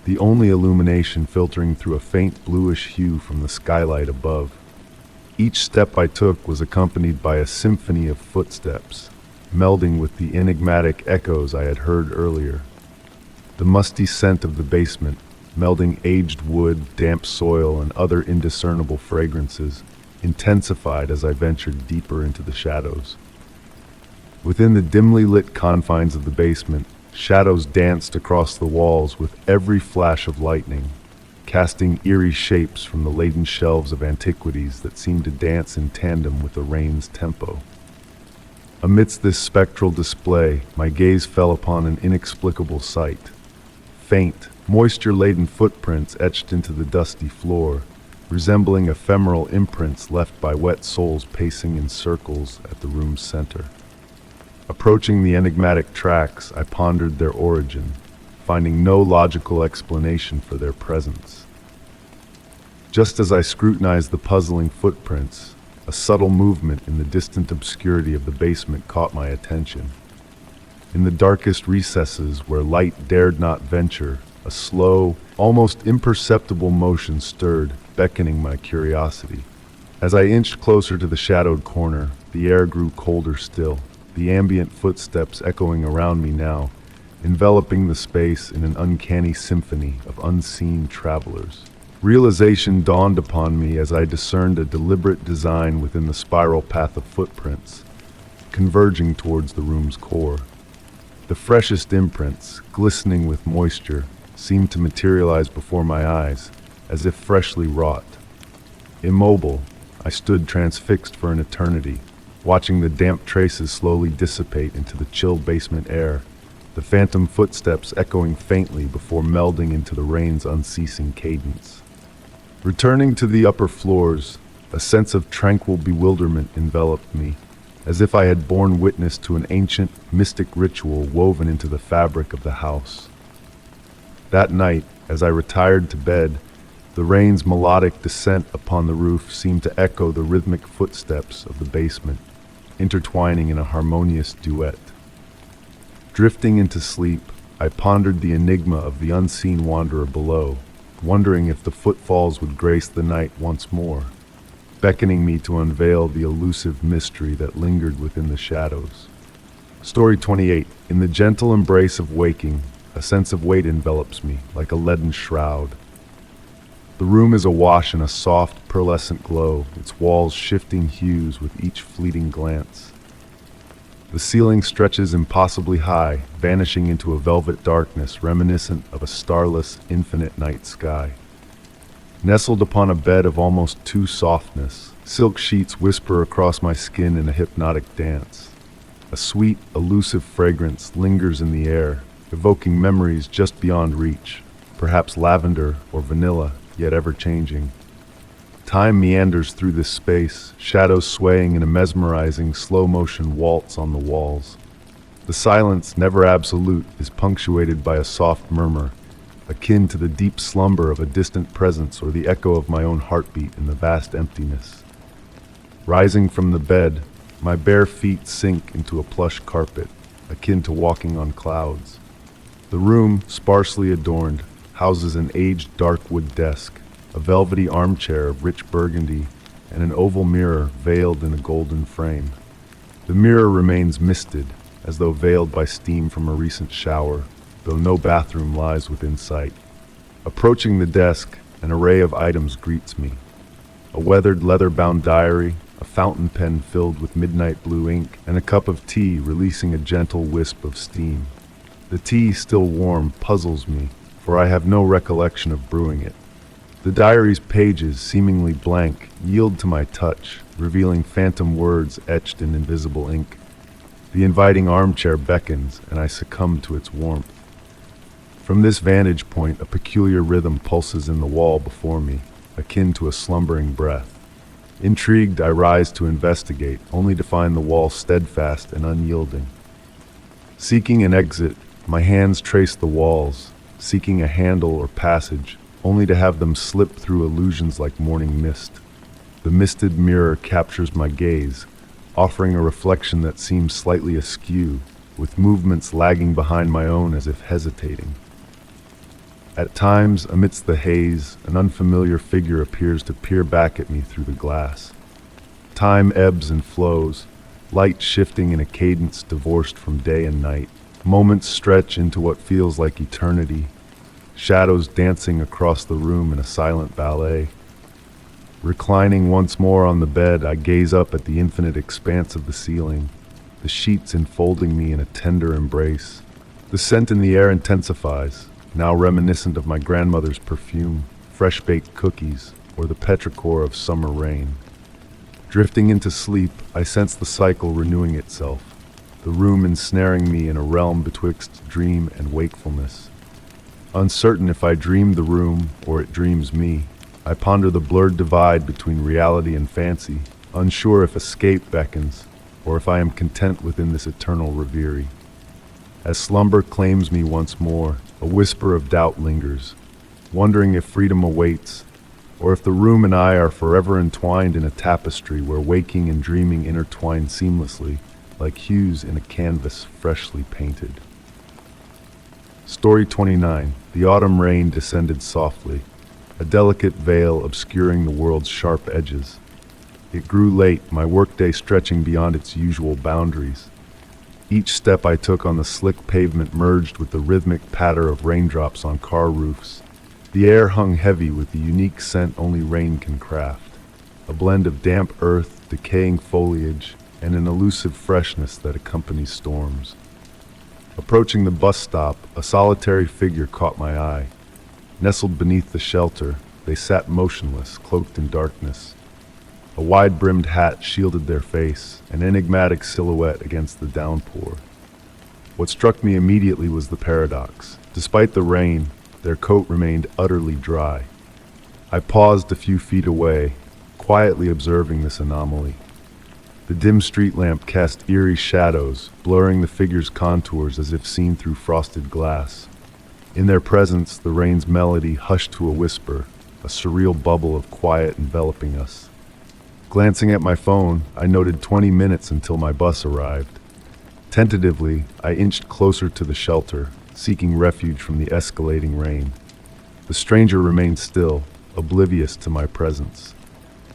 the only illumination filtering through a faint bluish hue from the skylight above. Each step I took was accompanied by a symphony of footsteps, melding with the enigmatic echoes I had heard earlier. The musty scent of the basement, melding aged wood, damp soil, and other indiscernible fragrances, intensified as I ventured deeper into the shadows. Within the dimly lit confines of the basement, shadows danced across the walls with every flash of lightning, casting eerie shapes from the laden shelves of antiquities that seemed to dance in tandem with the rain's tempo. Amidst this spectral display, my gaze fell upon an inexplicable sight. Faint, moisture-laden footprints etched into the dusty floor, resembling ephemeral imprints left by wet souls pacing in circles at the room's center. Approaching the enigmatic tracks, I pondered their origin, finding no logical explanation for their presence. Just as I scrutinized the puzzling footprints, a subtle movement in the distant obscurity of the basement caught my attention. In the darkest recesses where light dared not venture, a slow, almost imperceptible motion stirred, beckoning my curiosity. As I inched closer to the shadowed corner, the air grew colder still, the ambient footsteps echoing around me now, enveloping the space in an uncanny symphony of unseen travelers. Realization dawned upon me as I discerned a deliberate design within the spiral path of footprints, converging towards the room's core. The freshest imprints, glistening with moisture, seemed to materialize before my eyes, as if freshly wrought. Immobile, I stood transfixed for an eternity, watching the damp traces slowly dissipate into the chill basement air, the phantom footsteps echoing faintly before melding into the rain's unceasing cadence. Returning to the upper floors, a sense of tranquil bewilderment enveloped me, as if I had borne witness to an ancient, mystic ritual woven into the fabric of the house. That night, as I retired to bed, the rain's melodic descent upon the roof seemed to echo the rhythmic footsteps of the basement, intertwining in a harmonious duet. Drifting into sleep, I pondered the enigma of the unseen wanderer below, wondering if the footfalls would grace the night once more, beckoning me to unveil the elusive mystery that lingered within the shadows. Story 28. In the gentle embrace of waking, a sense of weight envelops me, like a leaden shroud. The room is awash in a soft, pearlescent glow, its walls shifting hues with each fleeting glance. The ceiling stretches impossibly high, vanishing into a velvet darkness reminiscent of a starless, infinite night sky. Nestled upon a bed of almost too softness, silk sheets whisper across my skin in a hypnotic dance. A sweet, elusive fragrance lingers in the air, evoking memories just beyond reach, perhaps lavender or vanilla, yet ever-changing. Time meanders through this space, shadows swaying in a mesmerizing slow-motion waltz on the walls. The silence, never absolute, is punctuated by a soft murmur, akin to the deep slumber of a distant presence or the echo of my own heartbeat in the vast emptiness. Rising from the bed, my bare feet sink into a plush carpet, akin to walking on clouds. The room, sparsely adorned, houses an aged dark wood desk, a velvety armchair of rich burgundy, and an oval mirror veiled in a golden frame. The mirror remains misted, as though veiled by steam from a recent shower, though no bathroom lies within sight. Approaching the desk, an array of items greets me. A weathered leather-bound diary, a fountain pen filled with midnight blue ink, and a cup of tea releasing a gentle wisp of steam. The tea, still warm, puzzles me, for I have no recollection of brewing it. The diary's pages, seemingly blank, yield to my touch, revealing phantom words etched in invisible ink. The inviting armchair beckons, and I succumb to its warmth. From this vantage point, a peculiar rhythm pulses in the wall before me, akin to a slumbering breath. Intrigued, I rise to investigate, only to find the wall steadfast and unyielding. Seeking an exit, my hands trace the walls, seeking a handle or passage, only to have them slip through illusions like morning mist. The misted mirror captures my gaze, offering a reflection that seems slightly askew, with movements lagging behind my own as if hesitating. At times, amidst the haze, an unfamiliar figure appears to peer back at me through the glass. Time ebbs and flows, light shifting in a cadence divorced from day and night. Moments stretch into what feels like eternity, shadows dancing across the room in a silent ballet. Reclining once more on the bed, I gaze up at the infinite expanse of the ceiling, the sheets enfolding me in a tender embrace. The scent in the air intensifies, now reminiscent of my grandmother's perfume, fresh-baked cookies, or the petrichor of summer rain. Drifting into sleep, I sense the cycle renewing itself, the room ensnaring me in a realm betwixt dream and wakefulness. Uncertain if I dream the room or it dreams me, I ponder the blurred divide between reality and fancy, unsure if escape beckons or if I am content within this eternal reverie. As slumber claims me once more, a whisper of doubt lingers, wondering if freedom awaits, or if the room and I are forever entwined in a tapestry where waking and dreaming intertwine seamlessly, like hues in a canvas freshly painted. Story 29. The autumn rain descended softly, a delicate veil obscuring the world's sharp edges. It grew late, my workday stretching beyond its usual boundaries. Each step I took on the slick pavement merged with the rhythmic patter of raindrops on car roofs. The air hung heavy with the unique scent only rain can craft, a blend of damp earth, decaying foliage, and an elusive freshness that accompanies storms. Approaching the bus stop, a solitary figure caught my eye. Nestled beneath the shelter, they sat motionless, cloaked in darkness. A wide-brimmed hat shielded their face, an enigmatic silhouette against the downpour. What struck me immediately was the paradox. Despite the rain, their coat remained utterly dry. I paused a few feet away, quietly observing this anomaly. The dim street lamp cast eerie shadows, blurring the figures' contours as if seen through frosted glass. In their presence, the rain's melody hushed to a whisper, a surreal bubble of quiet enveloping us. Glancing at my phone, I noted 20 minutes until my bus arrived. Tentatively, I inched closer to the shelter, seeking refuge from the escalating rain. The stranger remained still, oblivious to my presence.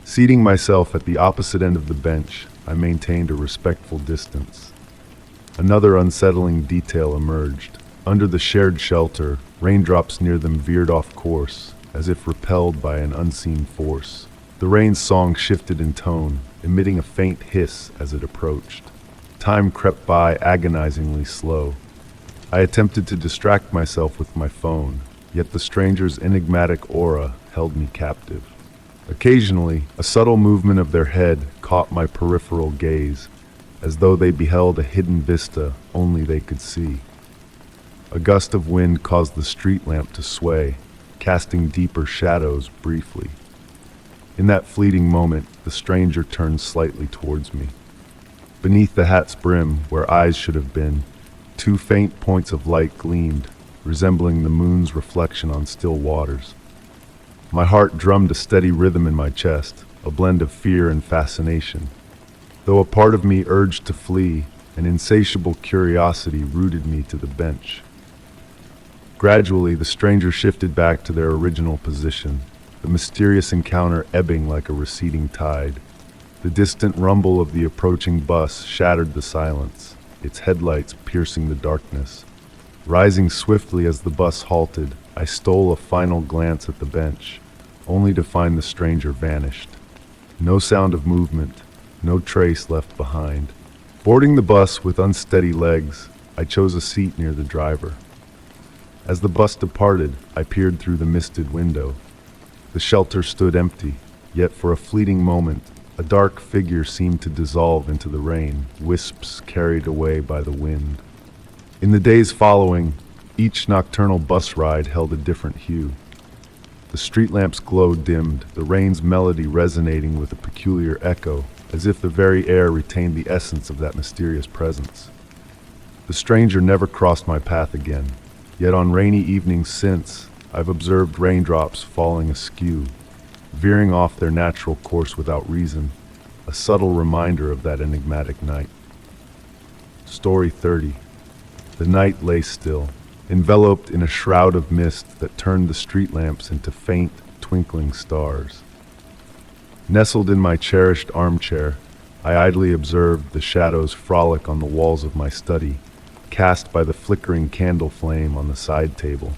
Seating myself at the opposite end of the bench, I maintained a respectful distance. Another unsettling detail emerged. Under the shared shelter, raindrops near them veered off course, as if repelled by an unseen force. The rain's song shifted in tone, emitting a faint hiss as it approached. Time crept by agonizingly slow. I attempted to distract myself with my phone, yet the stranger's enigmatic aura held me captive. Occasionally, a subtle movement of their head caught my peripheral gaze, as though they beheld a hidden vista only they could see. A gust of wind caused the street lamp to sway, casting deeper shadows briefly. In that fleeting moment, the stranger turned slightly towards me. Beneath the hat's brim, where eyes should have been, two faint points of light gleamed, resembling the moon's reflection on still waters. My heart drummed a steady rhythm in my chest, a blend of fear and fascination. Though a part of me urged to flee, an insatiable curiosity rooted me to the bench. Gradually, the strangers shifted back to their original position, the mysterious encounter ebbing like a receding tide. The distant rumble of the approaching bus shattered the silence, its headlights piercing the darkness. Rising swiftly as the bus halted, I stole a final glance at the bench, only to find the stranger vanished. No sound of movement, no trace left behind. Boarding the bus with unsteady legs, I chose a seat near the driver. As the bus departed, I peered through the misted window. The shelter stood empty, yet for a fleeting moment, a dark figure seemed to dissolve into the rain, wisps carried away by the wind. In the days following, each nocturnal bus ride held a different hue. The street lamp's glow dimmed, the rain's melody resonating with a peculiar echo, as if the very air retained the essence of that mysterious presence. The stranger never crossed my path again, yet on rainy evenings since, I've observed raindrops falling askew, veering off their natural course without reason, a subtle reminder of that enigmatic night. Story 30. The night lay still, enveloped in a shroud of mist that turned the street lamps into faint, twinkling stars. Nestled in my cherished armchair, I idly observed the shadows frolic on the walls of my study, cast by the flickering candle flame on the side table.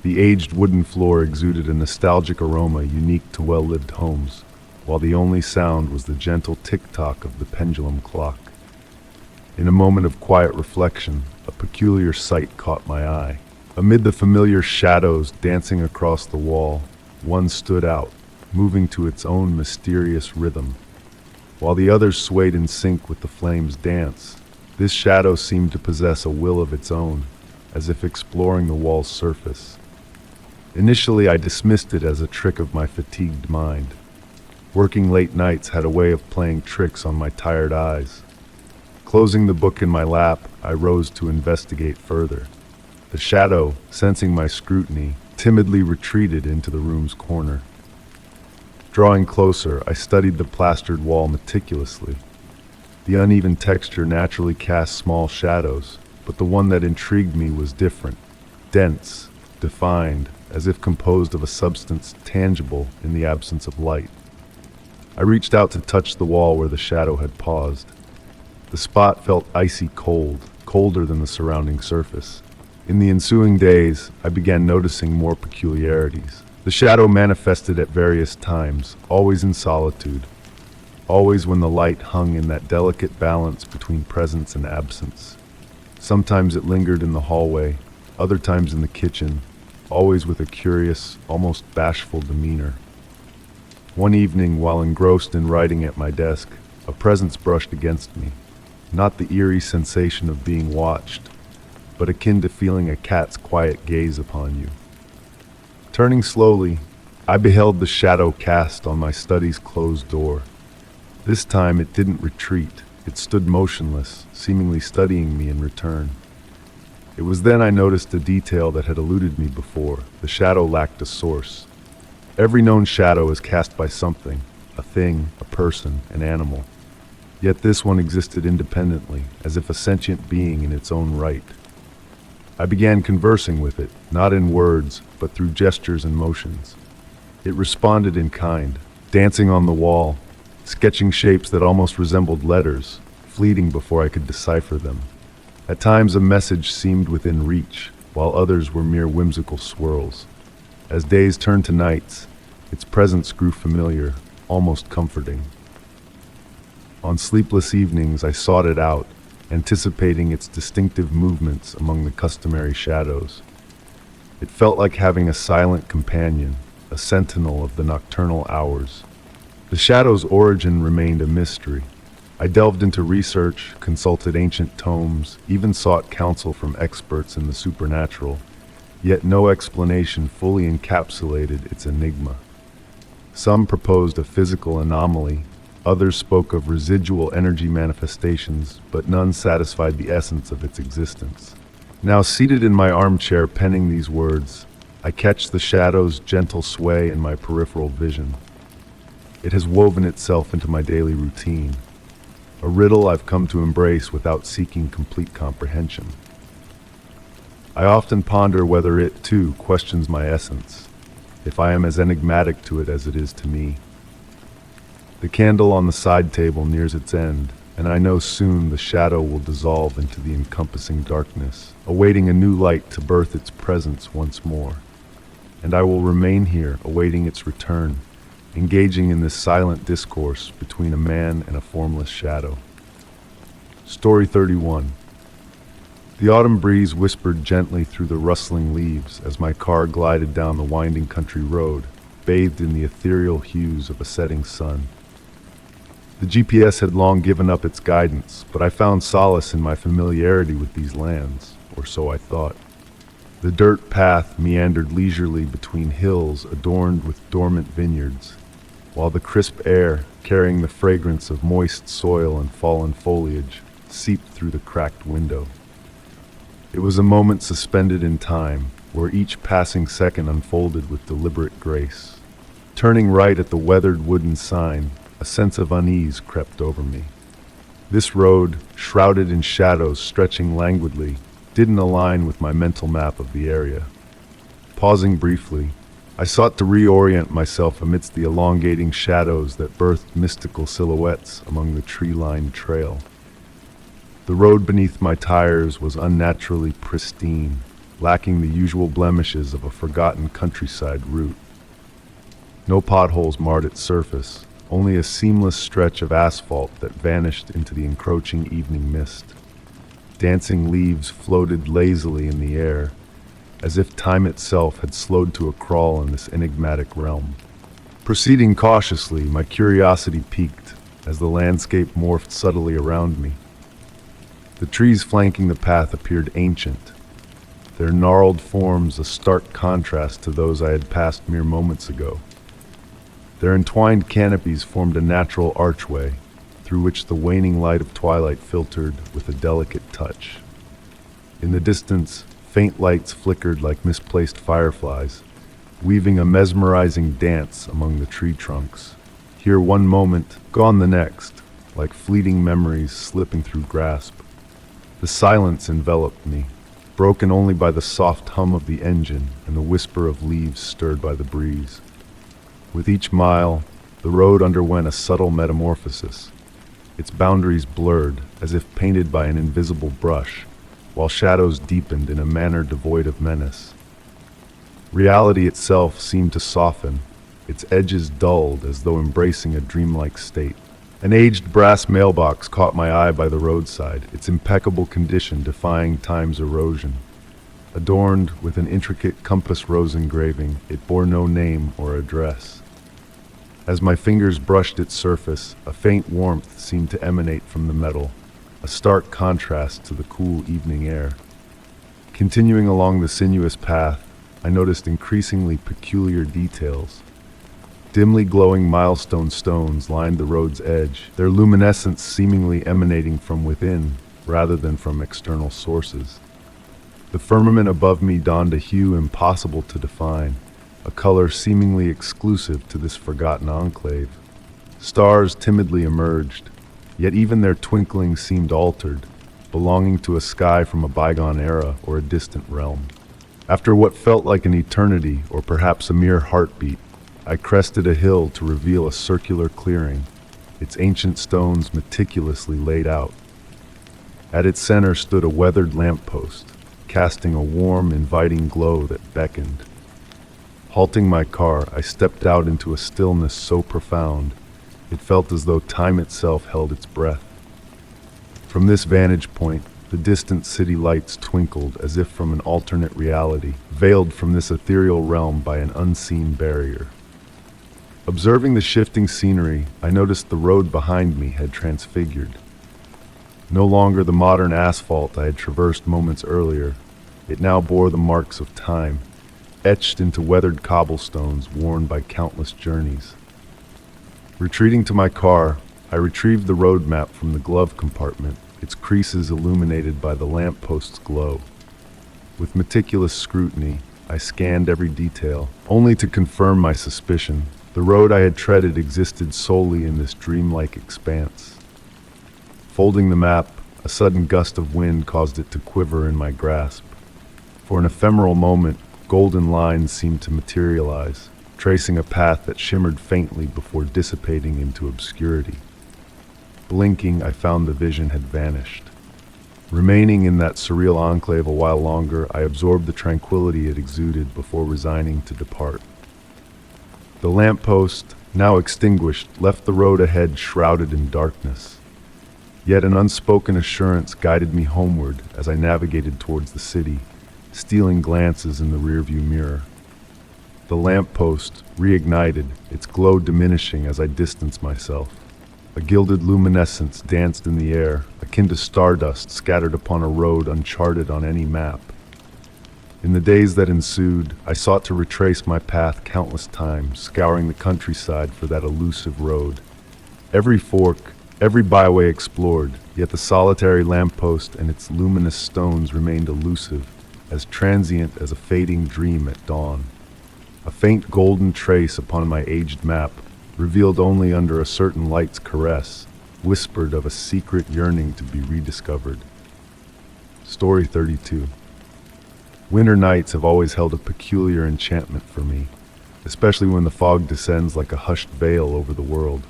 The aged wooden floor exuded a nostalgic aroma unique to well-lived homes, while the only sound was the gentle tick-tock of the pendulum clock. In a moment of quiet reflection, a peculiar sight caught my eye. Amid the familiar shadows dancing across the wall, one stood out, moving to its own mysterious rhythm. While the others swayed in sync with the flame's dance, this shadow seemed to possess a will of its own, as if exploring the wall's surface. Initially, I dismissed it as a trick of my fatigued mind. Working late nights had a way of playing tricks on my tired eyes. Closing the book in my lap, I rose to investigate further. The shadow, sensing my scrutiny, timidly retreated into the room's corner. Drawing closer, I studied the plastered wall meticulously. The uneven texture naturally cast small shadows, but the one that intrigued me was different, dense, defined, as if composed of a substance tangible in the absence of light. I reached out to touch the wall where the shadow had paused. The spot felt icy cold, colder than the surrounding surface. In the ensuing days, I began noticing more peculiarities. The shadow manifested at various times, always in solitude, always when the light hung in that delicate balance between presence and absence. Sometimes it lingered in the hallway, other times in the kitchen, always with a curious, almost bashful demeanor. One evening, while engrossed in writing at my desk, a presence brushed against me. not the eerie sensation of being watched, but akin to feeling a cat's quiet gaze upon you. Turning slowly, I beheld the shadow cast on my study's closed door. This time it didn't retreat. It stood motionless, seemingly studying me in return. It was then I noticed a detail that had eluded me before. The shadow lacked a source. Every known shadow is cast by something, a thing, a person, an animal. Yet this one existed independently, as if a sentient being in its own right. I began conversing with it, not in words, but through gestures and motions. It responded in kind, dancing on the wall, sketching shapes that almost resembled letters, fleeting before I could decipher them. At times a message seemed within reach, while others were mere whimsical swirls. As days turned to nights, its presence grew familiar, almost comforting. On sleepless evenings I sought it out, anticipating its distinctive movements among the customary shadows. It felt like having a silent companion, a sentinel of the nocturnal hours. The shadow's origin remained a mystery. I delved into research, consulted ancient tomes, even sought counsel from experts in the supernatural, yet no explanation fully encapsulated its enigma. Some proposed a physical anomaly, others spoke of residual energy manifestations, but none satisfied the essence of its existence. Now seated in my armchair penning these words, I catch the shadow's gentle sway in my peripheral vision. It has woven itself into my daily routine, a riddle I've come to embrace without seeking complete comprehension. I often ponder whether it, too, questions my essence, if I am as enigmatic to it as it is to me. The candle on the side table nears its end, and I know soon the shadow will dissolve into the encompassing darkness, awaiting a new light to birth its presence once more. And I will remain here, awaiting its return, engaging in this silent discourse between a man and a formless shadow. Story 31. The autumn breeze whispered gently through the rustling leaves as my car glided down the winding country road, bathed in the ethereal hues of a setting sun. The GPS had long given up its guidance, but I found solace in my familiarity with these lands, or so I thought. The dirt path meandered leisurely between hills adorned with dormant vineyards, while the crisp air, carrying the fragrance of moist soil and fallen foliage, seeped through the cracked window. It was a moment suspended in time, where each passing second unfolded with deliberate grace. Turning right at the weathered wooden sign, a sense of unease crept over me. This road, shrouded in shadows stretching languidly, didn't align with my mental map of the area. Pausing briefly, I sought to reorient myself amidst the elongating shadows that birthed mystical silhouettes among the tree-lined trail. The road beneath my tires was unnaturally pristine, lacking the usual blemishes of a forgotten countryside route. No potholes marred its surface, only a seamless stretch of asphalt that vanished into the encroaching evening mist. Dancing leaves floated lazily in the air, as if time itself had slowed to a crawl in this enigmatic realm. Proceeding cautiously, my curiosity piqued as the landscape morphed subtly around me. The trees flanking the path appeared ancient, their gnarled forms a stark contrast to those I had passed mere moments ago. Their entwined canopies formed a natural archway, through which the waning light of twilight filtered with a delicate touch. In the distance, faint lights flickered like misplaced fireflies, weaving a mesmerizing dance among the tree trunks. Here one moment, gone the next, like fleeting memories slipping through grasp. The silence enveloped me, broken only by the soft hum of the engine and the whisper of leaves stirred by the breeze. With each mile, the road underwent a subtle metamorphosis, its boundaries blurred as if painted by an invisible brush, while shadows deepened in a manner devoid of menace. Reality itself seemed to soften, its edges dulled as though embracing a dreamlike state. An aged brass mailbox caught my eye by the roadside, its impeccable condition defying time's erosion. Adorned with an intricate compass rose engraving, it bore no name or address. As my fingers brushed its surface, a faint warmth seemed to emanate from the metal, a stark contrast to the cool evening air. Continuing along the sinuous path, I noticed increasingly peculiar details. Dimly glowing milestone stones lined the road's edge, their luminescence seemingly emanating from within rather than from external sources. The firmament above me donned a hue impossible to define, a color seemingly exclusive to this forgotten enclave. Stars timidly emerged, yet even their twinkling seemed altered, belonging to a sky from a bygone era or a distant realm. After what felt like an eternity, or perhaps a mere heartbeat, I crested a hill to reveal a circular clearing, its ancient stones meticulously laid out. At its center stood a weathered lamppost, casting a warm, inviting glow that beckoned. Halting my car, I stepped out into a stillness so profound, it felt as though time itself held its breath. From this vantage point, the distant city lights twinkled as if from an alternate reality, veiled from this ethereal realm by an unseen barrier. Observing the shifting scenery, I noticed the road behind me had transfigured. No longer the modern asphalt I had traversed moments earlier, it now bore the marks of time, etched into weathered cobblestones worn by countless journeys. Retreating to my car, I retrieved the road map from the glove compartment, its creases illuminated by the lampost's glow. With meticulous scrutiny, I scanned every detail, only to confirm my suspicion. The road I had treaded existed solely in this dreamlike expanse. Folding the map, a sudden gust of wind caused it to quiver in my grasp. For an ephemeral moment, golden lines seemed to materialize, tracing a path that shimmered faintly before dissipating into obscurity. Blinking, I found the vision had vanished. Remaining in that surreal enclave a while longer, I absorbed the tranquility it exuded before resigning to depart. The lamppost, now extinguished, left the road ahead shrouded in darkness. Yet an unspoken assurance guided me homeward as I navigated towards the city, stealing glances in the rearview mirror. The lamppost reignited, its glow diminishing as I distanced myself. A gilded luminescence danced in the air, akin to stardust scattered upon a road uncharted on any map. In the days that ensued, I sought to retrace my path countless times, scouring the countryside for that elusive road. Every fork, every byway explored, yet the solitary lamppost and its luminous stones remained elusive, as transient as a fading dream at dawn. A faint golden trace upon my aged map, revealed only under a certain light's caress, whispered of a secret yearning to be rediscovered. Story 32. Winter nights have always held a peculiar enchantment for me, especially when the fog descends like a hushed veil over the world.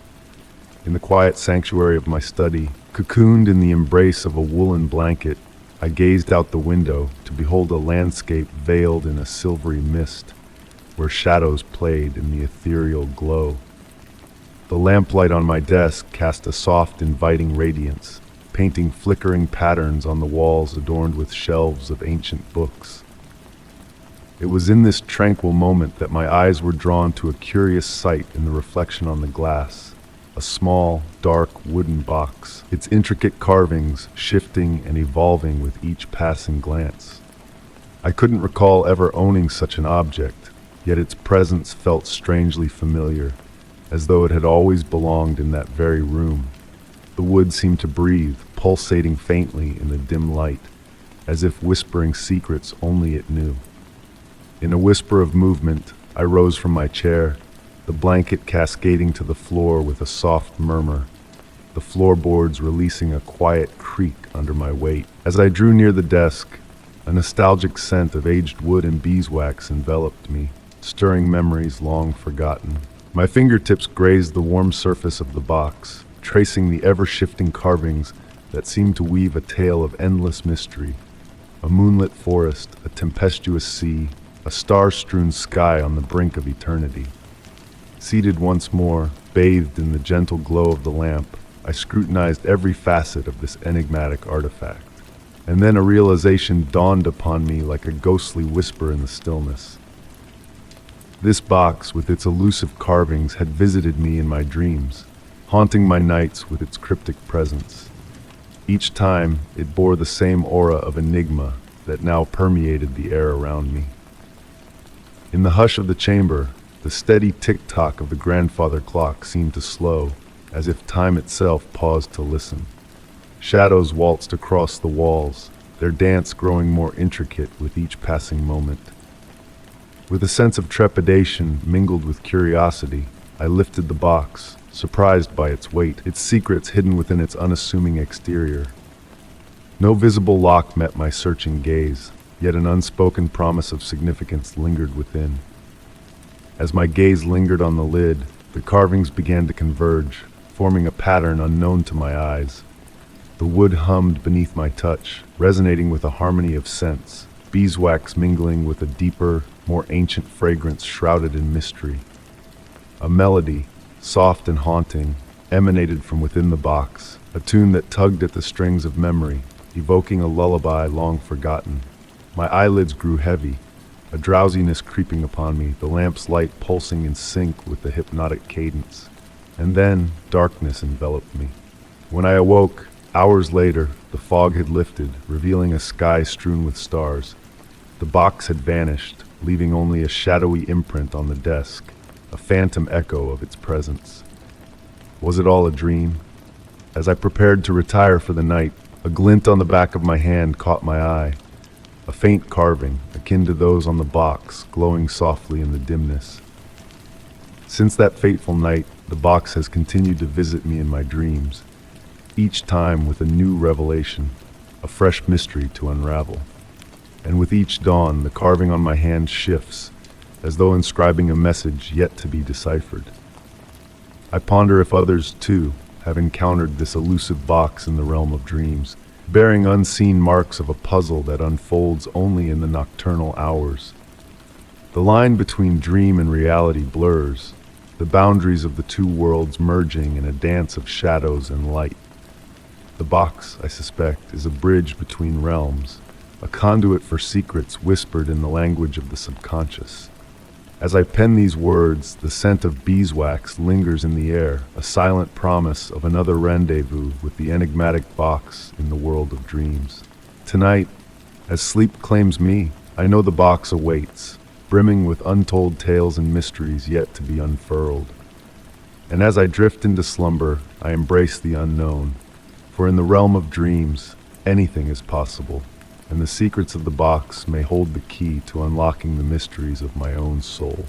In the quiet sanctuary of my study, cocooned in the embrace of a woolen blanket, I gazed out the window to behold a landscape veiled in a silvery mist, where shadows played in the ethereal glow. The lamplight on my desk cast a soft, inviting radiance, painting flickering patterns on the walls adorned with shelves of ancient books. It was in this tranquil moment that my eyes were drawn to a curious sight in the reflection on the glass. A small, dark wooden box, its intricate carvings shifting and evolving with each passing glance. I couldn't recall ever owning such an object, yet its presence felt strangely familiar, as though it had always belonged in that very room. The wood seemed to breathe, pulsating faintly in the dim light, as if whispering secrets only it knew. In a whisper of movement, I rose from my chair, the blanket cascading to the floor with a soft murmur, the floorboards releasing a quiet creak under my weight. As I drew near the desk, a nostalgic scent of aged wood and beeswax enveloped me, stirring memories long forgotten. My fingertips grazed the warm surface of the box, tracing the ever-shifting carvings that seemed to weave a tale of endless mystery. A moonlit forest, a tempestuous sea, a star-strewn sky on the brink of eternity. Seated once more, bathed in the gentle glow of the lamp, I scrutinized every facet of this enigmatic artifact. And then a realization dawned upon me like a ghostly whisper in the stillness. This box, with its elusive carvings, had visited me in my dreams, haunting my nights with its cryptic presence. Each time, it bore the same aura of enigma that now permeated the air around me. In the hush of the chamber, the steady tick-tock of the grandfather clock seemed to slow, as if time itself paused to listen. Shadows waltzed across the walls, their dance growing more intricate with each passing moment. With a sense of trepidation mingled with curiosity, I lifted the box, surprised by its weight, its secrets hidden within its unassuming exterior. No visible lock met my searching gaze, yet an unspoken promise of significance lingered within. As my gaze lingered on the lid, the carvings began to converge, forming a pattern unknown to my eyes. The wood hummed beneath my touch, resonating with a harmony of scents, beeswax mingling with a deeper, more ancient fragrance shrouded in mystery. A melody, soft and haunting, emanated from within the box, a tune that tugged at the strings of memory, evoking a lullaby long forgotten. My eyelids grew heavy, a drowsiness creeping upon me, the lamp's light pulsing in sync with the hypnotic cadence. And then darkness enveloped me. When I awoke, hours later, the fog had lifted, revealing a sky strewn with stars. The box had vanished, leaving only a shadowy imprint on the desk, a phantom echo of its presence. Was it all a dream? As I prepared to retire for the night, a glint on the back of my hand caught my eye. A faint carving, akin to those on the box, glowing softly in the dimness. Since that fateful night, the box has continued to visit me in my dreams, each time with a new revelation, a fresh mystery to unravel. And with each dawn, the carving on my hand shifts, as though inscribing a message yet to be deciphered. I ponder if others, too, have encountered this elusive box in the realm of dreams, bearing unseen marks of a puzzle that unfolds only in the nocturnal hours. The line between dream and reality blurs, the boundaries of the two worlds merging in a dance of shadows and light. The box, I suspect, is a bridge between realms, a conduit for secrets whispered in the language of the subconscious. As I pen these words, the scent of beeswax lingers in the air, a silent promise of another rendezvous with the enigmatic box in the world of dreams. Tonight, as sleep claims me, I know the box awaits, brimming with untold tales and mysteries yet to be unfurled. And as I drift into slumber, I embrace the unknown, for in the realm of dreams, anything is possible, and the secrets of the box may hold the key to unlocking the mysteries of my own soul.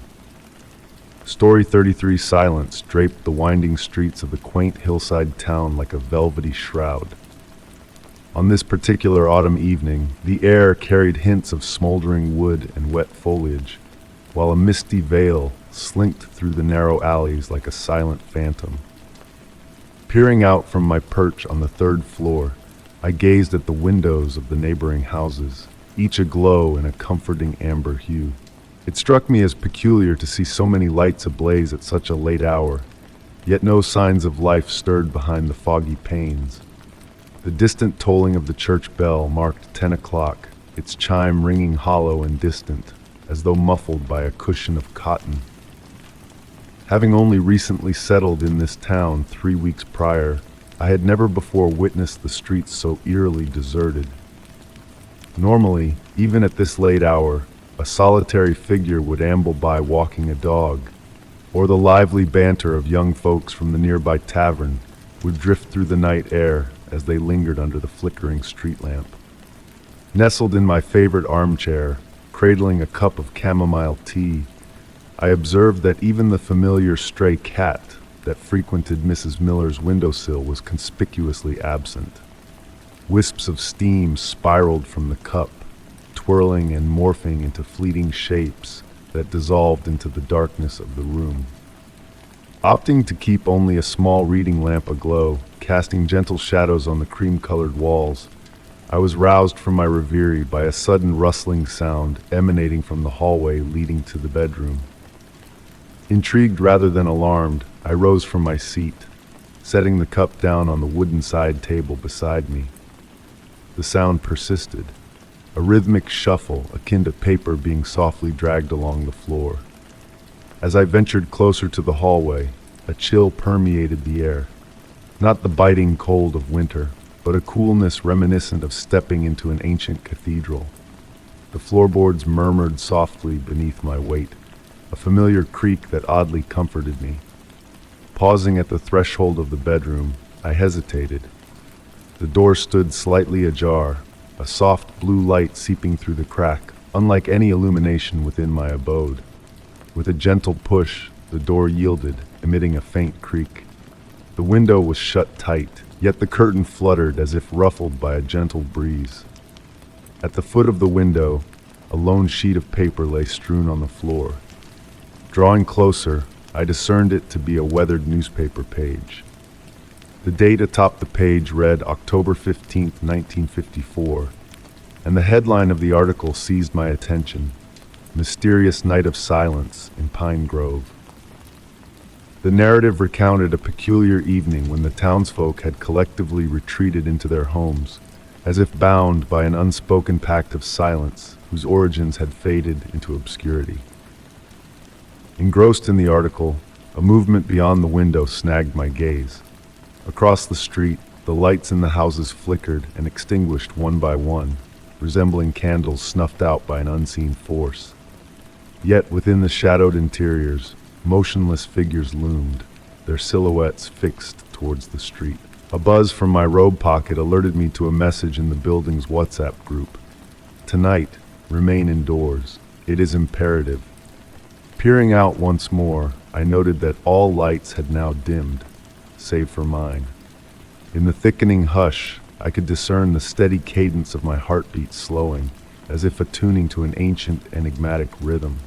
Story 33 Silence draped the winding streets of the quaint hillside town like a velvety shroud. On this particular autumn evening, the air carried hints of smoldering wood and wet foliage, while a misty veil slinked through the narrow alleys like a silent phantom. Peering out from my perch on the third floor, I gazed at the windows of the neighboring houses, each aglow in a comforting amber hue. It struck me as peculiar to see so many lights ablaze at such a late hour, yet no signs of life stirred behind the foggy panes. The distant tolling of the church bell marked 10 o'clock, its chime ringing hollow and distant, as though muffled by a cushion of cotton. Having only recently settled in this town 3 weeks prior, I had never before witnessed the streets so eerily deserted. Normally, even at this late hour, a solitary figure would amble by walking a dog, or the lively banter of young folks from the nearby tavern would drift through the night air as they lingered under the flickering street lamp. Nestled in my favorite armchair, cradling a cup of chamomile tea, I observed that even the familiar stray cat that frequented Mrs. Miller's windowsill was conspicuously absent. Wisps of steam spiraled from the cup, twirling and morphing into fleeting shapes that dissolved into the darkness of the room. Opting to keep only a small reading lamp aglow, casting gentle shadows on the cream-colored walls, I was roused from my reverie by a sudden rustling sound emanating from the hallway leading to the bedroom. Intrigued rather than alarmed, I rose from my seat, setting the cup down on the wooden side table beside me. The sound persisted, a rhythmic shuffle akin to paper being softly dragged along the floor. As I ventured closer to the hallway, a chill permeated the air, not the biting cold of winter, but a coolness reminiscent of stepping into an ancient cathedral. The floorboards murmured softly beneath my weight, a familiar creak that oddly comforted me. Pausing at the threshold of the bedroom, I hesitated. The door stood slightly ajar, a soft blue light seeping through the crack, unlike any illumination within my abode. With a gentle push, the door yielded, emitting a faint creak. The window was shut tight, yet the curtain fluttered as if ruffled by a gentle breeze. At the foot of the window, a lone sheet of paper lay strewn on the floor. Drawing closer, I discerned it to be a weathered newspaper page. The date atop the page read October 15th, 1954, and the headline of the article seized my attention: Mysterious Night of Silence in Pine Grove. The narrative recounted a peculiar evening when the townsfolk had collectively retreated into their homes, as if bound by an unspoken pact of silence whose origins had faded into obscurity. Engrossed in the article, a movement beyond the window snagged my gaze. Across the street, the lights in the houses flickered and extinguished one by one, resembling candles snuffed out by an unseen force. Yet within the shadowed interiors, motionless figures loomed, their silhouettes fixed towards the street. A buzz from my robe pocket alerted me to a message in the building's WhatsApp group. Tonight, remain indoors. It is imperative. Peering out once more, I noted that all lights had now dimmed, save for mine. In the thickening hush, I could discern the steady cadence of my heartbeat slowing, as if attuning to an ancient, enigmatic rhythm.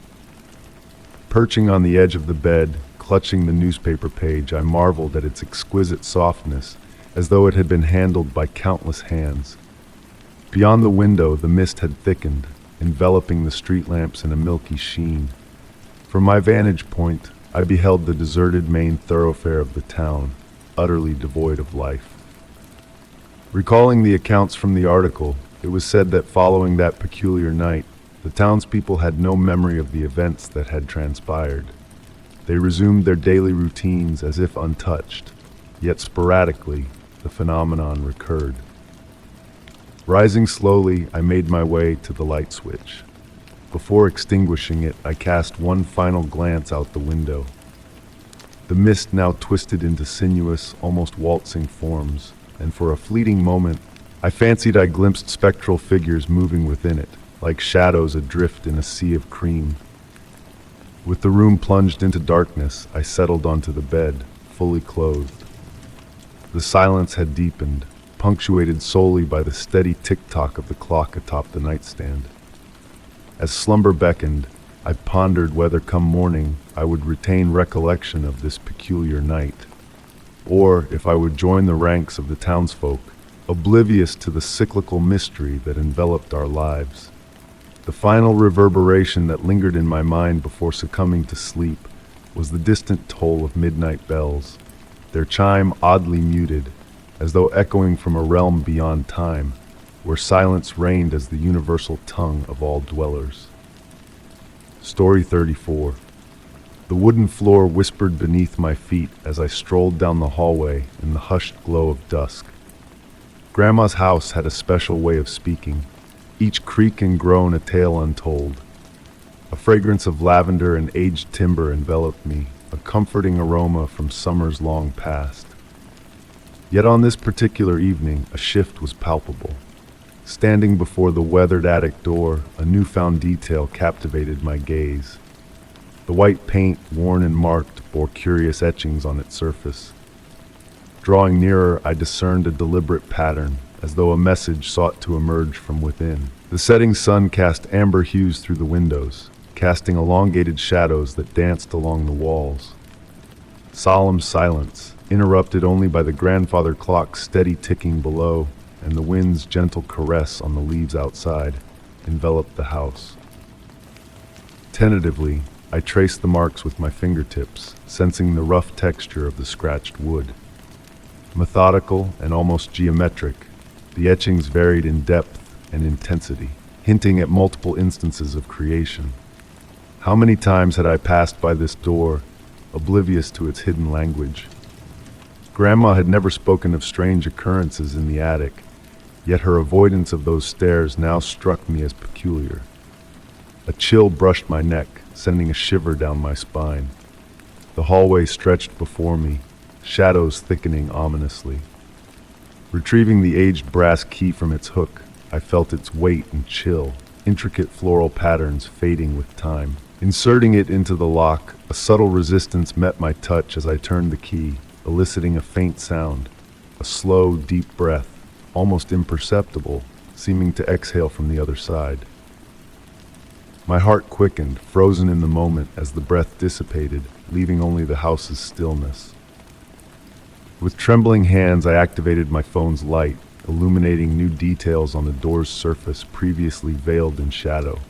Perching on the edge of the bed, clutching the newspaper page, I marveled at its exquisite softness, as though it had been handled by countless hands. Beyond the window, the mist had thickened, enveloping the street lamps in a milky sheen. From my vantage point, I beheld the deserted main thoroughfare of the town, utterly devoid of life. Recalling the accounts from the article, it was said that following that peculiar night, the townspeople had no memory of the events that had transpired. They resumed their daily routines as if untouched, yet sporadically, the phenomenon recurred. Rising slowly, I made my way to the light switch. Before extinguishing it, I cast one final glance out the window. The mist now twisted into sinuous, almost waltzing forms, and for a fleeting moment, I fancied I glimpsed spectral figures moving within it, like shadows adrift in a sea of cream. With the room plunged into darkness, I settled onto the bed, fully clothed. The silence had deepened, punctuated solely by the steady tick-tock of the clock atop the nightstand. As slumber beckoned, I pondered whether come morning I would retain recollection of this peculiar night, or if I would join the ranks of the townsfolk, oblivious to the cyclical mystery that enveloped our lives. The final reverberation that lingered in my mind before succumbing to sleep was the distant toll of midnight bells, their chime oddly muted, as though echoing from a realm beyond time, where silence reigned as the universal tongue of all dwellers. Story 34. The wooden floor whispered beneath my feet as I strolled down the hallway in the hushed glow of dusk. Grandma's house had a special way of speaking, each creak and groan a tale untold. A fragrance of lavender and aged timber enveloped me, a comforting aroma from summers long past. Yet on this particular evening, a shift was palpable. Standing before the weathered attic door, a newfound detail captivated my gaze. The white paint, worn and marked, bore curious etchings on its surface. Drawing nearer, I discerned a deliberate pattern, as though a message sought to emerge from within. The setting sun cast amber hues through the windows, casting elongated shadows that danced along the walls. Solemn silence, interrupted only by the grandfather clock's steady ticking below and the wind's gentle caress on the leaves outside, enveloped the house. Tentatively, I traced the marks with my fingertips, sensing the rough texture of the scratched wood. Methodical and almost geometric, the etchings varied in depth and intensity, hinting at multiple instances of creation. How many times had I passed by this door, oblivious to its hidden language? Grandma had never spoken of strange occurrences in the attic, yet her avoidance of those stairs now struck me as peculiar. A chill brushed my neck, sending a shiver down my spine. The hallway stretched before me, shadows thickening ominously. Retrieving the aged brass key from its hook, I felt its weight and chill, intricate floral patterns fading with time. Inserting it into the lock, a subtle resistance met my touch as I turned the key, eliciting a faint sound, a slow, deep breath, almost imperceptible, seeming to exhale from the other side. My heart quickened, frozen in the moment as the breath dissipated, leaving only the house's stillness. With trembling hands, I activated my phone's light, illuminating new details on the door's surface previously veiled in shadow.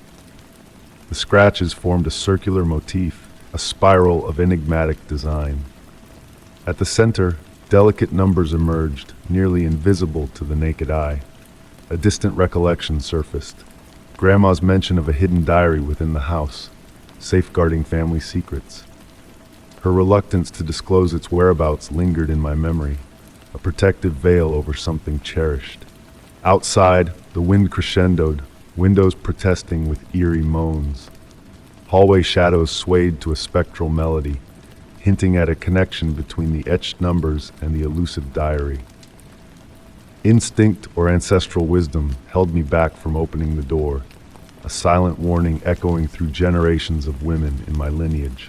The scratches formed a circular motif, a spiral of enigmatic design. At the center, delicate numbers emerged, nearly invisible to the naked eye. A distant recollection surfaced. Grandma's mention of a hidden diary within the house, safeguarding family secrets. Her reluctance to disclose its whereabouts lingered in my memory, a protective veil over something cherished. Outside, the wind crescendoed, windows protesting with eerie moans. Hallway shadows swayed to a spectral melody, hinting at a connection between the etched numbers and the elusive diary. Instinct or ancestral wisdom held me back from opening the door, a silent warning echoing through generations of women in my lineage.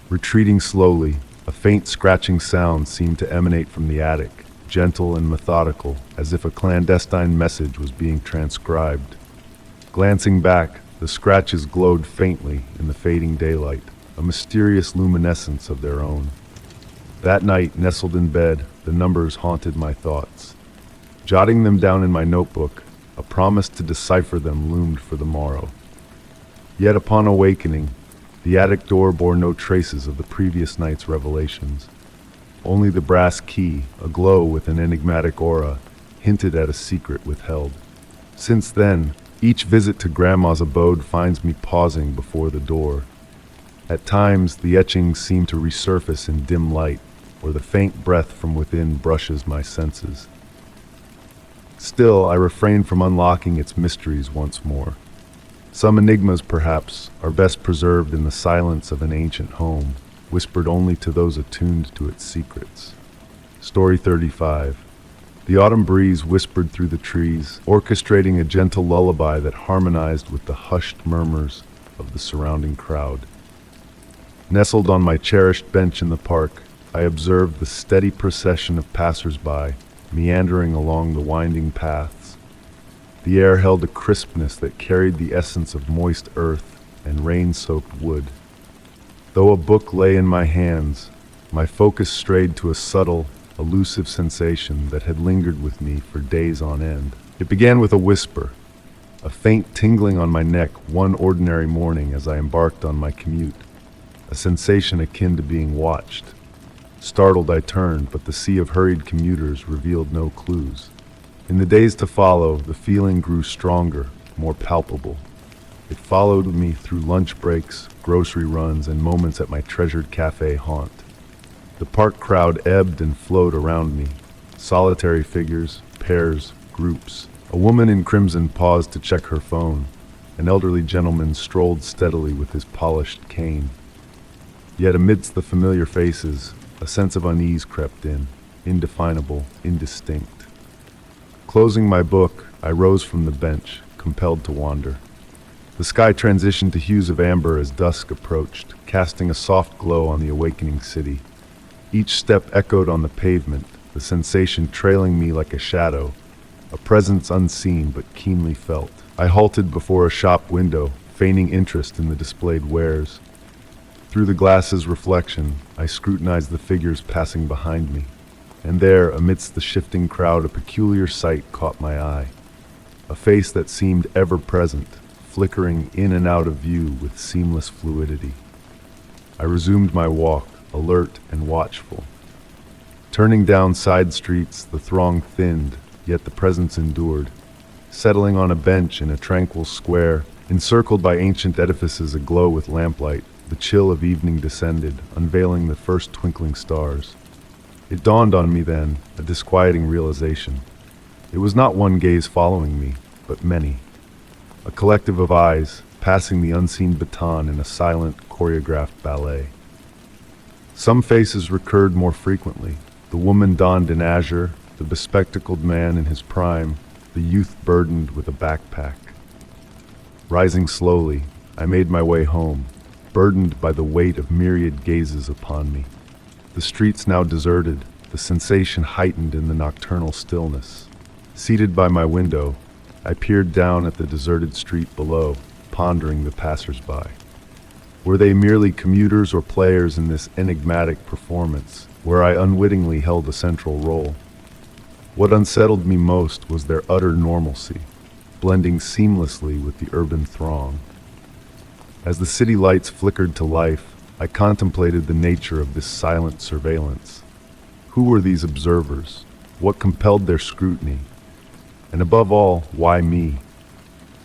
Retreating slowly, a faint scratching sound seemed to emanate from the attic, gentle and methodical, as if a clandestine message was being transcribed. Glancing back, the scratches glowed faintly in the fading daylight, a mysterious luminescence of their own. That night, nestled in bed, the numbers haunted my thoughts. Jotting them down in my notebook, a promise to decipher them loomed for the morrow. Yet upon awakening, the attic door bore no traces of the previous night's revelations. Only the brass key, aglow with an enigmatic aura, hinted at a secret withheld. Since then, each visit to Grandma's abode finds me pausing before the door. At times, the etchings seem to resurface in dim light, or the faint breath from within brushes my senses. Still, I refrain from unlocking its mysteries once more. Some enigmas, perhaps, are best preserved in the silence of an ancient home, whispered only to those attuned to its secrets. Story 35. The autumn breeze whispered through the trees, orchestrating a gentle lullaby that harmonized with the hushed murmurs of the surrounding crowd. Nestled on my cherished bench in the park, I observed the steady procession of passers-by, meandering along the winding paths. The air held a crispness that carried the essence of moist earth and rain-soaked wood. Though a book lay in my hands, my focus strayed to a subtle, elusive sensation that had lingered with me for days on end. It began with a whisper, a faint tingling on my neck one ordinary morning as I embarked on my commute, a sensation akin to being watched. Startled, I turned, but the sea of hurried commuters revealed no clues. In the days to follow, the feeling grew stronger, more palpable. It followed me through lunch breaks, grocery runs, and moments at my treasured cafe haunt. The park crowd ebbed and flowed around me. Solitary figures, pairs, groups. A woman in crimson paused to check her phone. An elderly gentleman strolled steadily with his polished cane. Yet amidst the familiar faces, a sense of unease crept in, indefinable, indistinct. Closing my book, I rose from the bench, compelled to wander. The sky transitioned to hues of amber as dusk approached, casting a soft glow on the awakening city. Each step echoed on the pavement, the sensation trailing me like a shadow, a presence unseen but keenly felt. I halted before a shop window, feigning interest in the displayed wares. Through the glass's reflection, I scrutinized the figures passing behind me, and there, amidst the shifting crowd, a peculiar sight caught my eye. A face that seemed ever-present, flickering in and out of view with seamless fluidity. I resumed my walk, alert and watchful. Turning down side streets, the throng thinned, yet the presence endured. Settling on a bench in a tranquil square, encircled by ancient edifices aglow with lamplight, the chill of evening descended, unveiling the first twinkling stars. It dawned on me then, a disquieting realization. It was not one gaze following me, but many. A collective of eyes, passing the unseen baton in a silent, choreographed ballet. Some faces recurred more frequently. The woman donned in azure, the bespectacled man in his prime, the youth burdened with a backpack. Rising slowly, I made my way home, burdened by the weight of myriad gazes upon me. The streets now deserted, the sensation heightened in the nocturnal stillness. Seated by my window, I peered down at the deserted street below, pondering the passers-by. Were they merely commuters or players in this enigmatic performance, where I unwittingly held a central role? What unsettled me most was their utter normalcy, blending seamlessly with the urban throng. As the city lights flickered to life, I contemplated the nature of this silent surveillance. Who were these observers? What compelled their scrutiny? And above all, why me?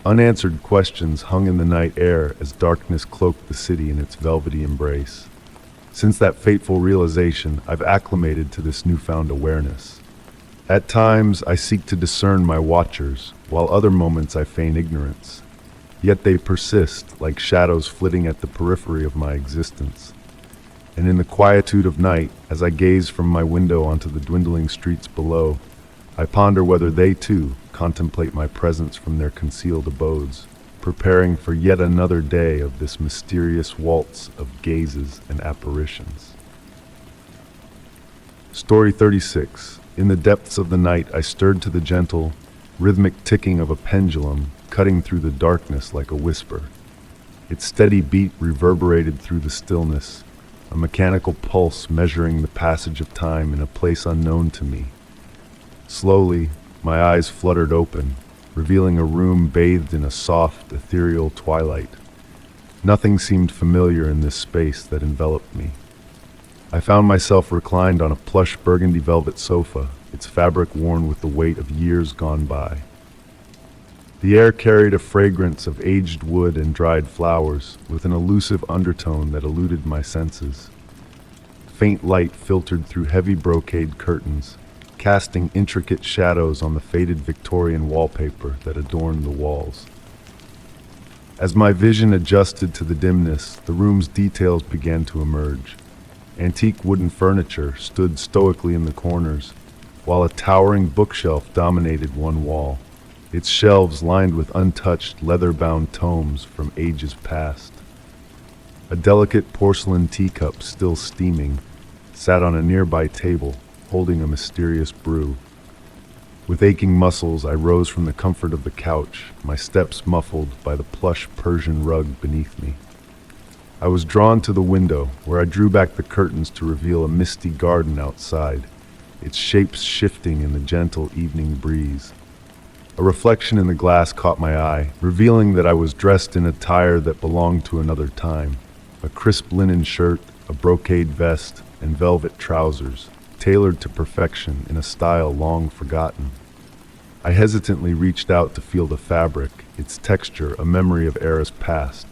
Unanswered questions hung in the night air as darkness cloaked the city in its velvety embrace. Since that fateful realization, I've acclimated to this newfound awareness. At times, I seek to discern my watchers, while other moments I feign ignorance. Yet they persist, like shadows flitting at the periphery of my existence. And in the quietude of night, as I gaze from my window onto the dwindling streets below, I ponder whether they, too, contemplate my presence from their concealed abodes, preparing for yet another day of this mysterious waltz of gazes and apparitions. Story 36. In the depths of the night, I stirred to the gentle, rhythmic ticking of a pendulum, cutting through the darkness like a whisper. Its steady beat reverberated through the stillness, a mechanical pulse measuring the passage of time in a place unknown to me. Slowly, my eyes fluttered open, revealing a room bathed in a soft, ethereal twilight. Nothing seemed familiar in this space that enveloped me. I found myself reclined on a plush burgundy velvet sofa, its fabric worn with the weight of years gone by. The air carried a fragrance of aged wood and dried flowers, with an elusive undertone that eluded my senses. Faint light filtered through heavy brocade curtains, casting intricate shadows on the faded Victorian wallpaper that adorned the walls. As my vision adjusted to the dimness, the room's details began to emerge. Antique wooden furniture stood stoically in the corners, while a towering bookshelf dominated one wall, its shelves lined with untouched leather-bound tomes from ages past. A delicate porcelain teacup, still steaming, sat on a nearby table, holding a mysterious brew. With aching muscles, I rose from the comfort of the couch, my steps muffled by the plush Persian rug beneath me. I was drawn to the window, where I drew back the curtains to reveal a misty garden outside, its shapes shifting in the gentle evening breeze. A reflection in the glass caught my eye, revealing that I was dressed in attire that belonged to another time. A crisp linen shirt, a brocade vest, and velvet trousers, tailored to perfection in a style long forgotten. I hesitantly reached out to feel the fabric, its texture a memory of eras past.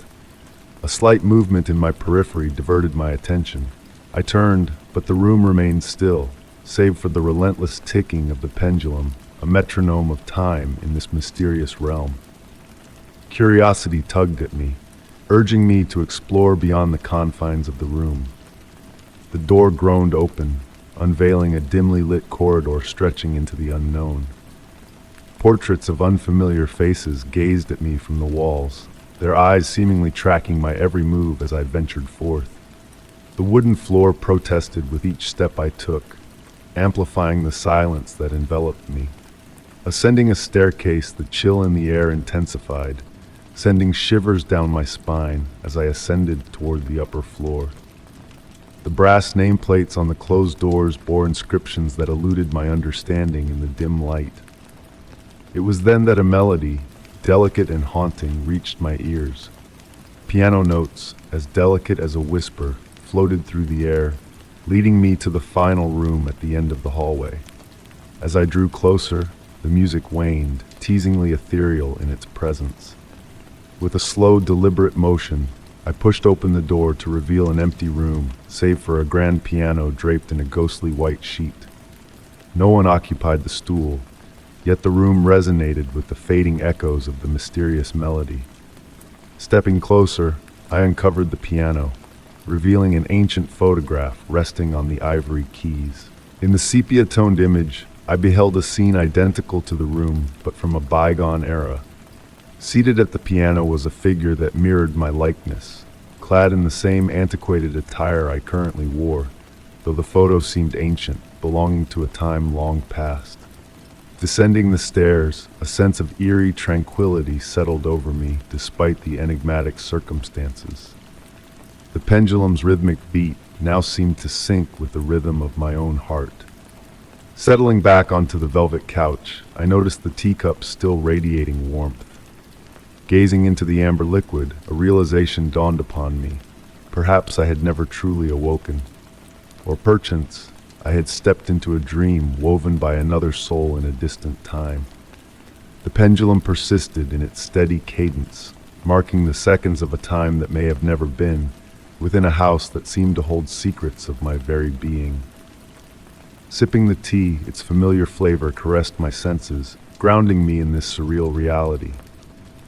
A slight movement in my periphery diverted my attention. I turned, but the room remained still, save for the relentless ticking of the pendulum, a metronome of time in this mysterious realm. Curiosity tugged at me, urging me to explore beyond the confines of the room. The door groaned open, unveiling a dimly lit corridor stretching into the unknown. Portraits of unfamiliar faces gazed at me from the walls, their eyes seemingly tracking my every move as I ventured forth. The wooden floor protested with each step I took, amplifying the silence that enveloped me. Ascending a staircase, the chill in the air intensified, sending shivers down my spine as I ascended toward the upper floor. The brass nameplates on the closed doors bore inscriptions that eluded my understanding in the dim light. It was then that a melody, delicate and haunting, reached my ears. Piano notes, as delicate as a whisper, floated through the air, leading me to the final room at the end of the hallway. As I drew closer, the music waned, teasingly ethereal in its presence. With a slow, deliberate motion, I pushed open the door to reveal an empty room, save for a grand piano draped in a ghostly white sheet. No one occupied the stool, yet the room resonated with the fading echoes of the mysterious melody. Stepping closer, I uncovered the piano, revealing an ancient photograph resting on the ivory keys. In the sepia-toned image, I beheld a scene identical to the room, but from a bygone era. Seated at the piano was a figure that mirrored my likeness, clad in the same antiquated attire I currently wore, though the photo seemed ancient, belonging to a time long past. Descending the stairs, a sense of eerie tranquility settled over me despite the enigmatic circumstances. The pendulum's rhythmic beat now seemed to sync with the rhythm of my own heart. Settling back onto the velvet couch, I noticed the teacup still radiating warmth. Gazing into the amber liquid, a realization dawned upon me. Perhaps I had never truly awoken. Or perchance, I had stepped into a dream woven by another soul in a distant time. The pendulum persisted in its steady cadence, marking the seconds of a time that may have never been, within a house that seemed to hold secrets of my very being. Sipping the tea, its familiar flavor caressed my senses, grounding me in this surreal reality.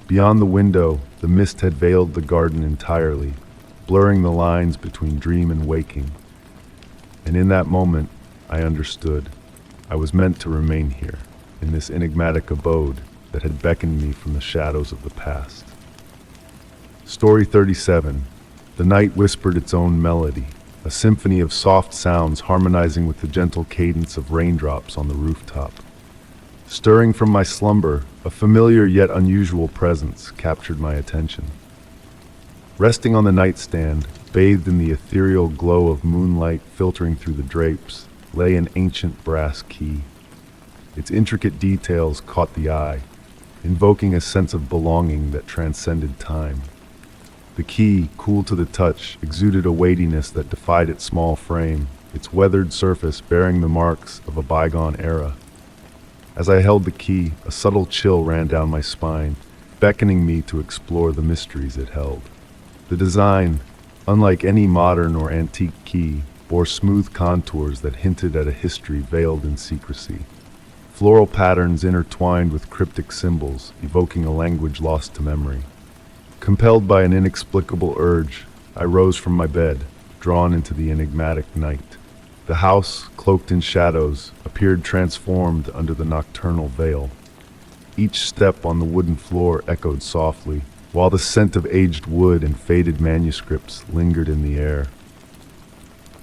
Beyond the window, the mist had veiled the garden entirely, blurring the lines between dream and waking. And in that moment, I understood. I was meant to remain here, in this enigmatic abode that had beckoned me from the shadows of the past. Story 37. The night whispered its own melody, a symphony of soft sounds harmonizing with the gentle cadence of raindrops on the rooftop. Stirring from my slumber, a familiar yet unusual presence captured my attention. Resting on the nightstand, bathed in the ethereal glow of moonlight filtering through the drapes, lay an ancient brass key. Its intricate details caught the eye, invoking a sense of belonging that transcended time. The key, cool to the touch, exuded a weightiness that defied its small frame, its weathered surface bearing the marks of a bygone era. As I held the key, a subtle chill ran down my spine, beckoning me to explore the mysteries it held. The design, unlike any modern or antique key, bore smooth contours that hinted at a history veiled in secrecy. Floral patterns intertwined with cryptic symbols, evoking a language lost to memory. Compelled by an inexplicable urge, I rose from my bed, drawn into the enigmatic night. The house, cloaked in shadows, appeared transformed under the nocturnal veil. Each step on the wooden floor echoed softly, while the scent of aged wood and faded manuscripts lingered in the air.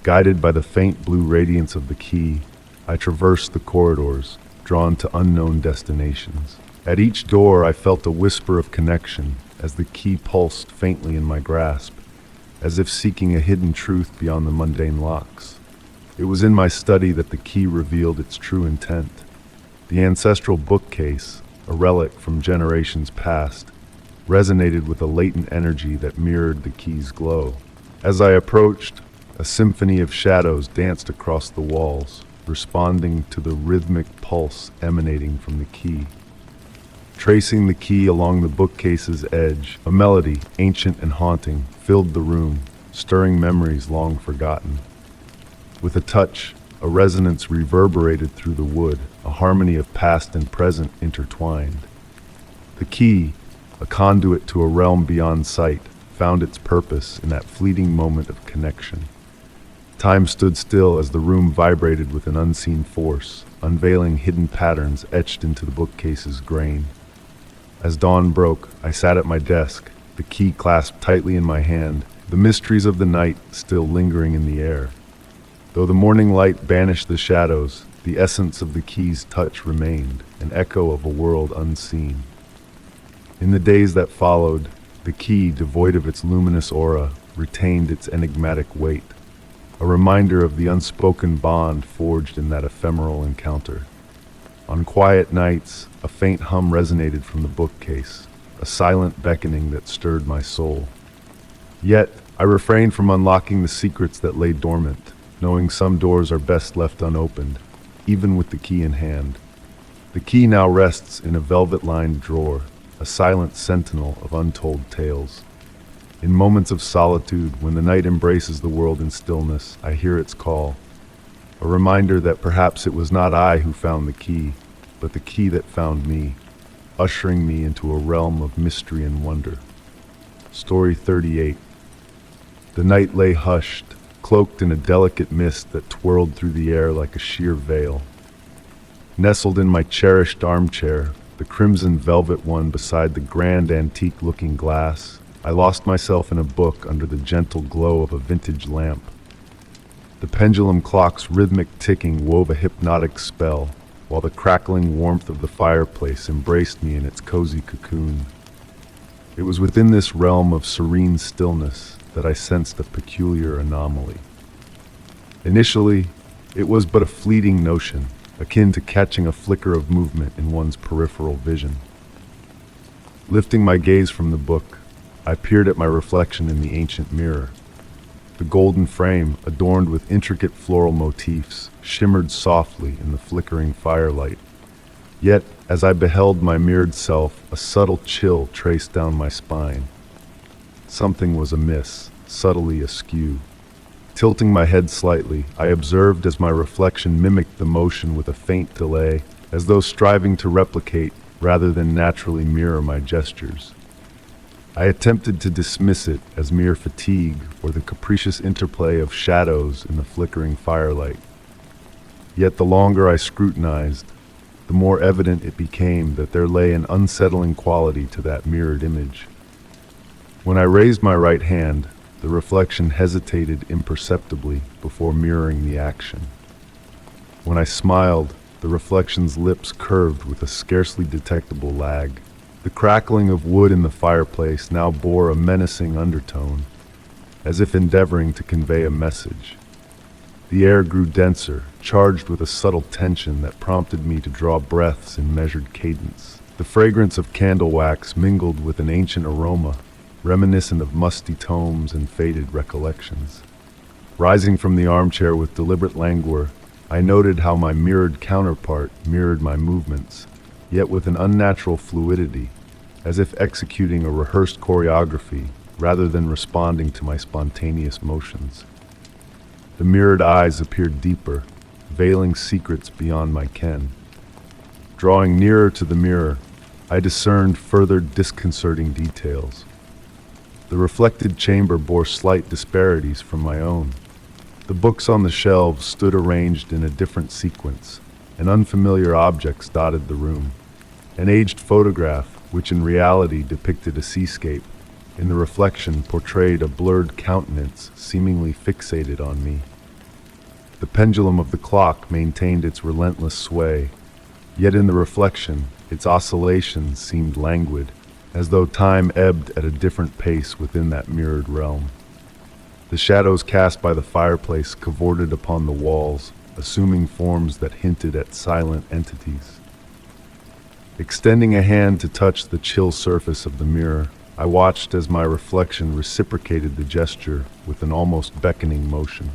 Guided by the faint blue radiance of the key, I traversed the corridors, drawn to unknown destinations. At each door I felt a whisper of connection, as the key pulsed faintly in my grasp, as if seeking a hidden truth beyond the mundane locks. It was in my study that the key revealed its true intent. The ancestral bookcase, a relic from generations past, resonated with a latent energy that mirrored the key's glow. As I approached, a symphony of shadows danced across the walls, responding to the rhythmic pulse emanating from the key. Tracing the key along the bookcase's edge, a melody, ancient and haunting, filled the room, stirring memories long forgotten. With a touch, a resonance reverberated through the wood, a harmony of past and present intertwined. The key, a conduit to a realm beyond sight, found its purpose in that fleeting moment of connection. Time stood still as the room vibrated with an unseen force, unveiling hidden patterns etched into the bookcase's grain. As dawn broke, I sat at my desk, the key clasped tightly in my hand, the mysteries of the night still lingering in the air. Though the morning light banished the shadows, the essence of the key's touch remained, an echo of a world unseen. In the days that followed, the key, devoid of its luminous aura, retained its enigmatic weight, a reminder of the unspoken bond forged in that ephemeral encounter. On quiet nights, a faint hum resonated from the bookcase, a silent beckoning that stirred my soul. Yet, I refrained from unlocking the secrets that lay dormant, knowing some doors are best left unopened, even with the key in hand. The key now rests in a velvet-lined drawer, a silent sentinel of untold tales. In moments of solitude, when the night embraces the world in stillness, I hear its call. A reminder that perhaps it was not I who found the key, but the key that found me, ushering me into a realm of mystery and wonder. Story 38. The night lay hushed, cloaked in a delicate mist that twirled through the air like a sheer veil. Nestled in my cherished armchair, the crimson velvet one beside the grand antique-looking glass, I lost myself in a book under the gentle glow of a vintage lamp. The pendulum clock's rhythmic ticking wove a hypnotic spell, while the crackling warmth of the fireplace embraced me in its cozy cocoon. It was within this realm of serene stillness that I sensed a peculiar anomaly. Initially, it was but a fleeting notion, akin to catching a flicker of movement in one's peripheral vision. Lifting my gaze from the book, I peered at my reflection in the ancient mirror. The golden frame, adorned with intricate floral motifs, shimmered softly in the flickering firelight. Yet, as I beheld my mirrored self, a subtle chill traced down my spine. Something was amiss, subtly askew. Tilting my head slightly, I observed as my reflection mimicked the motion with a faint delay, as though striving to replicate rather than naturally mirror my gestures. I attempted to dismiss it as mere fatigue or the capricious interplay of shadows in the flickering firelight. Yet the longer I scrutinized, the more evident it became that there lay an unsettling quality to that mirrored image. When I raised my right hand, the reflection hesitated imperceptibly before mirroring the action. When I smiled, the reflection's lips curved with a scarcely detectable lag. The crackling of wood in the fireplace now bore a menacing undertone, as if endeavoring to convey a message. The air grew denser, charged with a subtle tension that prompted me to draw breaths in measured cadence. The fragrance of candle wax mingled with an ancient aroma, reminiscent of musty tomes and faded recollections. Rising from the armchair with deliberate languor, I noted how my mirrored counterpart mirrored my movements, yet with an unnatural fluidity, as if executing a rehearsed choreography rather than responding to my spontaneous motions. The mirrored eyes appeared deeper, veiling secrets beyond my ken. Drawing nearer to the mirror, I discerned further disconcerting details. The reflected chamber bore slight disparities from my own. The books on the shelves stood arranged in a different sequence, and unfamiliar objects dotted the room. An aged photograph, which in reality depicted a seascape, in the reflection portrayed a blurred countenance seemingly fixated on me. The pendulum of the clock maintained its relentless sway, yet in the reflection, its oscillations seemed languid, as though time ebbed at a different pace within that mirrored realm. The shadows cast by the fireplace cavorted upon the walls, assuming forms that hinted at silent entities. Extending a hand to touch the chill surface of the mirror, I watched as my reflection reciprocated the gesture with an almost beckoning motion.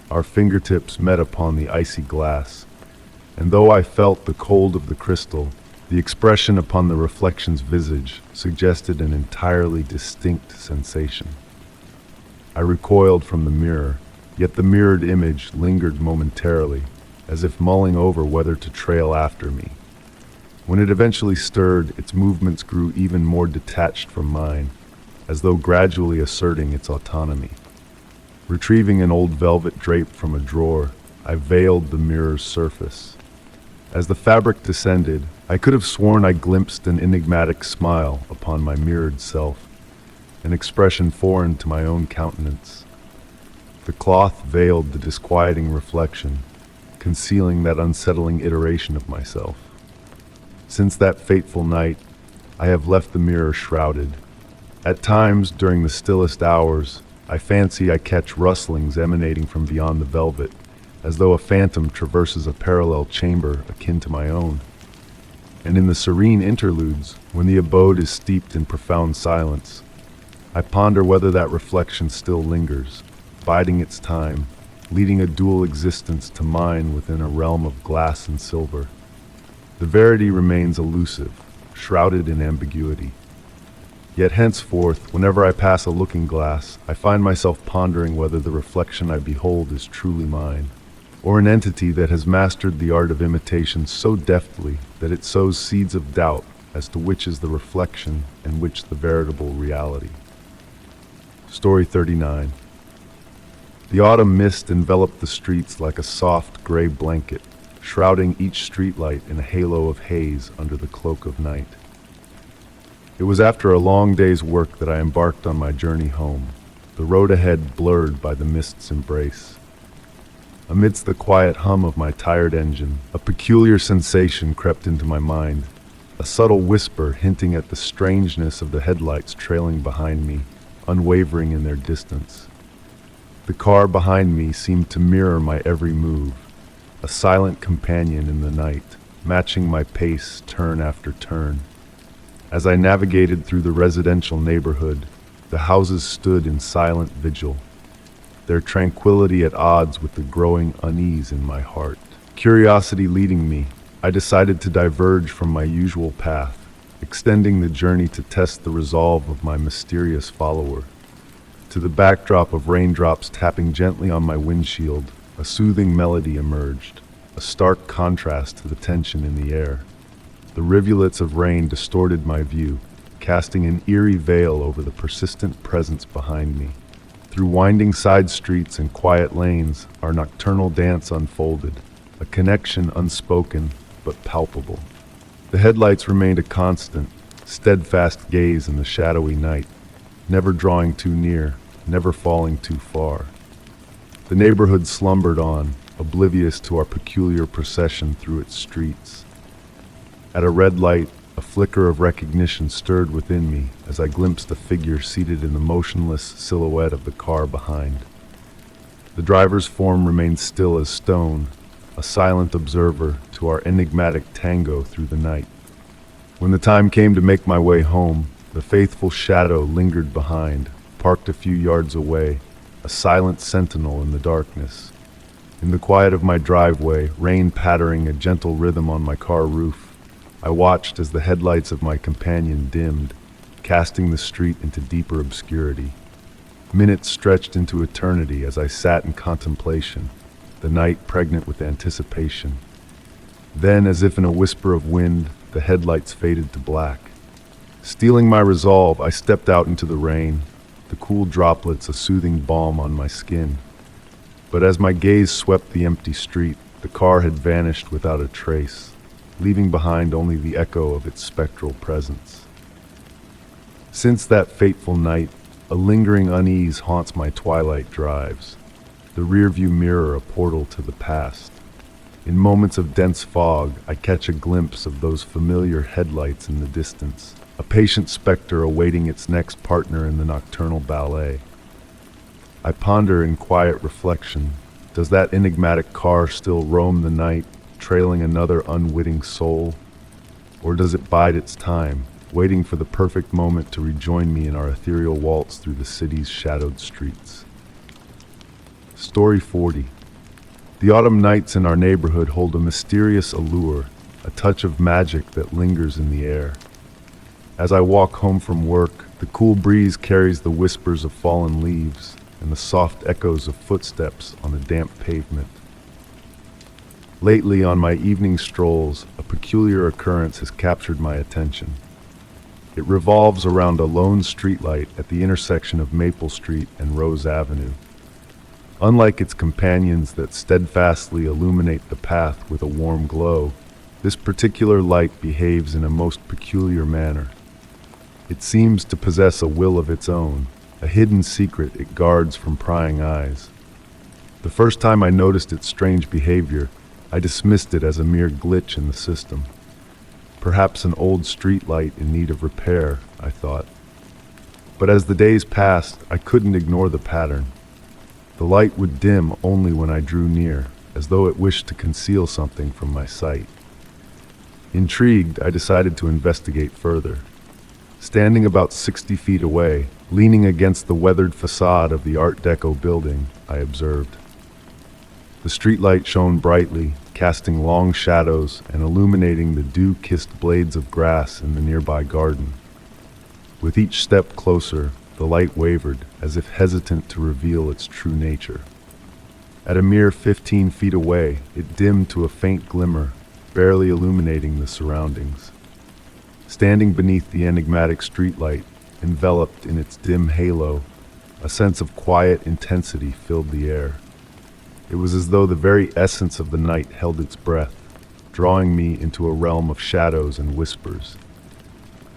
Our fingertips met upon the icy glass, and though I felt the cold of the crystal, the expression upon the reflection's visage suggested an entirely distinct sensation. I recoiled from the mirror, yet the mirrored image lingered momentarily, as if mulling over whether to trail after me. When it eventually stirred, its movements grew even more detached from mine, as though gradually asserting its autonomy. Retrieving an old velvet drape from a drawer, I veiled the mirror's surface. As the fabric descended, I could have sworn I glimpsed an enigmatic smile upon my mirrored self, an expression foreign to my own countenance. The cloth veiled the disquieting reflection, concealing that unsettling iteration of myself. Since that fateful night, I have left the mirror shrouded. At times, during the stillest hours, I fancy I catch rustlings emanating from beyond the velvet, as though a phantom traverses a parallel chamber akin to my own. And in the serene interludes, when the abode is steeped in profound silence, I ponder whether that reflection still lingers, biding its time, leading a dual existence to mine within a realm of glass and silver. The verity remains elusive, shrouded in ambiguity. Yet henceforth, whenever I pass a looking-glass, I find myself pondering whether the reflection I behold is truly mine, or an entity that has mastered the art of imitation so deftly that it sows seeds of doubt as to which is the reflection and which the veritable reality. Story 39. The autumn mist enveloped the streets like a soft gray blanket, shrouding each streetlight in a halo of haze under the cloak of night. It was after a long day's work that I embarked on my journey home, the road ahead blurred by the mist's embrace. Amidst the quiet hum of my tired engine, a peculiar sensation crept into my mind, a subtle whisper hinting at the strangeness of the headlights trailing behind me, unwavering in their distance. The car behind me seemed to mirror my every move, a silent companion in the night, matching my pace turn after turn. As I navigated through the residential neighborhood, the houses stood in silent vigil, their tranquility at odds with the growing unease in my heart. Curiosity leading me, I decided to diverge from my usual path, extending the journey to test the resolve of my mysterious follower. To the backdrop of raindrops tapping gently on my windshield, a soothing melody emerged, a stark contrast to the tension in the air. The rivulets of rain distorted my view, casting an eerie veil over the persistent presence behind me. Through winding side streets and quiet lanes, our nocturnal dance unfolded, a connection unspoken but palpable. The headlights remained a constant, steadfast gaze in the shadowy night, never drawing too near, never falling too far. The neighborhood slumbered on, oblivious to our peculiar procession through its streets. At a red light, a flicker of recognition stirred within me as I glimpsed a figure seated in the motionless silhouette of the car behind. The driver's form remained still as stone, a silent observer to our enigmatic tango through the night. When the time came to make my way home, the faithful shadow lingered behind, parked a few yards away, a silent sentinel in the darkness. In the quiet of my driveway, rain pattering a gentle rhythm on my car roof, I watched as the headlights of my companion dimmed, casting the street into deeper obscurity. Minutes stretched into eternity as I sat in contemplation, the night pregnant with anticipation. Then, as if in a whisper of wind, the headlights faded to black. Steeling my resolve, I stepped out into the rain, the cool droplets a soothing balm on my skin. But as my gaze swept the empty street, the car had vanished without a trace, leaving behind only the echo of its spectral presence. Since that fateful night, a lingering unease haunts my twilight drives, the rearview mirror a portal to the past. In moments of dense fog, I catch a glimpse of those familiar headlights in the distance, a patient specter awaiting its next partner in the nocturnal ballet. I ponder in quiet reflection, does that enigmatic car still roam the night, trailing another unwitting soul? Or does it bide its time, waiting for the perfect moment to rejoin me in our ethereal waltz through the city's shadowed streets? Story 40. The autumn nights in our neighborhood hold a mysterious allure, a touch of magic that lingers in the air. As I walk home from work, the cool breeze carries the whispers of fallen leaves and the soft echoes of footsteps on the damp pavement. Lately, on my evening strolls, a peculiar occurrence has captured my attention. It revolves around a lone streetlight at the intersection of Maple Street and Rose Avenue. Unlike its companions that steadfastly illuminate the path with a warm glow, this particular light behaves in a most peculiar manner. It seems to possess a will of its own, a hidden secret it guards from prying eyes. The first time I noticed its strange behavior, I dismissed it as a mere glitch in the system. Perhaps an old street light in need of repair, I thought. But as the days passed, I couldn't ignore the pattern. The light would dim only when I drew near, as though it wished to conceal something from my sight. Intrigued, I decided to investigate further. Standing about 60 feet away, leaning against the weathered facade of the Art Deco building, I observed. The streetlight shone brightly, casting long shadows and illuminating the dew-kissed blades of grass in the nearby garden. With each step closer, the light wavered, as if hesitant to reveal its true nature. At a mere 15 feet away, it dimmed to a faint glimmer, barely illuminating the surroundings. Standing beneath the enigmatic streetlight, enveloped in its dim halo, a sense of quiet intensity filled the air. It was as though the very essence of the night held its breath, drawing me into a realm of shadows and whispers.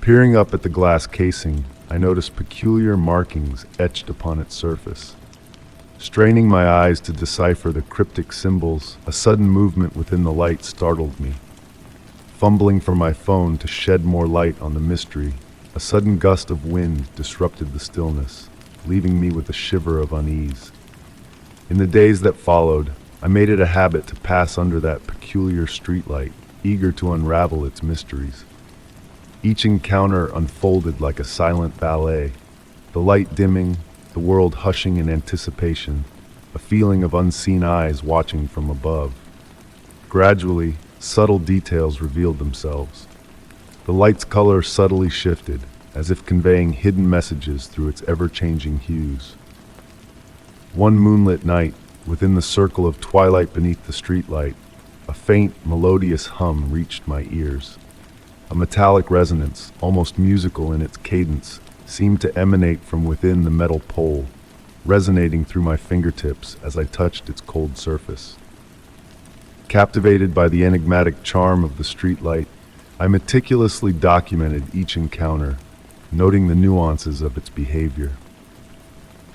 Peering up at the glass casing, I noticed peculiar markings etched upon its surface. Straining my eyes to decipher the cryptic symbols, a sudden movement within the light startled me. Fumbling for my phone to shed more light on the mystery, a sudden gust of wind disrupted the stillness, leaving me with a shiver of unease. In the days that followed, I made it a habit to pass under that peculiar streetlight, eager to unravel its mysteries. Each encounter unfolded like a silent ballet, the light dimming, the world hushing in anticipation, a feeling of unseen eyes watching from above. Gradually, subtle details revealed themselves. The light's color subtly shifted, as if conveying hidden messages through its ever-changing hues. One moonlit night, within the circle of twilight beneath the streetlight, a faint, melodious hum reached my ears. A metallic resonance, almost musical in its cadence, seemed to emanate from within the metal pole, resonating through my fingertips as I touched its cold surface. Captivated by the enigmatic charm of the streetlight, I meticulously documented each encounter, noting the nuances of its behavior.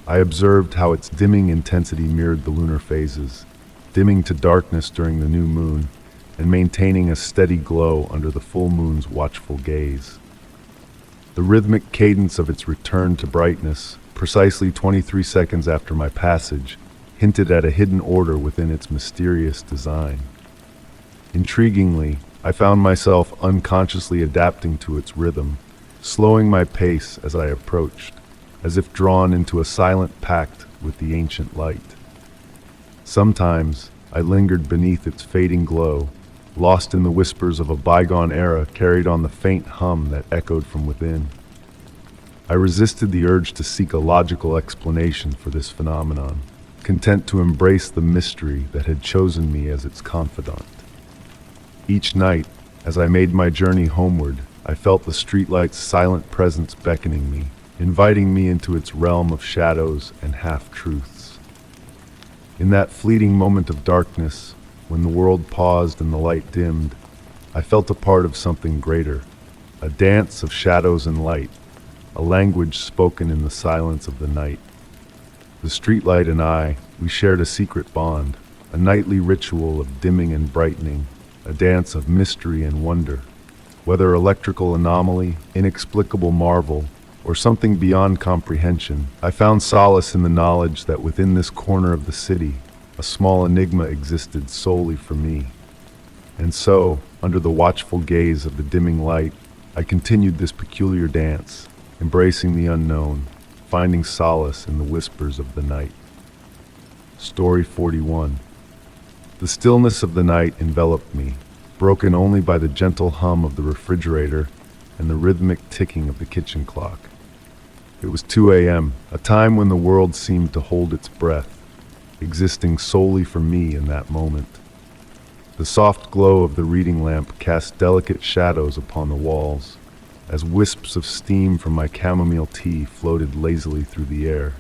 I observed how its dimming intensity mirrored the lunar phases, dimming to darkness during the new moon, and maintaining a steady glow under the full moon's watchful gaze. The rhythmic cadence of its return to brightness, precisely 23 seconds after my passage, hinted at a hidden order within its mysterious design. Intriguingly, I found myself unconsciously adapting to its rhythm, slowing my pace as I approached, as if drawn into a silent pact with the ancient light. Sometimes, I lingered beneath its fading glow, lost in the whispers of a bygone era carried on the faint hum that echoed from within. I resisted the urge to seek a logical explanation for this phenomenon, content to embrace the mystery that had chosen me as its confidant. Each night, as I made my journey homeward, I felt the streetlight's silent presence beckoning me, inviting me into its realm of shadows and half-truths. In that fleeting moment of darkness, when the world paused and the light dimmed, I felt a part of something greater, a dance of shadows and light, a language spoken in the silence of the night. The streetlight and I, we shared a secret bond, a nightly ritual of dimming and brightening, a dance of mystery and wonder. Whether electrical anomaly, inexplicable marvel, or something beyond comprehension, I found solace in the knowledge that within this corner of the city, a small enigma existed solely for me. And so, under the watchful gaze of the dimming light, I continued this peculiar dance, embracing the unknown, finding solace in the whispers of the night. Story 41. The stillness of the night enveloped me, broken only by the gentle hum of the refrigerator and the rhythmic ticking of the kitchen clock. It was 2 a.m., a time when the world seemed to hold its breath, existing solely for me in that moment. The soft glow of the reading lamp cast delicate shadows upon the walls, as wisps of steam from my chamomile tea floated lazily through the air.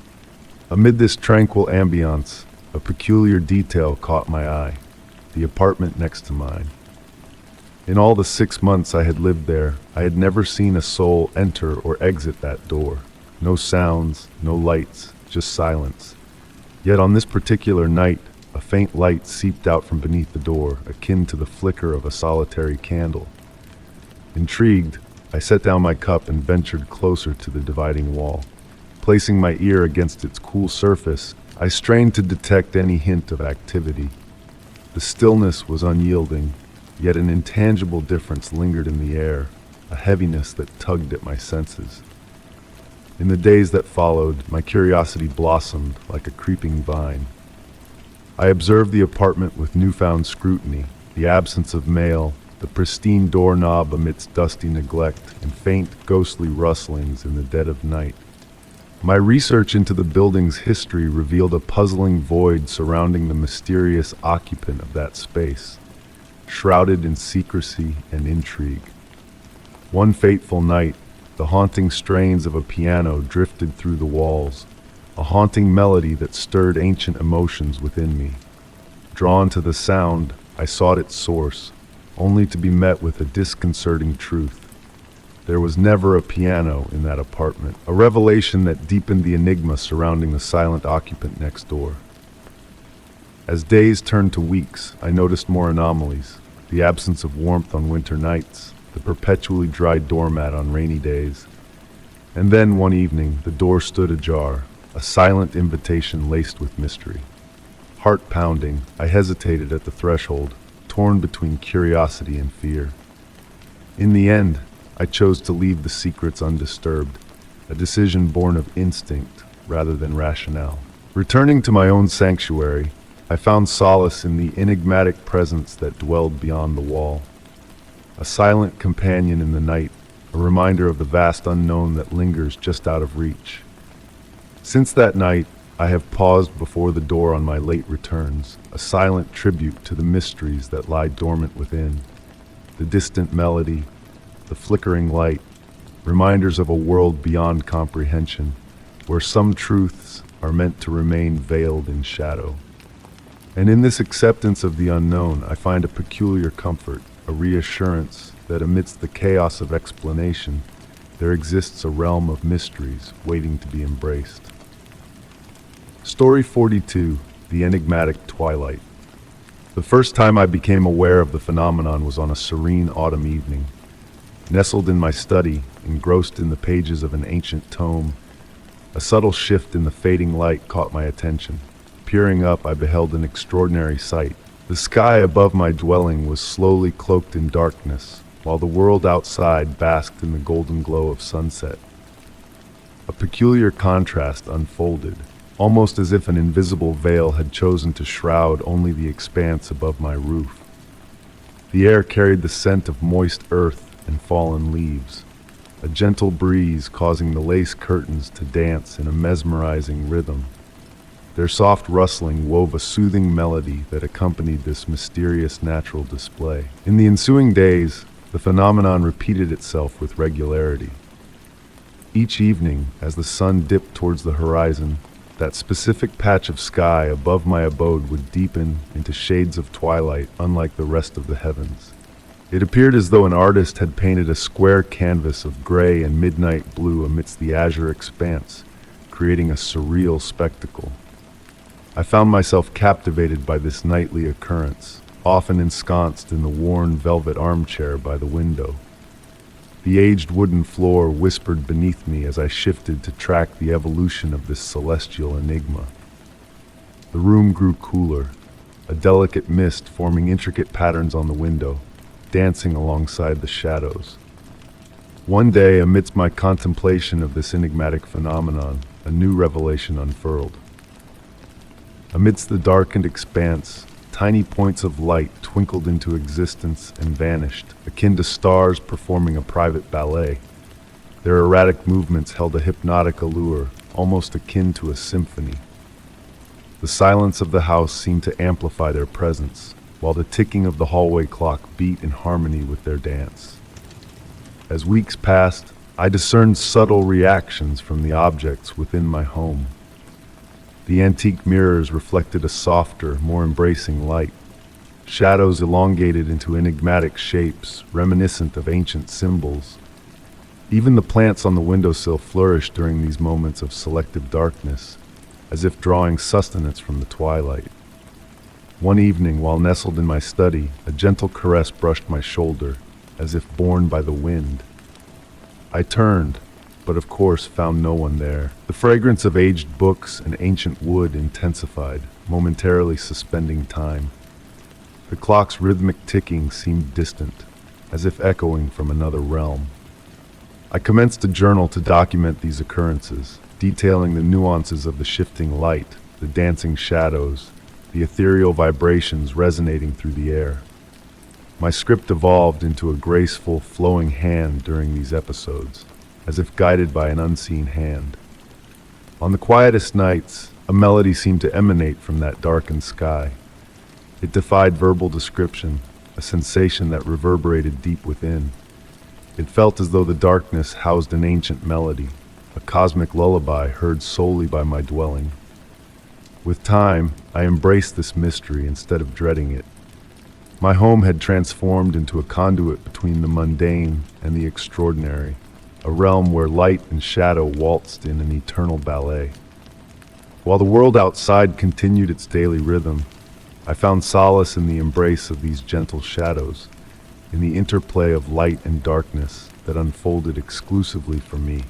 Amid this tranquil ambience, a peculiar detail caught my eye, the apartment next to mine. In all the 6 months I had lived there, I had never seen a soul enter or exit that door. No sounds, no lights, just silence. Yet on this particular night, a faint light seeped out from beneath the door, akin to the flicker of a solitary candle. Intrigued, I set down my cup and ventured closer to the dividing wall. Placing my ear against its cool surface, I strained to detect any hint of activity. The stillness was unyielding, yet an intangible difference lingered in the air, a heaviness that tugged at my senses. In the days that followed, my curiosity blossomed like a creeping vine. I observed the apartment with newfound scrutiny, the absence of mail, the pristine doorknob amidst dusty neglect and faint, ghostly rustlings in the dead of night. My research into the building's history revealed a puzzling void surrounding the mysterious occupant of that space, shrouded in secrecy and intrigue. One fateful night, the haunting strains of a piano drifted through the walls, a haunting melody that stirred ancient emotions within me. Drawn to the sound, I sought its source, only to be met with a disconcerting truth. There was never a piano in that apartment, a revelation that deepened the enigma surrounding the silent occupant next door. As days turned to weeks, I noticed more anomalies: the absence of warmth on winter nights, the perpetually dry doormat on rainy days. And then one evening, the door stood ajar, a silent invitation laced with mystery. Heart pounding, I hesitated at the threshold, torn between curiosity and fear. In the end, I chose to leave the secrets undisturbed, a decision born of instinct rather than rationale. Returning to my own sanctuary, I found solace in the enigmatic presence that dwelled beyond the wall. A silent companion in the night, a reminder of the vast unknown that lingers just out of reach. Since that night, I have paused before the door on my late returns, a silent tribute to the mysteries that lie dormant within. The distant melody, the flickering light, reminders of a world beyond comprehension, where some truths are meant to remain veiled in shadow. And in this acceptance of the unknown, I find a peculiar comfort, a reassurance that amidst the chaos of explanation, there exists a realm of mysteries waiting to be embraced. Story 42, The Enigmatic Twilight. The first time I became aware of the phenomenon was on a serene autumn evening. Nestled in my study, engrossed in the pages of an ancient tome, a subtle shift in the fading light caught my attention. Peering up, I beheld an extraordinary sight. The sky above my dwelling was slowly cloaked in darkness, while the world outside basked in the golden glow of sunset. A peculiar contrast unfolded, almost as if an invisible veil had chosen to shroud only the expanse above my roof. The air carried the scent of moist earth and fallen leaves, a gentle breeze causing the lace curtains to dance in a mesmerizing rhythm. Their soft rustling wove a soothing melody that accompanied this mysterious natural display. In the ensuing days, the phenomenon repeated itself with regularity. Each evening, as the sun dipped towards the horizon, that specific patch of sky above my abode would deepen into shades of twilight unlike the rest of the heavens. It appeared as though an artist had painted a square canvas of gray and midnight blue amidst the azure expanse, creating a surreal spectacle. I found myself captivated by this nightly occurrence, often ensconced in the worn velvet armchair by the window. The aged wooden floor whispered beneath me as I shifted to track the evolution of this celestial enigma. The room grew cooler, a delicate mist forming intricate patterns on the window, dancing alongside the shadows. One day, amidst my contemplation of this enigmatic phenomenon, a new revelation unfurled. Amidst the darkened expanse, tiny points of light twinkled into existence and vanished, akin to stars performing a private ballet. Their erratic movements held a hypnotic allure, almost akin to a symphony. The silence of the house seemed to amplify their presence, while the ticking of the hallway clock beat in harmony with their dance. As weeks passed, I discerned subtle reactions from the objects within my home. The antique mirrors reflected a softer, more embracing light. Shadows elongated into enigmatic shapes, reminiscent of ancient symbols. Even the plants on the windowsill flourished during these moments of selective darkness, as if drawing sustenance from the twilight. One evening, while nestled in my study, a gentle caress brushed my shoulder, as if borne by the wind. I turned, but of course found no one there. The fragrance of aged books and ancient wood intensified, momentarily suspending time. The clock's rhythmic ticking seemed distant, as if echoing from another realm. I commenced a journal to document these occurrences, detailing the nuances of the shifting light, the dancing shadows, the ethereal vibrations resonating through the air. My script evolved into a graceful, flowing hand during these episodes, as if guided by an unseen hand. On the quietest nights, a melody seemed to emanate from that darkened sky. It defied verbal description, a sensation that reverberated deep within. It felt as though the darkness housed an ancient melody, a cosmic lullaby heard solely by my dwelling. With time, I embraced this mystery instead of dreading it. My home had transformed into a conduit between the mundane and the extraordinary, a realm where light and shadow waltzed in an eternal ballet. While the world outside continued its daily rhythm, I found solace in the embrace of these gentle shadows, in the interplay of light and darkness that unfolded exclusively for me.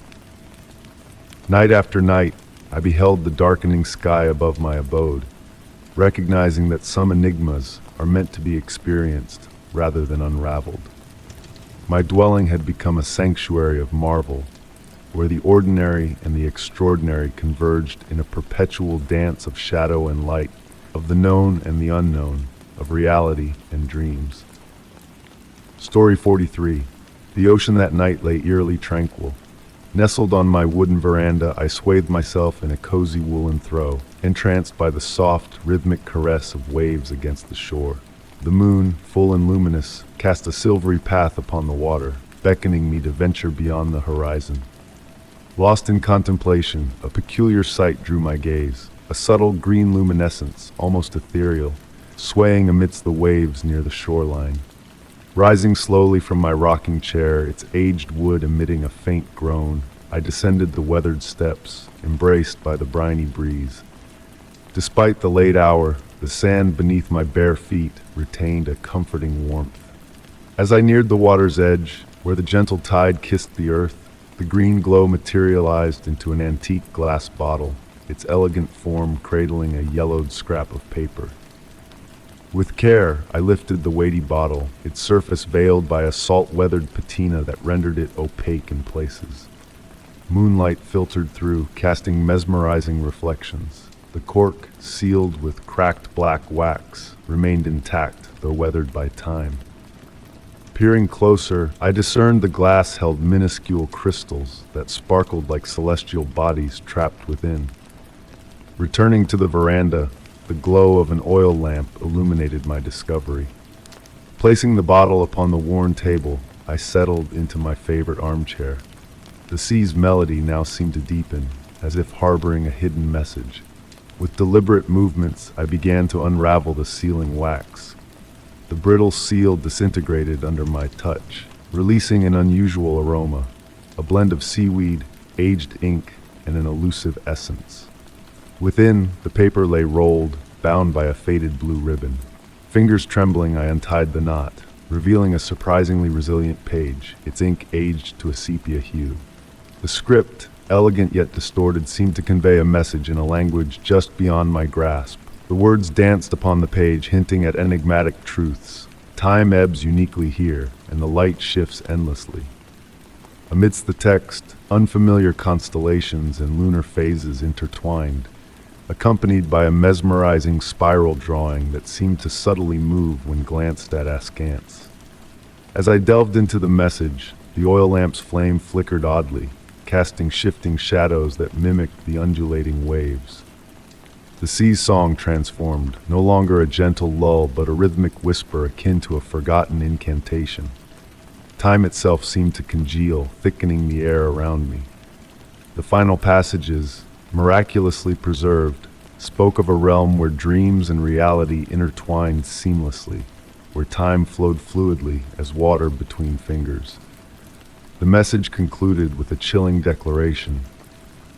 Night after night, I beheld the darkening sky above my abode, recognizing that some enigmas are meant to be experienced rather than unraveled. My dwelling had become a sanctuary of marvel, where the ordinary and the extraordinary converged in a perpetual dance of shadow and light, of the known and the unknown, of reality and dreams. Story 43. The ocean that night lay eerily tranquil. Nestled on my wooden veranda, I swathed myself in a cozy woolen throw, entranced by the soft, rhythmic caress of waves against the shore. The moon, full and luminous, cast a silvery path upon the water, beckoning me to venture beyond the horizon. Lost in contemplation, a peculiar sight drew my gaze. A subtle green luminescence, almost ethereal, swaying amidst the waves near the shoreline. Rising slowly from my rocking chair, its aged wood emitting a faint groan, I descended the weathered steps, embraced by the briny breeze. Despite the late hour, the sand beneath my bare feet retained a comforting warmth. As I neared the water's edge, where the gentle tide kissed the earth, the green glow materialized into an antique glass bottle, its elegant form cradling a yellowed scrap of paper. With care, I lifted the weighty bottle, its surface veiled by a salt-weathered patina that rendered it opaque in places. Moonlight filtered through, casting mesmerizing reflections. The cork, sealed with cracked black wax, remained intact, though weathered by time. Peering closer, I discerned the glass held minuscule crystals that sparkled like celestial bodies trapped within. Returning to the veranda, the glow of an oil lamp illuminated my discovery. Placing the bottle upon the worn table, I settled into my favorite armchair. The sea's melody now seemed to deepen, as if harboring a hidden message. With deliberate movements, I began to unravel the sealing wax. The brittle seal disintegrated under my touch, releasing an unusual aroma, a blend of seaweed, aged ink, and an elusive essence. Within, the paper lay rolled, bound by a faded blue ribbon. Fingers trembling, I untied the knot, revealing a surprisingly resilient page, its ink aged to a sepia hue. The script, elegant yet distorted, seemed to convey a message in a language just beyond my grasp. The words danced upon the page, hinting at enigmatic truths. Time ebbs uniquely here, and the light shifts endlessly. Amidst the text, unfamiliar constellations and lunar phases intertwined, accompanied by a mesmerizing spiral drawing that seemed to subtly move when glanced at askance. As I delved into the message, the oil lamp's flame flickered oddly, casting shifting shadows that mimicked the undulating waves. The sea's song transformed, no longer a gentle lull but a rhythmic whisper akin to a forgotten incantation. Time itself seemed to congeal, thickening the air around me. The final passages, miraculously preserved, spoke of a realm where dreams and reality intertwined seamlessly, where time flowed fluidly as water between fingers. The message concluded with a chilling declaration.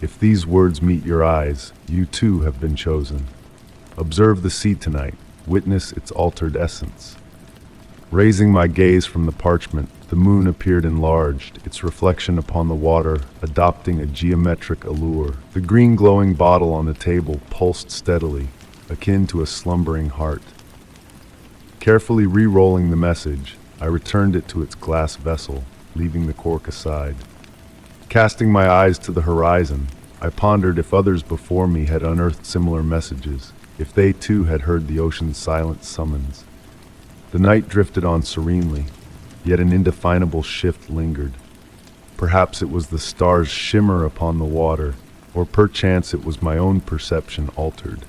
If these words meet your eyes, you too have been chosen. Observe the sea tonight, witness its altered essence. Raising my gaze from the parchment, the moon appeared enlarged, its reflection upon the water adopting a geometric allure. The green glowing bottle on the table pulsed steadily, akin to a slumbering heart. Carefully re-rolling the message, I returned it to its glass vessel, leaving the cork aside. Casting my eyes to the horizon, I pondered if others before me had unearthed similar messages, if they too had heard the ocean's silent summons. The night drifted on serenely, yet an indefinable shift lingered. Perhaps it was the stars' shimmer upon the water, or perchance it was my own perception altered.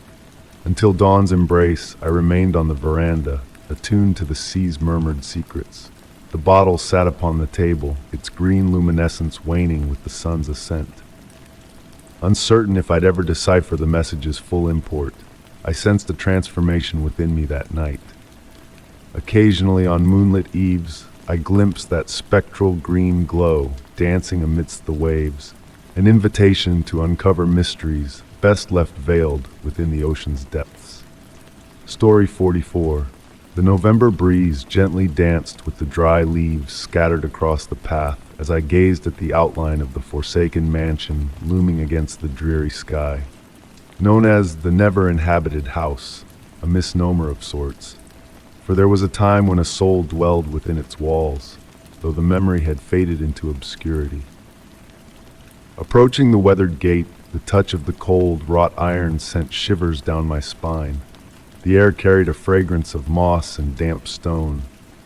Until dawn's embrace, I remained on the veranda, attuned to the sea's murmured secrets. The bottle sat upon the table, its green luminescence waning with the sun's ascent. Uncertain if I'd ever decipher the message's full import, I sensed a transformation within me that night. Occasionally on moonlit eves, I glimpsed that spectral green glow dancing amidst the waves, an invitation to uncover mysteries best left veiled within the ocean's depths. Story 44. The November breeze gently danced with the dry leaves scattered across the path as I gazed at the outline of the forsaken mansion looming against the dreary sky. Known as the never-inhabited house, a misnomer of sorts, for there was a time when a soul dwelled within its walls, though the memory had faded into obscurity. Approaching the weathered gate, the touch of the cold, wrought iron sent shivers down my spine. The air carried a fragrance of moss and damp stone,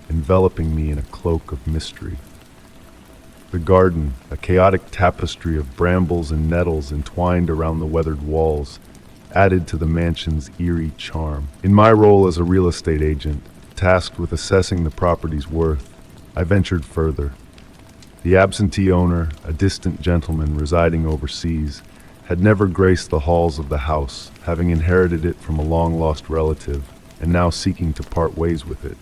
enveloping me in a cloak of mystery. The garden, a chaotic tapestry of brambles and nettles entwined around the weathered walls, added to the mansion's eerie charm. In my role as a real estate agent, tasked with assessing the property's worth, I ventured further. The absentee owner, a distant gentleman residing overseas, had never graced the halls of the house, having inherited it from a long-lost relative, and now seeking to part ways with it.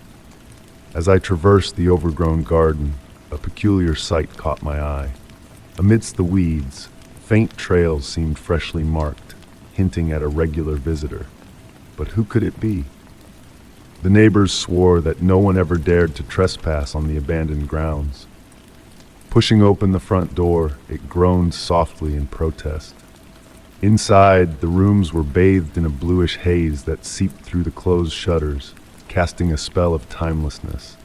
As I traversed the overgrown garden, a peculiar sight caught my eye. Amidst the weeds, faint trails seemed freshly marked, hinting at a regular visitor. But who could it be? The neighbors swore that no one ever dared to trespass on the abandoned grounds. Pushing open the front door, it groaned softly in protest. Inside, the rooms were bathed in a bluish haze that seeped through the closed shutters, casting a spell of timelessness.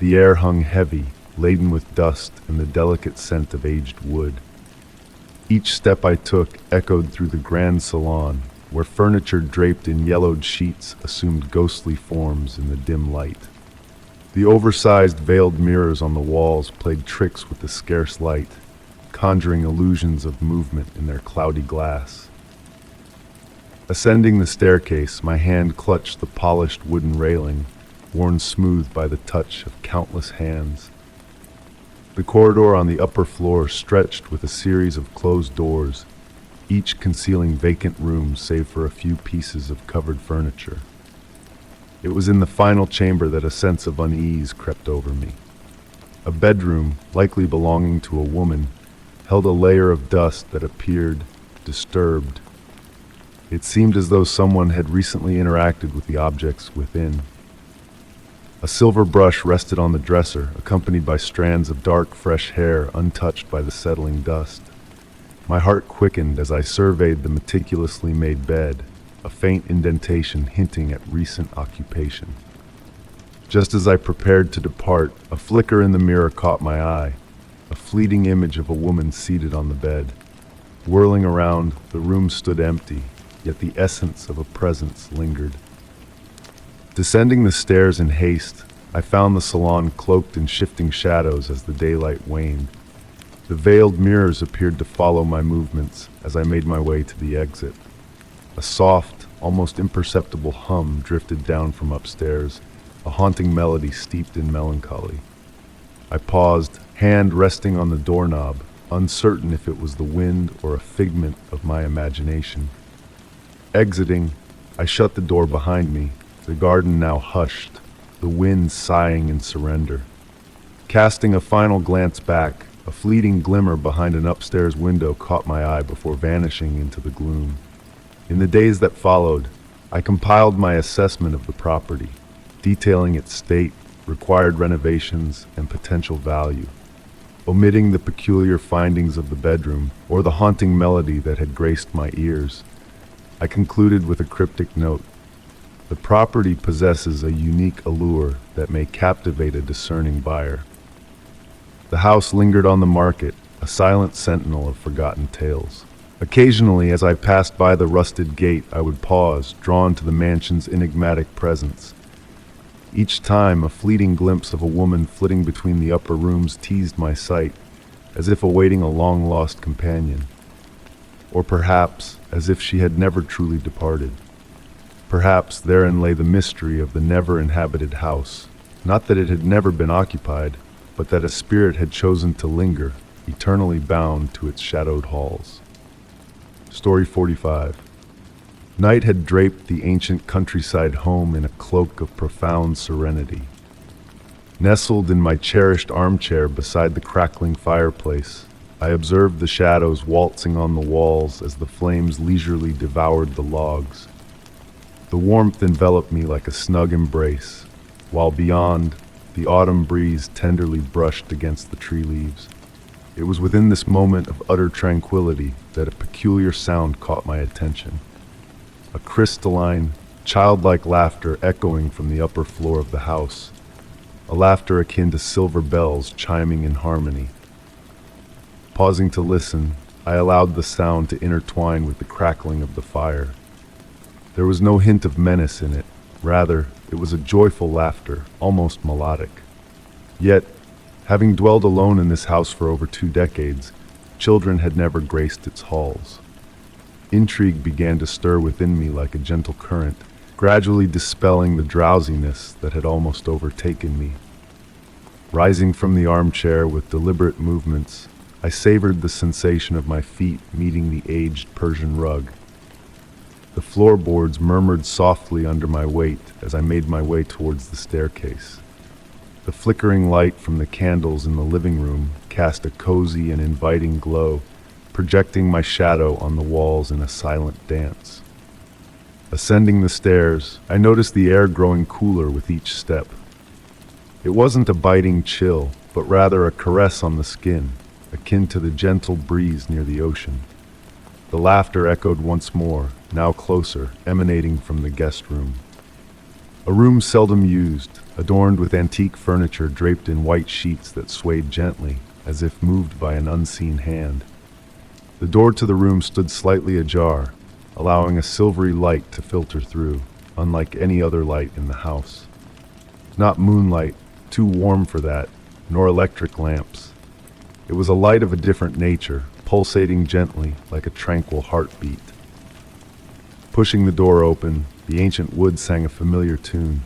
The air hung heavy, laden with dust and the delicate scent of aged wood. Each step I took echoed through the grand salon, where furniture draped in yellowed sheets assumed ghostly forms in the dim light. The oversized veiled mirrors on the walls played tricks with the scarce light, conjuring illusions of movement in their cloudy glass. Ascending the staircase, my hand clutched the polished wooden railing, worn smooth by the touch of countless hands. The corridor on the upper floor stretched with a series of closed doors, each concealing vacant rooms save for a few pieces of covered furniture. It was in the final chamber that a sense of unease crept over me. A bedroom, likely belonging to a woman, held a layer of dust that appeared disturbed. It seemed as though someone had recently interacted with the objects within. A silver brush rested on the dresser, accompanied by strands of dark, fresh hair untouched by the settling dust. My heart quickened as I surveyed the meticulously made bed, a faint indentation hinting at recent occupation. Just as I prepared to depart, a flicker in the mirror caught my eye, a fleeting image of a woman seated on the bed. Whirling around, the room stood empty, yet the essence of a presence lingered. Descending the stairs in haste, I found the salon cloaked in shifting shadows as the daylight waned. The veiled mirrors appeared to follow my movements as I made my way to the exit. A soft, almost imperceptible hum drifted down from upstairs, a haunting melody steeped in melancholy. I paused, hand resting on the doorknob, uncertain if it was the wind or a figment of my imagination. Exiting, I shut the door behind me, the garden now hushed, the wind sighing in surrender. Casting a final glance back, a fleeting glimmer behind an upstairs window caught my eye before vanishing into the gloom. In the days that followed, I compiled my assessment of the property, detailing its state, required renovations, and potential value. Omitting the peculiar findings of the bedroom or the haunting melody that had graced my ears, I concluded with a cryptic note. The property possesses a unique allure that may captivate a discerning buyer. The house lingered on the market, a silent sentinel of forgotten tales. Occasionally, as I passed by the rusted gate, I would pause, drawn to the mansion's enigmatic presence. Each time, a fleeting glimpse of a woman flitting between the upper rooms teased my sight, as if awaiting a long-lost companion. Or perhaps, as if she had never truly departed. Perhaps therein lay the mystery of the never-inhabited house. Not that it had never been occupied, but that a spirit had chosen to linger, eternally bound to its shadowed halls. Story 45. Night had draped the ancient countryside home in a cloak of profound serenity. Nestled in my cherished armchair beside the crackling fireplace, I observed the shadows waltzing on the walls as the flames leisurely devoured the logs. The warmth enveloped me like a snug embrace, while beyond, the autumn breeze tenderly brushed against the tree leaves. It was within this moment of utter tranquility that a peculiar sound caught my attention. A crystalline, childlike laughter echoing from the upper floor of the house, a laughter akin to silver bells chiming in harmony. Pausing to listen, I allowed the sound to intertwine with the crackling of the fire. There was no hint of menace in it. Rather, it was a joyful laughter, almost melodic. Yet, having dwelled alone in this house for over 2 decades, children had never graced its halls. Intrigue began to stir within me like a gentle current, gradually dispelling the drowsiness that had almost overtaken me. Rising from the armchair with deliberate movements, I savored the sensation of my feet meeting the aged Persian rug. The floorboards murmured softly under my weight as I made my way towards the staircase. The flickering light from the candles in the living room cast a cozy and inviting glow, projecting my shadow on the walls in a silent dance. Ascending the stairs, I noticed the air growing cooler with each step. It wasn't a biting chill, but rather a caress on the skin, akin to the gentle breeze near the ocean. The laughter echoed once more, now closer, emanating from the guest room. A room seldom used, adorned with antique furniture draped in white sheets that swayed gently, as if moved by an unseen hand. The door to the room stood slightly ajar, allowing a silvery light to filter through, unlike any other light in the house. Not moonlight, too warm for that, nor electric lamps. It was a light of a different nature, pulsating gently like a tranquil heartbeat. Pushing the door open, the ancient wood sang a familiar tune.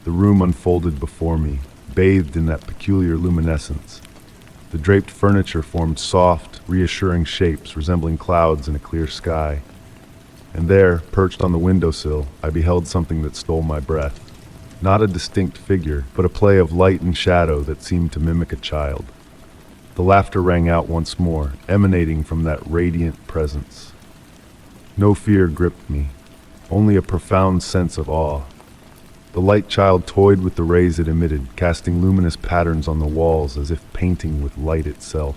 The room unfolded before me, bathed in that peculiar luminescence. The draped furniture formed soft, reassuring shapes resembling clouds in a clear sky. And there, perched on the windowsill, I beheld something that stole my breath. Not a distinct figure, but a play of light and shadow that seemed to mimic a child. The laughter rang out once more, emanating from that radiant presence. No fear gripped me, only a profound sense of awe. The light child toyed with the rays it emitted, casting luminous patterns on the walls as if painting with light itself.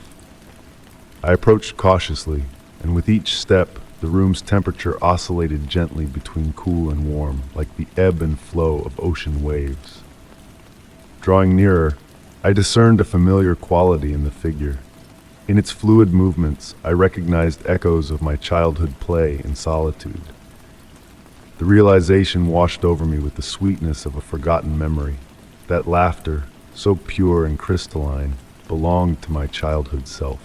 I approached cautiously, and with each step, the room's temperature oscillated gently between cool and warm, like the ebb and flow of ocean waves. Drawing nearer, I discerned a familiar quality in the figure. In its fluid movements, I recognized echoes of my childhood play in solitude. The realization washed over me with the sweetness of a forgotten memory. That laughter, so pure and crystalline, belonged to my childhood self.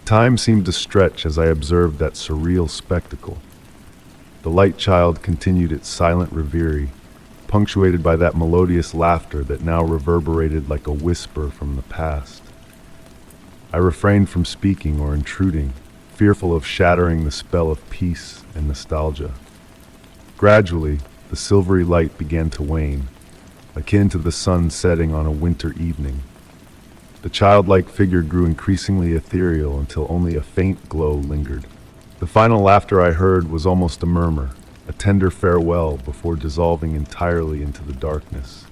Time seemed to stretch as I observed that surreal spectacle. The light child continued its silent reverie, punctuated by that melodious laughter that now reverberated like a whisper from the past. I refrained from speaking or intruding, fearful of shattering the spell of peace and nostalgia. Gradually, the silvery light began to wane, akin to the sun setting on a winter evening. The childlike figure grew increasingly ethereal until only a faint glow lingered. The final laughter I heard was almost a murmur, a tender farewell before dissolving entirely into the darkness.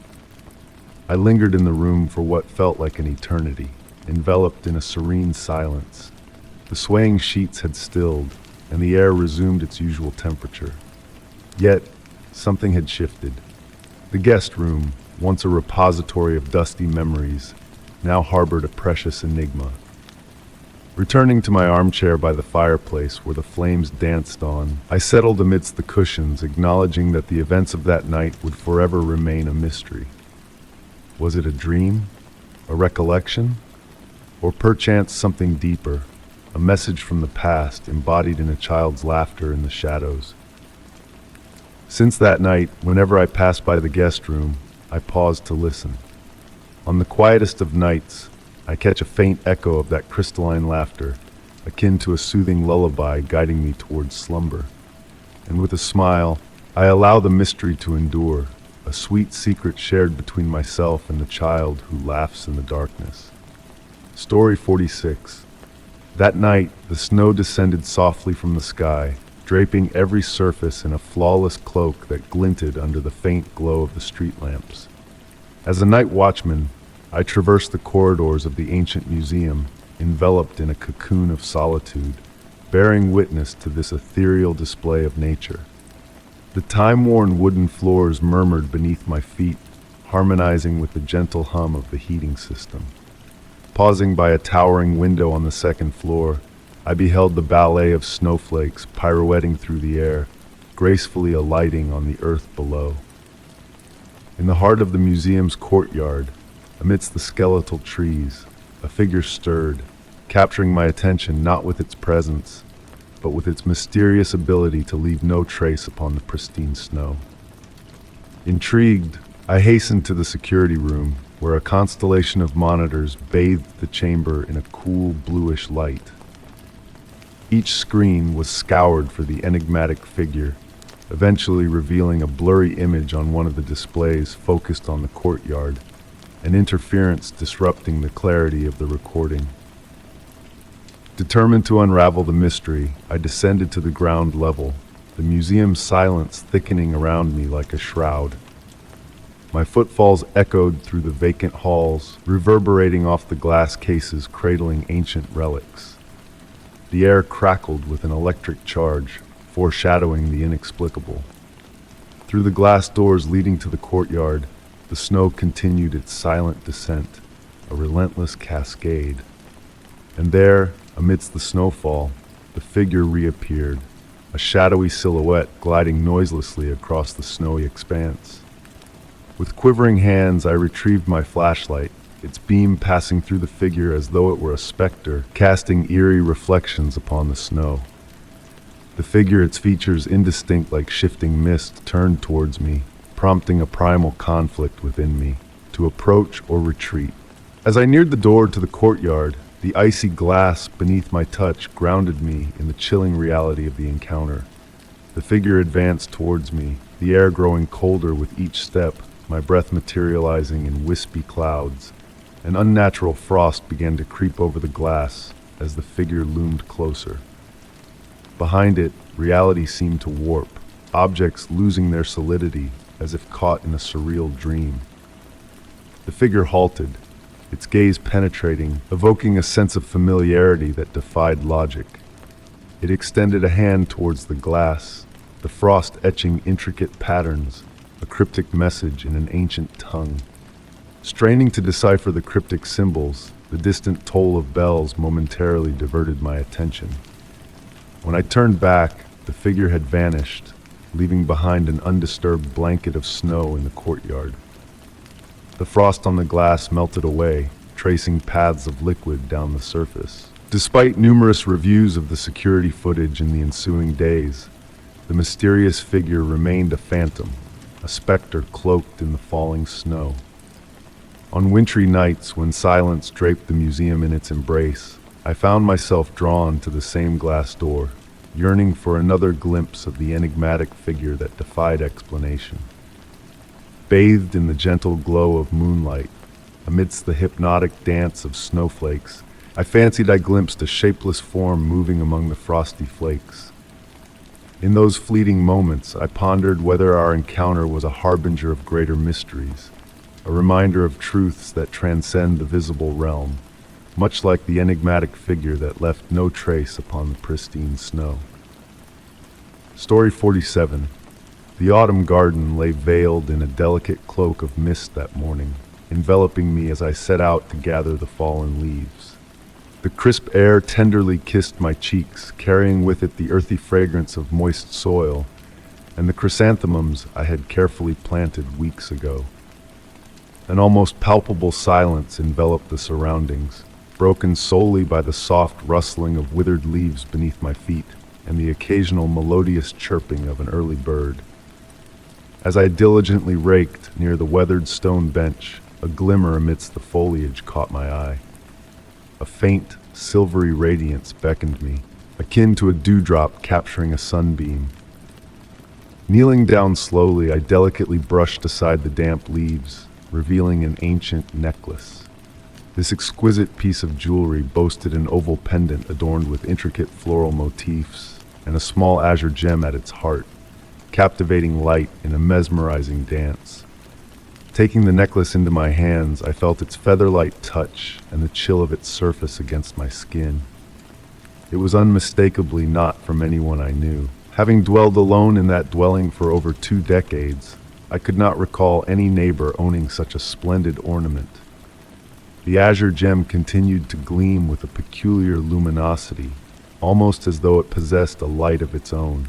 I lingered in the room for what felt like an eternity, enveloped in a serene silence. The swaying sheets had stilled, and the air resumed its usual temperature. Yet, something had shifted. The guest room, once a repository of dusty memories, now harbored a precious enigma. Returning to my armchair by the fireplace where the flames danced on, I settled amidst the cushions, acknowledging that the events of that night would forever remain a mystery. Was it a dream? A recollection? Or perchance something deeper, a message from the past embodied in a child's laughter in the shadows? Since that night, whenever I pass by the guest room, I pause to listen. On the quietest of nights, I catch a faint echo of that crystalline laughter, akin to a soothing lullaby guiding me towards slumber. And with a smile, I allow the mystery to endure, a sweet secret shared between myself and the child who laughs in the darkness. Story 46. That night, the snow descended softly from the sky, draping every surface in a flawless cloak that glinted under the faint glow of the street lamps. As a night watchman, I traversed the corridors of the ancient museum, enveloped in a cocoon of solitude, bearing witness to this ethereal display of nature. The time-worn wooden floors murmured beneath my feet, harmonizing with the gentle hum of the heating system. Pausing by a towering window on the second floor, I beheld the ballet of snowflakes pirouetting through the air, gracefully alighting on the earth below. In the heart of the museum's courtyard, amidst the skeletal trees, a figure stirred, capturing my attention not with its presence, but with its mysterious ability to leave no trace upon the pristine snow. Intrigued, I hastened to the security room, where a constellation of monitors bathed the chamber in a cool bluish light. Each screen was scoured for the enigmatic figure, eventually revealing a blurry image on one of the displays focused on the courtyard, an interference disrupting the clarity of the recording. Determined to unravel the mystery, I descended to the ground level, the museum's silence thickening around me like a shroud. My footfalls echoed through the vacant halls, reverberating off the glass cases cradling ancient relics. The air crackled with an electric charge, foreshadowing the inexplicable. Through the glass doors leading to the courtyard, the snow continued its silent descent, a relentless cascade. And there, amidst the snowfall, the figure reappeared, a shadowy silhouette gliding noiselessly across the snowy expanse. With quivering hands, I retrieved my flashlight, its beam passing through the figure as though it were a specter, casting eerie reflections upon the snow. The figure, its features indistinct like shifting mist, turned towards me, prompting a primal conflict within me, to approach or retreat. As I neared the door to the courtyard, the icy glass beneath my touch grounded me in the chilling reality of the encounter. The figure advanced towards me, the air growing colder with each step, my breath materializing in wispy clouds. An unnatural frost began to creep over the glass as the figure loomed closer. Behind it, reality seemed to warp, objects losing their solidity as if caught in a surreal dream. The figure halted, its gaze penetrating, evoking a sense of familiarity that defied logic. It extended a hand towards the glass, the frost etching intricate patterns, a cryptic message in an ancient tongue. Straining to decipher the cryptic symbols, the distant toll of bells momentarily diverted my attention. When I turned back, the figure had vanished, leaving behind an undisturbed blanket of snow in the courtyard. The frost on the glass melted away, tracing paths of liquid down the surface. Despite numerous reviews of the security footage in the ensuing days, the mysterious figure remained a phantom, a specter cloaked in the falling snow. On wintry nights, when silence draped the museum in its embrace, I found myself drawn to the same glass door, yearning for another glimpse of the enigmatic figure that defied explanation. Bathed in the gentle glow of moonlight, amidst the hypnotic dance of snowflakes, I fancied I glimpsed a shapeless form moving among the frosty flakes. In those fleeting moments, I pondered whether our encounter was a harbinger of greater mysteries, a reminder of truths that transcend the visible realm, much like the enigmatic figure that left no trace upon the pristine snow. Story 47. The autumn garden lay veiled in a delicate cloak of mist that morning, enveloping me as I set out to gather the fallen leaves. The crisp air tenderly kissed my cheeks, carrying with it the earthy fragrance of moist soil and the chrysanthemums I had carefully planted weeks ago. An almost palpable silence enveloped the surroundings, broken solely by the soft rustling of withered leaves beneath my feet and the occasional melodious chirping of an early bird. As I diligently raked near the weathered stone bench, a glimmer amidst the foliage caught my eye. A faint, silvery radiance beckoned me, akin to a dewdrop capturing a sunbeam. Kneeling down slowly, I delicately brushed aside the damp leaves, revealing an ancient necklace. This exquisite piece of jewelry boasted an oval pendant adorned with intricate floral motifs and a small azure gem at its heart, captivating light in a mesmerizing dance. Taking the necklace into my hands, I felt its feather-light touch and the chill of its surface against my skin. It was unmistakably not from anyone I knew. Having dwelled alone in that dwelling for over 2 decades, I could not recall any neighbor owning such a splendid ornament. The azure gem continued to gleam with a peculiar luminosity, almost as though it possessed a light of its own.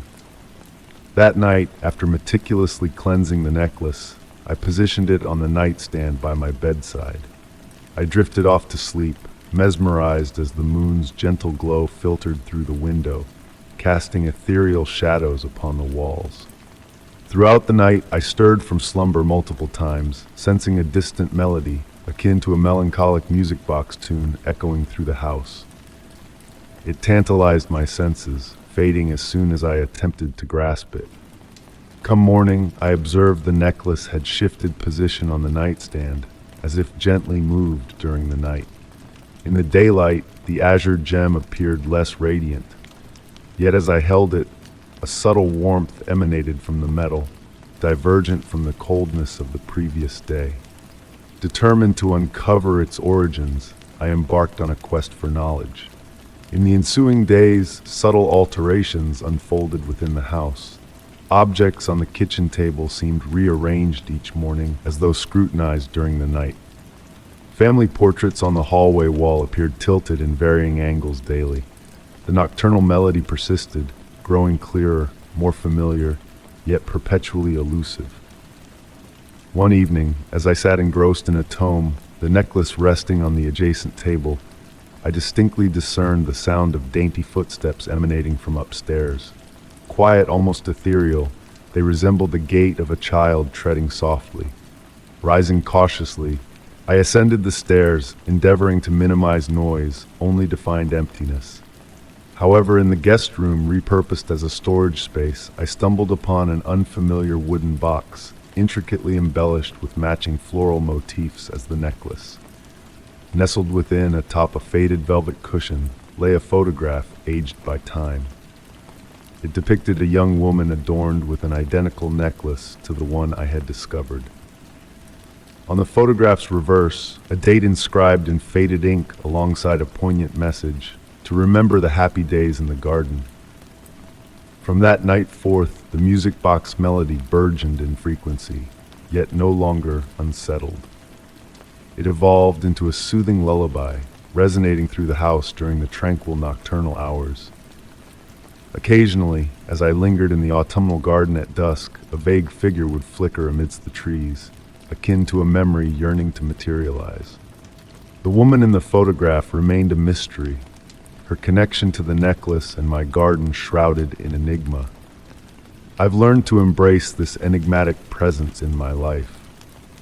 That night, after meticulously cleansing the necklace, I positioned it on the nightstand by my bedside. I drifted off to sleep, mesmerized as the moon's gentle glow filtered through the window, casting ethereal shadows upon the walls. Throughout the night, I stirred from slumber multiple times, sensing a distant melody, akin to a melancholic music box tune echoing through the house. It tantalized my senses, fading as soon as I attempted to grasp it. Come morning, I observed the necklace had shifted position on the nightstand, as if gently moved during the night. In the daylight, the azure gem appeared less radiant, yet as I held it, a subtle warmth emanated from the metal, divergent from the coldness of the previous day. Determined to uncover its origins, I embarked on a quest for knowledge. In the ensuing days, subtle alterations unfolded within the house. Objects on the kitchen table seemed rearranged each morning, as though scrutinized during the night. Family portraits on the hallway wall appeared tilted in varying angles daily. The nocturnal melody persisted, growing clearer, more familiar, yet perpetually elusive. One evening, as I sat engrossed in a tome, the necklace resting on the adjacent table, I distinctly discerned the sound of dainty footsteps emanating from upstairs. Quiet, almost ethereal, they resembled the gait of a child treading softly. Rising cautiously, I ascended the stairs, endeavoring to minimize noise, only to find emptiness. However, in the guest room repurposed as a storage space, I stumbled upon an unfamiliar wooden box, intricately embellished with matching floral motifs as the necklace. Nestled within, atop a faded velvet cushion, lay a photograph aged by time. It depicted a young woman adorned with an identical necklace to the one I had discovered. On the photograph's reverse, a date inscribed in faded ink alongside a poignant message, to remember the happy days in the garden. From that night forth, the music box melody burgeoned in frequency, yet no longer unsettled. It evolved into a soothing lullaby, resonating through the house during the tranquil nocturnal hours. Occasionally, as I lingered in the autumnal garden at dusk, a vague figure would flicker amidst the trees, akin to a memory yearning to materialize. The woman in the photograph remained a mystery, her connection to the necklace and my garden shrouded in enigma. I've learned to embrace this enigmatic presence in my life,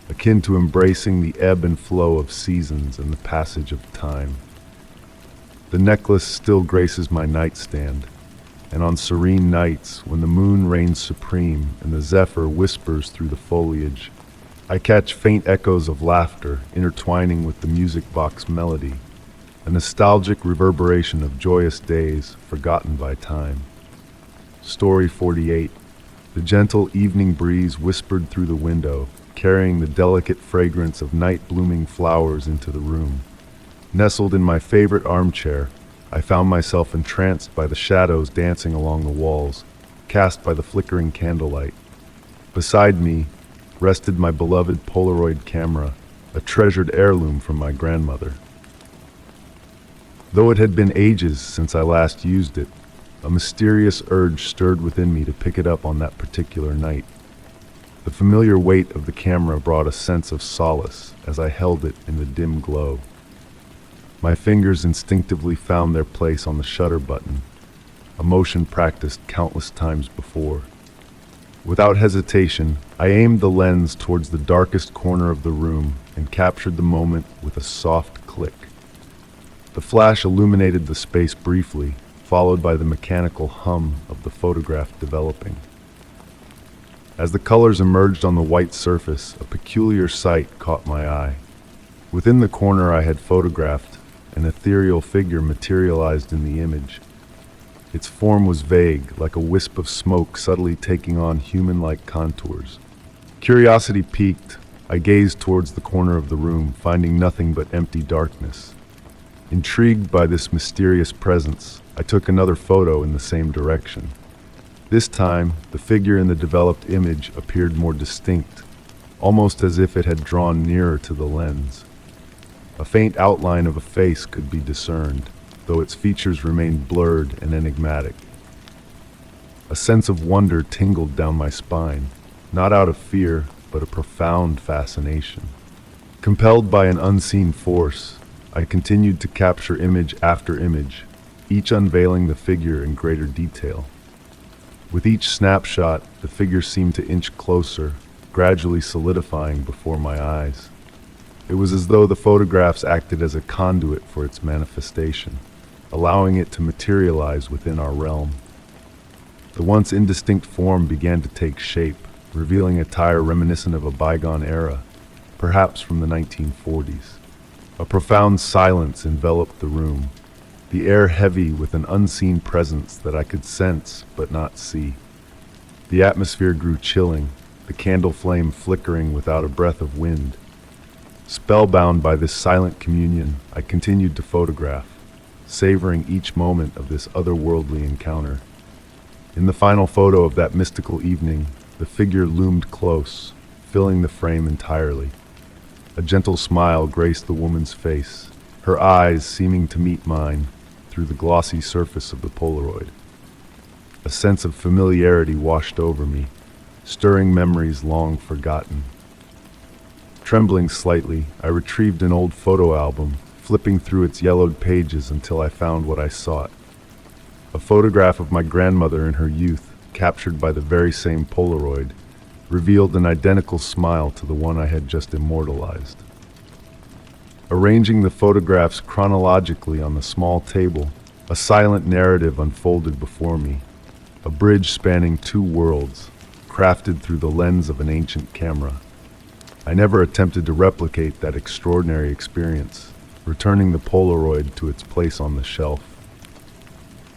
akin to embracing the ebb and flow of seasons and the passage of time. The necklace still graces my nightstand, and on serene nights, when the moon reigns supreme and the zephyr whispers through the foliage, I catch faint echoes of laughter intertwining with the music box melody, a nostalgic reverberation of joyous days forgotten by time. Story 48. The gentle evening breeze whispered through the window, carrying the delicate fragrance of night-blooming flowers into the room. Nestled in my favorite armchair, I found myself entranced by the shadows dancing along the walls, cast by the flickering candlelight. Beside me rested my beloved Polaroid camera, a treasured heirloom from my grandmother. Though it had been ages since I last used it, a mysterious urge stirred within me to pick it up on that particular night. The familiar weight of the camera brought a sense of solace as I held it in the dim glow. My fingers instinctively found their place on the shutter button, a motion practiced countless times before. Without hesitation, I aimed the lens towards the darkest corner of the room and captured the moment with a soft click. The flash illuminated the space briefly, followed by the mechanical hum of the photograph developing. As the colors emerged on the white surface, a peculiar sight caught my eye. Within the corner I had photographed, an ethereal figure materialized in the image. Its form was vague, like a wisp of smoke subtly taking on human-like contours. Curiosity piqued, I gazed towards the corner of the room, finding nothing but empty darkness. Intrigued by this mysterious presence, I took another photo in the same direction. This time, the figure in the developed image appeared more distinct, almost as if it had drawn nearer to the lens. A faint outline of a face could be discerned, though its features remained blurred and enigmatic. A sense of wonder tingled down my spine, not out of fear, but a profound fascination. Compelled by an unseen force, I continued to capture image after image, each unveiling the figure in greater detail. With each snapshot, the figure seemed to inch closer, gradually solidifying before my eyes. It was as though the photographs acted as a conduit for its manifestation, allowing it to materialize within our realm. The once indistinct form began to take shape, revealing attire reminiscent of a bygone era, perhaps from the 1940s. A profound silence enveloped the room, the air heavy with an unseen presence that I could sense but not see. The atmosphere grew chilling, the candle flame flickering without a breath of wind. Spellbound by this silent communion, I continued to photograph, savoring each moment of this otherworldly encounter. In the final photo of that mystical evening, the figure loomed close, filling the frame entirely. A gentle smile graced the woman's face, her eyes seeming to meet mine through the glossy surface of the Polaroid. A sense of familiarity washed over me, stirring memories long forgotten. Trembling slightly, I retrieved an old photo album, flipping through its yellowed pages until I found what I sought. A photograph of my grandmother in her youth, captured by the very same Polaroid, revealed an identical smile to the one I had just immortalized. Arranging the photographs chronologically on the small table, a silent narrative unfolded before me, a bridge spanning two worlds, crafted through the lens of an ancient camera. I never attempted to replicate that extraordinary experience, returning the Polaroid to its place on the shelf.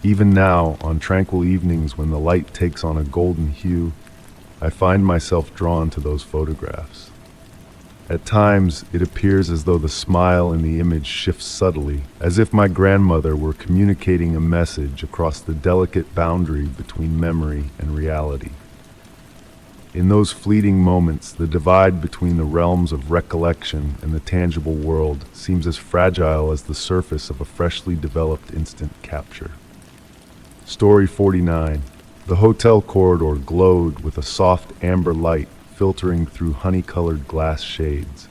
Even now, on tranquil evenings when the light takes on a golden hue, I find myself drawn to those photographs. At times, it appears as though the smile in the image shifts subtly, as if my grandmother were communicating a message across the delicate boundary between memory and reality. In those fleeting moments, the divide between the realms of recollection and the tangible world seems as fragile as the surface of a freshly developed instant capture. Story 49. The hotel corridor glowed with a soft amber light filtering through honey-colored glass shades.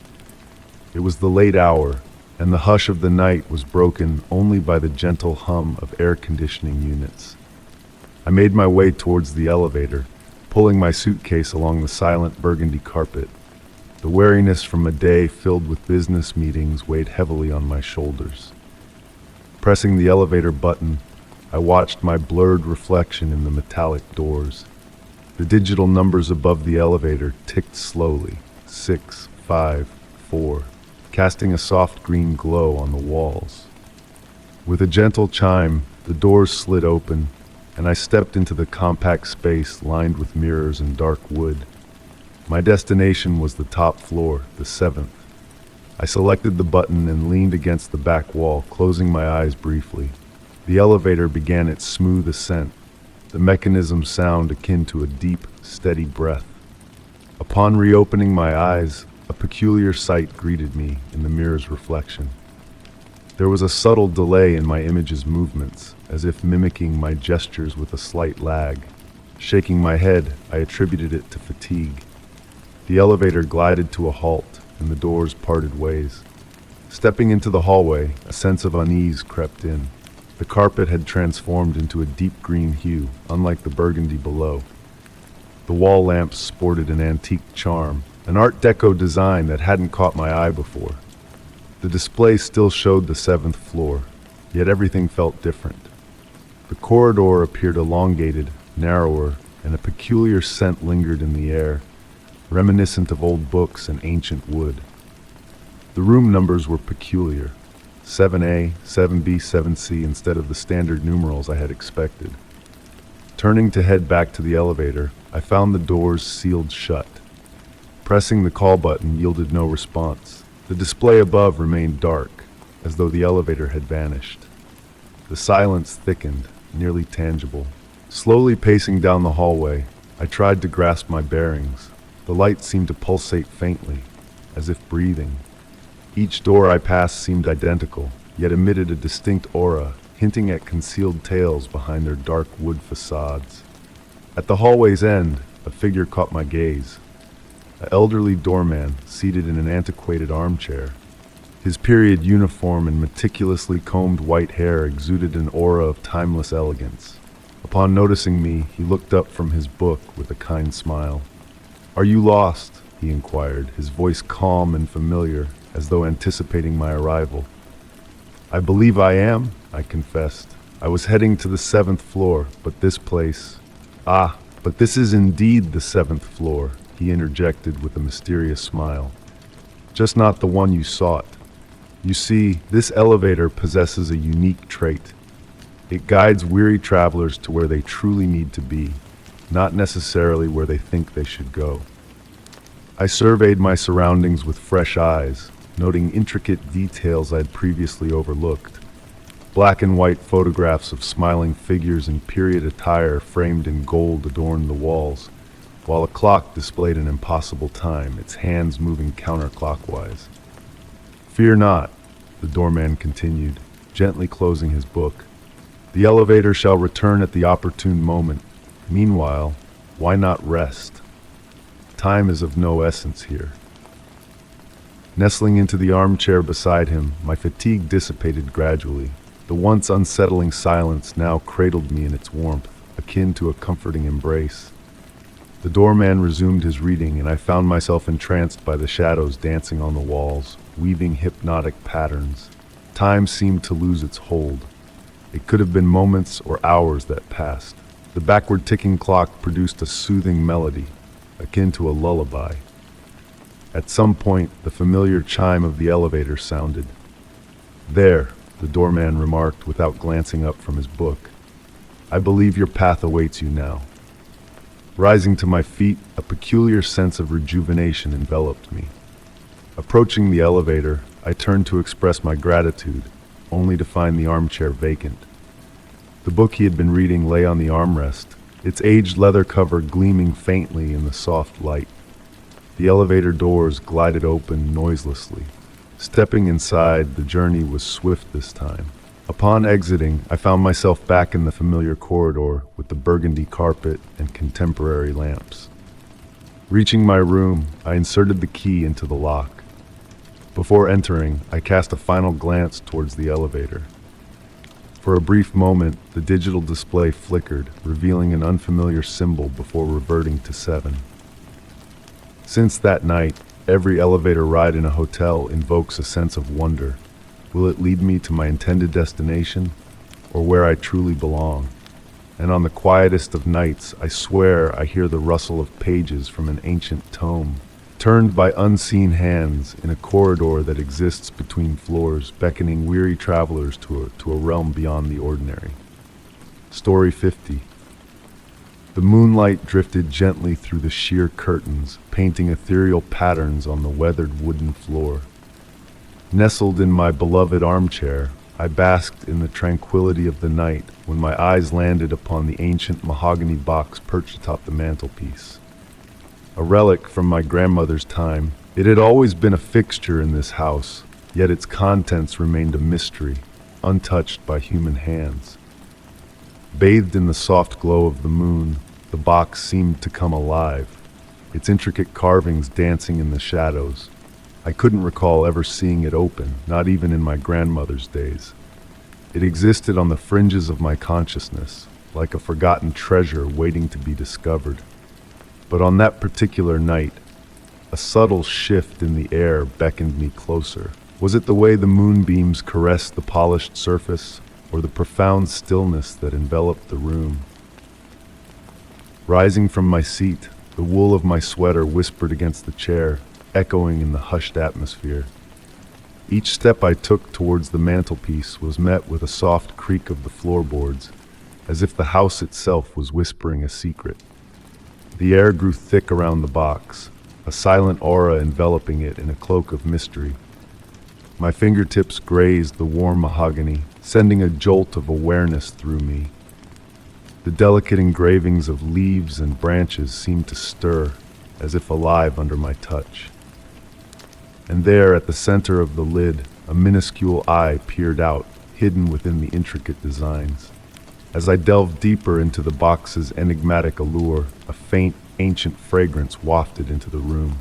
It was the late hour, and the hush of the night was broken only by the gentle hum of air conditioning units. I made my way towards the elevator, pulling my suitcase along the silent burgundy carpet. The weariness from a day filled with business meetings weighed heavily on my shoulders. Pressing the elevator button, I watched my blurred reflection in the metallic doors. The digital numbers above the elevator ticked slowly, 6, 5, 4, casting a soft green glow on the walls. With a gentle chime, the doors slid open, and I stepped into the compact space lined with mirrors and dark wood. My destination was the top floor, the 7th. I selected the button and leaned against the back wall, closing my eyes briefly. The elevator began its smooth ascent, the mechanism's sound akin to a deep, steady breath. Upon reopening my eyes, a peculiar sight greeted me in the mirror's reflection. There was a subtle delay in my image's movements, as if mimicking my gestures with a slight lag. Shaking my head, I attributed it to fatigue. The elevator glided to a halt, and the doors parted ways. Stepping into the hallway, a sense of unease crept in. The carpet had transformed into a deep green hue, unlike the burgundy below. The wall lamps sported an antique charm, an Art Deco design that hadn't caught my eye before. The display still showed the 7th floor, yet everything felt different. The corridor appeared elongated, narrower, and a peculiar scent lingered in the air, reminiscent of old books and ancient wood. The room numbers were peculiar, 7A, 7B, 7C instead of the standard numerals I had expected. Turning to head back to the elevator, I found the doors sealed shut. Pressing the call button yielded no response. The display above remained dark, as though the elevator had vanished. The silence thickened, nearly tangible. Slowly pacing down the hallway, I tried to grasp my bearings. The light seemed to pulsate faintly, as if breathing. Each door I passed seemed identical, yet emitted a distinct aura, hinting at concealed tales behind their dark wood facades. At the hallway's end, a figure caught my gaze. An elderly doorman seated in an antiquated armchair. His period uniform and meticulously combed white hair exuded an aura of timeless elegance. Upon noticing me, he looked up from his book with a kind smile. "Are you lost?" he inquired, his voice calm and familiar, as though anticipating my arrival. "I believe I am," I confessed. "I was heading to the 7th floor, but this place—" "Ah, but this is indeed the 7th floor," he interjected with a mysterious smile. "Just not the one you sought. You see, this elevator possesses a unique trait. It guides weary travelers to where they truly need to be, not necessarily where they think they should go." I surveyed my surroundings with fresh eyes, noting intricate details I'd previously overlooked. Black and white photographs of smiling figures in period attire framed in gold adorned the walls, while a clock displayed an impossible time, its hands moving counterclockwise. "Fear not," the doorman continued, gently closing his book. "The elevator shall return at the opportune moment. Meanwhile, why not rest? Time is of no essence here." Nestling into the armchair beside him, my fatigue dissipated gradually. The once unsettling silence now cradled me in its warmth, akin to a comforting embrace. The doorman resumed his reading, and I found myself entranced by the shadows dancing on the walls, weaving hypnotic patterns. Time seemed to lose its hold. It could have been moments or hours that passed. The backward ticking clock produced a soothing melody, akin to a lullaby. At some point, the familiar chime of the elevator sounded. "There," the doorman remarked without glancing up from his book. "I believe your path awaits you now." Rising to my feet, a peculiar sense of rejuvenation enveloped me. Approaching the elevator, I turned to express my gratitude, only to find the armchair vacant. The book he had been reading lay on the armrest, its aged leather cover gleaming faintly in the soft light. The elevator doors glided open noiselessly. Stepping inside, the journey was swift this time. Upon exiting, I found myself back in the familiar corridor with the burgundy carpet and contemporary lamps. Reaching my room, I inserted the key into the lock. Before entering, I cast a final glance towards the elevator. For a brief moment, the digital display flickered, revealing an unfamiliar symbol before reverting to 7. Since that night, every elevator ride in a hotel invokes a sense of wonder. Will it lead me to my intended destination, or where I truly belong? And on the quietest of nights, I swear I hear the rustle of pages from an ancient tome, turned by unseen hands in a corridor that exists between floors, beckoning weary travelers to a realm beyond the ordinary. Story 50. The moonlight drifted gently through the sheer curtains, painting ethereal patterns on the weathered wooden floor. Nestled in my beloved armchair, I basked in the tranquility of the night when my eyes landed upon the ancient mahogany box perched atop the mantelpiece. A relic from my grandmother's time, it had always been a fixture in this house, yet its contents remained a mystery, untouched by human hands. Bathed in the soft glow of the moon, the box seemed to come alive. its intricate carvings dancing in the shadows. I couldn't recall ever seeing it open, not even in my grandmother's days. It existed on the fringes of my consciousness, like a forgotten treasure waiting to be discovered. But on that particular night, a subtle shift in the air beckoned me closer. Was it the way the moonbeams caressed the polished surface, or the profound stillness that enveloped the room? Rising from my seat, the wool of my sweater whispered against the chair, echoing in the hushed atmosphere. Each step I took towards the mantelpiece was met with a soft creak of the floorboards, as if the house itself was whispering a secret. The air grew thick around the box, a silent aura enveloping it in a cloak of mystery. My fingertips grazed the warm mahogany, sending a jolt of awareness through me. The delicate engravings of leaves and branches seemed to stir, as if alive under my touch. And there, at the center of the lid, a minuscule eye peered out, hidden within the intricate designs. As I delved deeper into the box's enigmatic allure, a faint, ancient fragrance wafted into the room.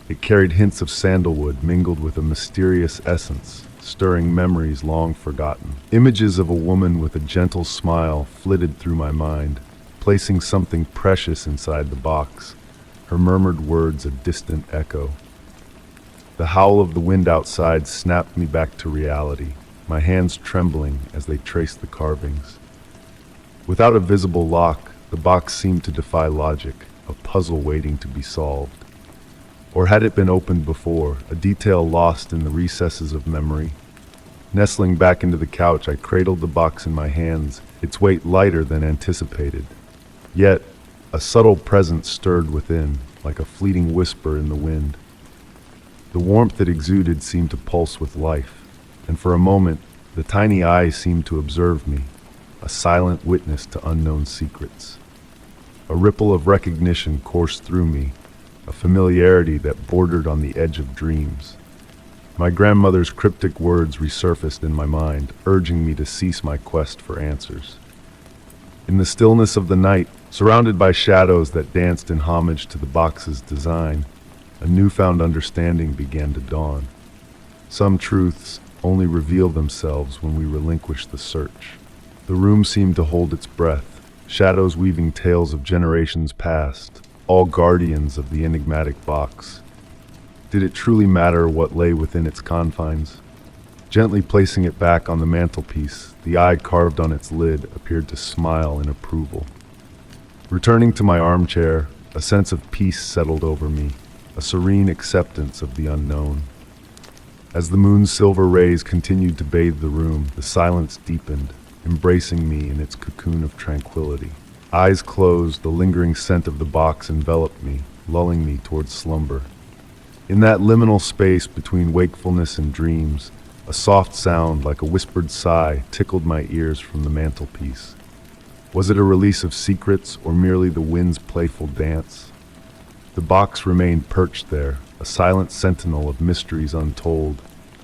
It carried hints of sandalwood mingled with a mysterious essence, stirring memories long forgotten. Images of a woman with a gentle smile flitted through my mind, placing something precious inside the box, her murmured words a distant echo. The howl of the wind outside snapped me back to reality, my hands trembling as they traced the carvings. Without a visible lock, the box seemed to defy logic, a puzzle waiting to be solved. Or had it been opened before, a detail lost in the recesses of memory? Nestling back into the couch, I cradled the box in my hands, its weight lighter than anticipated. Yet, a subtle presence stirred within, like a fleeting whisper in the wind. The warmth it exuded seemed to pulse with life, and for a moment, the tiny eye seemed to observe me, a silent witness to unknown secrets. A ripple of recognition coursed through me, a familiarity that bordered on the edge of dreams. My grandmother's cryptic words resurfaced in my mind, urging me to cease my quest for answers. In the stillness of the night, surrounded by shadows that danced in homage to the box's design, a newfound understanding began to dawn. Some truths only reveal themselves when we relinquish the search. The room seemed to hold its breath, shadows weaving tales of generations past, all guardians of the enigmatic box. Did it truly matter what lay within its confines? Gently placing it back on the mantelpiece, the eye carved on its lid appeared to smile in approval. Returning to my armchair, a sense of peace settled over me, a serene acceptance of the unknown. As the moon's silver rays continued to bathe the room, the silence deepened, embracing me in its cocoon of tranquility. Eyes closed, the lingering scent of the box enveloped me, lulling me towards slumber. In that liminal space between wakefulness and dreams, a soft sound like a whispered sigh tickled my ears from the mantelpiece. Was it a release of secrets or merely the wind's playful dance? The box remained perched there, a silent sentinel of mysteries untold,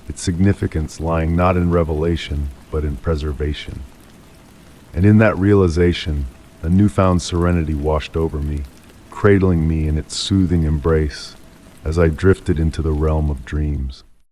its significance lying not in revelation, but in preservation. And in that realization, a newfound serenity washed over me, cradling me in its soothing embrace as I drifted into the realm of dreams.